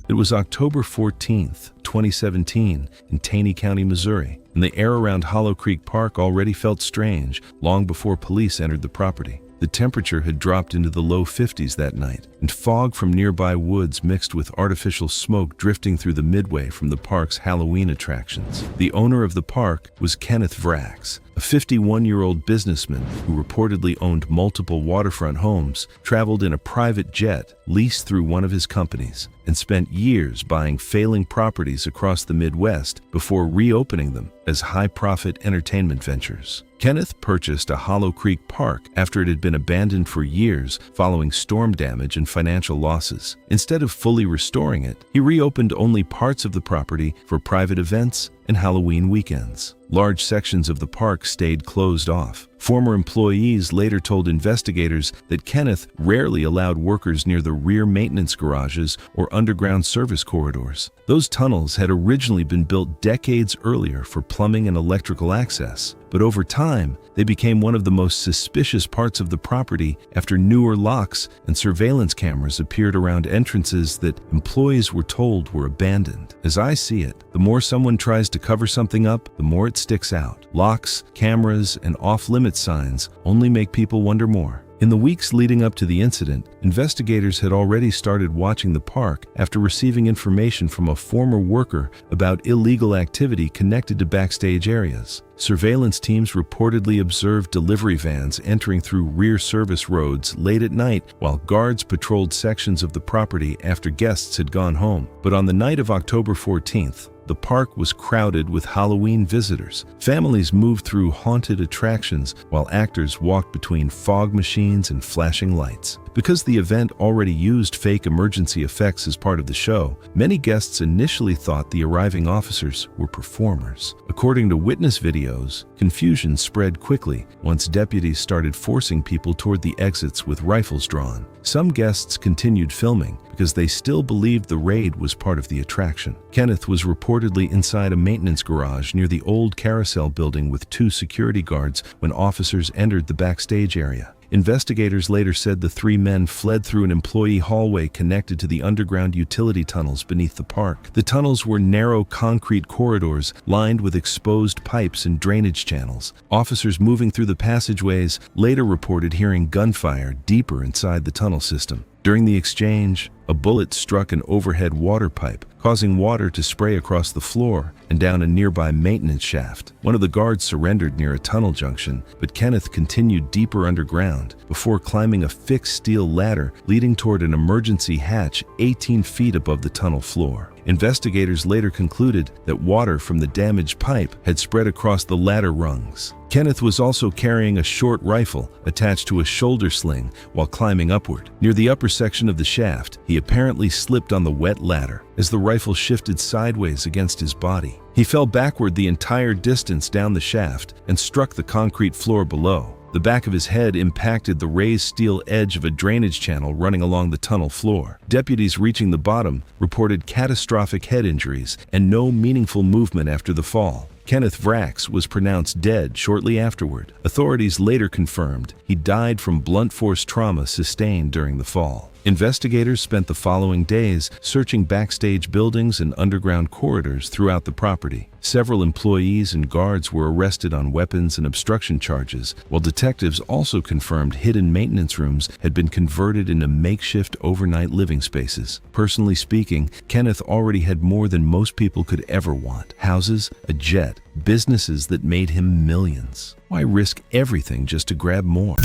[SPEAKER 1] It was October 14th, 2017, in Taney County, Missouri, and the air around Hollow Creek Park already felt strange long before police entered the property. The temperature had dropped into the low 50s that night, and fog from nearby woods mixed with artificial smoke drifting through the midway from the park's Halloween attractions. The owner of the park was Kenneth Vrax, a 51-year-old businessman who reportedly owned multiple waterfront homes, traveled in a private jet leased through one of his companies, and spent years buying failing properties across the Midwest before reopening them as high-profit entertainment ventures. Kenneth purchased a Hollow Creek Park after it had been abandoned for years following storm damage and financial losses. Instead of fully restoring it, he reopened only parts of the property for private events and Halloween weekends. Large sections of the park stayed closed off. Former employees later told investigators that Kenneth rarely allowed workers near the rear maintenance garages or underground service corridors. Those tunnels had originally been built decades earlier for plumbing and electrical access, but over time, they became one of the most suspicious parts of the property after newer locks and surveillance cameras appeared around entrances that employees were told were abandoned. As I see it, the more someone tries to cover something up, the more it sticks out. Locks, cameras, and off-limits signs only make people wonder more. In the weeks leading up to the incident, investigators had already started watching the park after receiving information from a former worker about illegal activity connected to backstage areas. Surveillance teams reportedly observed delivery vans entering through rear service roads late at night while guards patrolled sections of the property after guests had gone home. But on the night of October 14th, the park was crowded with Halloween visitors. Families moved through haunted attractions while actors walked between fog machines and flashing lights. Because the event already used fake emergency effects as part of the show, many guests initially thought the arriving officers were performers. According to witness videos, confusion spread quickly once deputies started forcing people toward the exits with rifles drawn. Some guests continued filming because they still believed the raid was part of the attraction. Kenneth was reportedly reportedly inside a maintenance garage near the old carousel building with 2 security guards when officers entered the backstage area. Investigators later said the 3 men fled through an employee hallway connected to the underground utility tunnels beneath the park. The tunnels were narrow concrete corridors lined with exposed pipes and drainage channels. Officers moving through the passageways later reported hearing gunfire deeper inside the tunnel system. During the exchange, a bullet struck an overhead water pipe, causing water to spray across the floor and down a nearby maintenance shaft. One of the guards surrendered near a tunnel junction, but Kenneth continued deeper underground before climbing a fixed steel ladder leading toward an emergency hatch 18 feet above the tunnel floor. Investigators later concluded that water from the damaged pipe had spread across the ladder rungs. Kenneth was also carrying a short rifle attached to a shoulder sling while climbing upward. Near the upper section of the shaft, he apparently slipped on the wet ladder as the rifle shifted sideways against his body. He fell backward the entire distance down the shaft and struck the concrete floor below. The back of his head impacted the raised steel edge of a drainage channel running along the tunnel floor. Deputies reaching the bottom reported catastrophic head injuries and no meaningful movement after the fall. Kenneth Vrax was pronounced dead shortly afterward. Authorities later confirmed he died from blunt force trauma sustained during the fall. Investigators spent the following days searching backstage buildings and underground corridors throughout the property. Several employees and guards were arrested on weapons and obstruction charges, while detectives also confirmed hidden maintenance rooms had been converted into makeshift overnight living spaces. Personally speaking, Kenneth already had more than most people could ever want: houses, a jet, businesses that made him millions. Why risk everything just to grab more?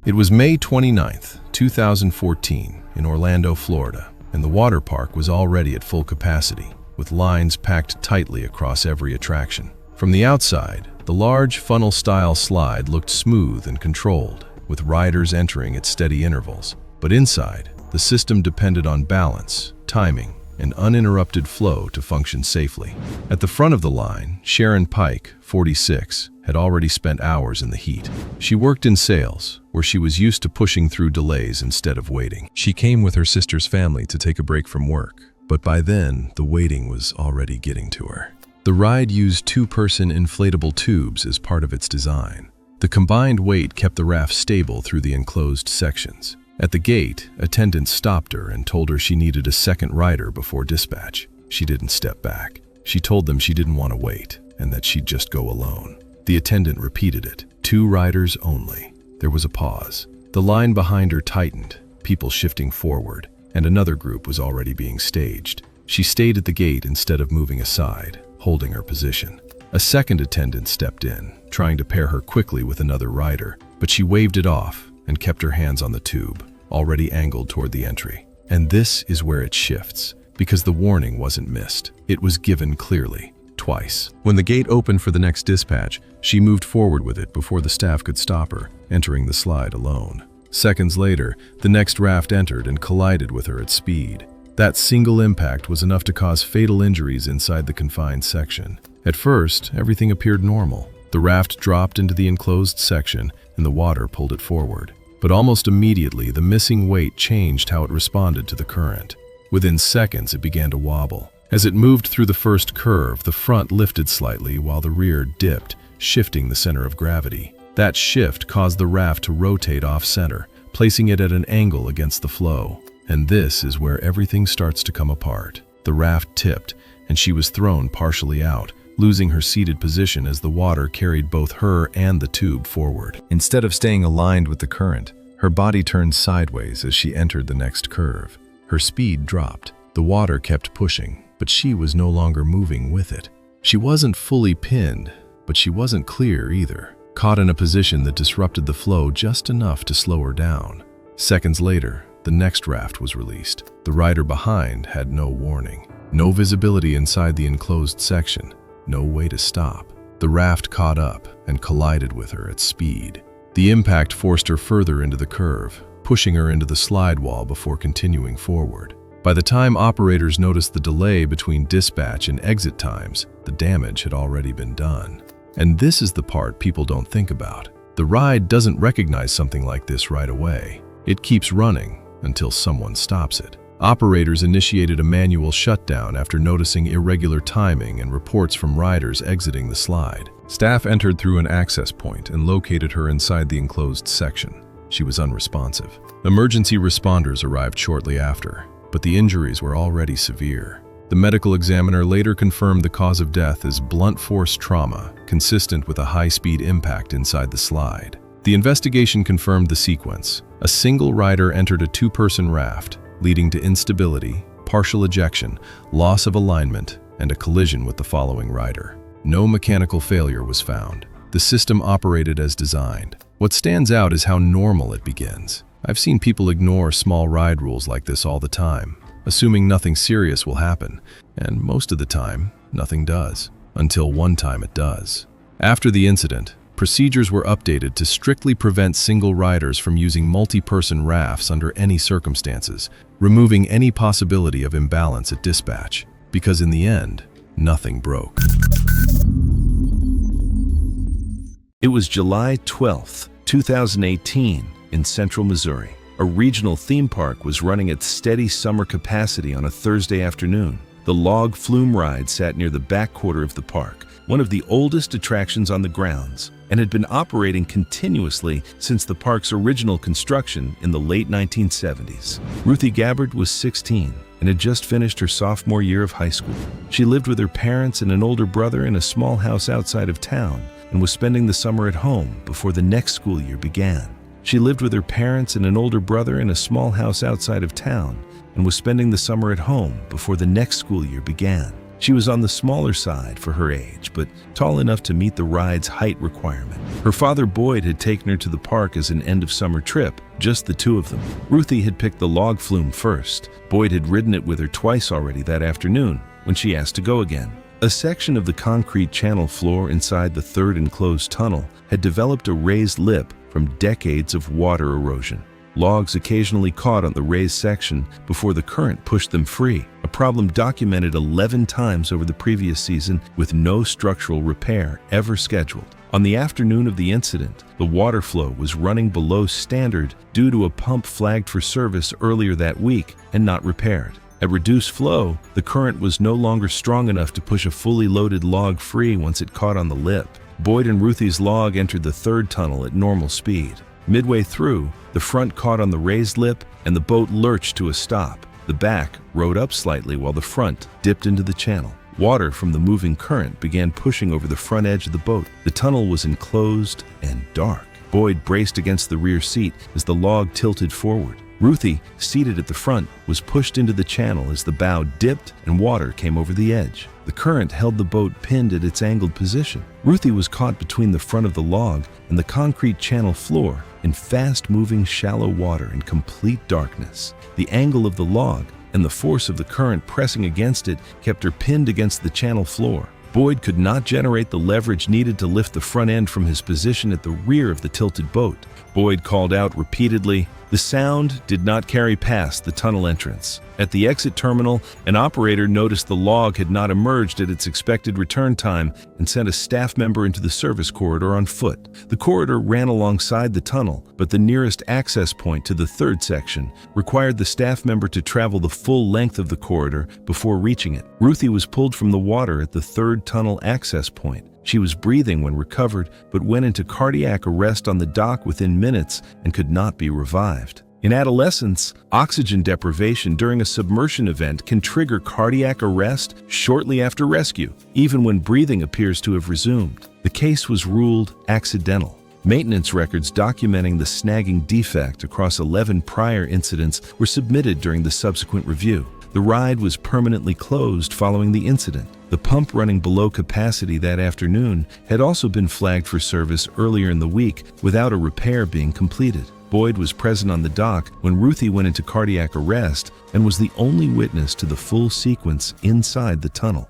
[SPEAKER 2] It was May 29th, 2014, in Orlando, Florida, and the water park was already at full capacity, with lines packed tightly across every attraction. From the outside, the large funnel-style slide looked smooth and controlled, with riders entering at steady intervals. But inside, the system depended on balance, timing, and uninterrupted flow to function safely. At the front of the line, Sharon Pike, 46, had already spent hours in the heat. She worked in sales, where she was used to pushing through delays instead of waiting. She came with her sister's family to take a break from work, but by then, the waiting was already getting to her. The ride used 2-person inflatable tubes as part of its design. The combined weight kept the raft stable through the enclosed sections. At the gate, attendants stopped her and told her she needed a second rider before dispatch. She didn't step back. She told them she didn't want to wait and that she'd just go alone. The attendant repeated it. 2 riders only. There was a pause. The line behind her tightened, people shifting forward, and another group was already being staged. She stayed at the gate instead of moving aside, holding her position. A second attendant stepped in, trying to pair her quickly with another rider, but she waved it off and kept her hands on the tube, already angled toward the entry. And this is where it shifts, because the warning wasn't missed. It was given clearly. Twice. When the gate opened for the next dispatch, she moved forward with it before the staff could stop her, entering the slide alone. Seconds later, the next raft entered and collided with her at speed. That single impact was enough to cause fatal injuries inside the confined section. At first, everything appeared normal. The raft dropped into the enclosed section and the water pulled it forward. But almost immediately, the missing weight changed how it responded to the current. Within seconds, it began to wobble. As it moved through the first curve, the front lifted slightly while the rear dipped, shifting the center of gravity. That shift caused the raft to rotate off-center, placing it at an angle against the flow. And this is where everything starts to come apart. The raft tipped, and she was thrown partially out, losing her seated position as the water carried both her and the tube forward. Instead of staying aligned with the current, her body turned sideways as she entered the next curve. Her speed dropped. The water kept pushing, but she was no longer moving with it. She wasn't fully pinned, but she wasn't clear either, caught in a position that disrupted the flow just enough to slow her down. Seconds later, the next raft was released. The rider behind had no warning. No visibility inside the enclosed section. No way to stop. The raft caught up and collided with her at speed. The impact forced her further into the curve, pushing her into the slide wall before continuing forward. By the time operators noticed the delay between dispatch and exit times, the damage had already been done. And this is the part people don't think about. The ride doesn't recognize something like this right away. It keeps running until someone stops it. Operators initiated a manual shutdown after noticing irregular timing and reports from riders exiting the slide. Staff entered through an access point and located her inside the enclosed section. She was unresponsive. Emergency responders arrived shortly after, but the injuries were already severe. The medical examiner later confirmed the cause of death as blunt force trauma, consistent with a high-speed impact inside the slide. The investigation confirmed the sequence. A single rider entered a two-person raft, leading to instability, partial ejection, loss of alignment, and a collision with the following rider. No mechanical failure was found. The system operated as designed. What stands out is how normal it begins. I've seen people ignore small ride rules like this all the time, assuming nothing serious will happen, and most of the time, nothing does, until one time it does. After the incident, procedures were updated to strictly prevent single riders from using multi-person rafts under any circumstances, removing any possibility of imbalance at dispatch, because in the end, nothing broke.
[SPEAKER 1] It was July 12, 2018, in central Missouri. A regional theme park was running at steady summer capacity on a Thursday afternoon. The log flume ride sat near the back quarter of the park, one of the oldest attractions on the grounds, and had been operating continuously since the park's original construction in the late 1970s. Ruthie Gabbard was 16 and had just finished her sophomore year of high school. She lived with her parents and an older brother in a small house outside of town and was spending the summer at home before the next school year began. She lived with her parents and an older brother in a small house outside of town and was spending the summer at home before the next school year began. She was on the smaller side for her age, but tall enough to meet the ride's height requirement. Her father, Boyd, had taken her to the park as an end-of-summer trip, just the two of them. Ruthie had picked the log flume first. Boyd had ridden it with her twice already that afternoon when she asked to go again. A section of the concrete channel floor inside the third enclosed tunnel had developed a raised lip from decades of water erosion. Logs occasionally caught on the raised section before the current pushed them free, a problem documented 11 times over the previous season with no structural repair ever scheduled. On the afternoon of the incident, the water flow was running below standard due to a pump flagged for service earlier that week and not repaired. At reduced flow, the current was no longer strong enough to push a fully loaded log free once it caught on the lip. Boyd and Ruthie's log entered the third tunnel at normal speed. Midway through, the front caught on the raised lip and the boat lurched to a stop. The back rode up slightly while the front dipped into the channel. Water from the moving current began pushing over the front edge of the boat. The tunnel was enclosed and dark. Boyd braced against the rear seat as the log tilted forward. Ruthie, seated at the front, was pushed into the channel as the bow dipped and water came over the edge. The current held the boat pinned at its angled position. Ruthie was caught between the front of the log and the concrete channel floor in fast-moving shallow water in complete darkness. The angle of the log and the force of the current pressing against it kept her pinned against the channel floor. Boyd could not generate the leverage needed to lift the front end from his position at the rear of the tilted boat. Boyd called out repeatedly. The sound did not carry past the tunnel entrance. At the exit terminal, an operator noticed the log had not emerged at its expected return time and sent a staff member into the service corridor on foot. The corridor ran alongside the tunnel, but the nearest access point to the third section required the staff member to travel the full length of the corridor before reaching it. Ruthie was pulled from the water at the third tunnel access point. She was breathing when recovered, but went into cardiac arrest on the dock within minutes and could not be revived. In adolescence, oxygen deprivation during a submersion event can trigger cardiac arrest shortly after rescue, even when breathing appears to have resumed. The case was ruled accidental. Maintenance records documenting the snagging defect across 11 prior incidents were submitted during the subsequent review. The ride was permanently closed following the incident. The pump running below capacity that afternoon had also been flagged for service earlier in the week without a repair being completed. Boyd was present on the dock when Ruthie went into cardiac arrest and was the only witness to the full sequence inside the tunnel.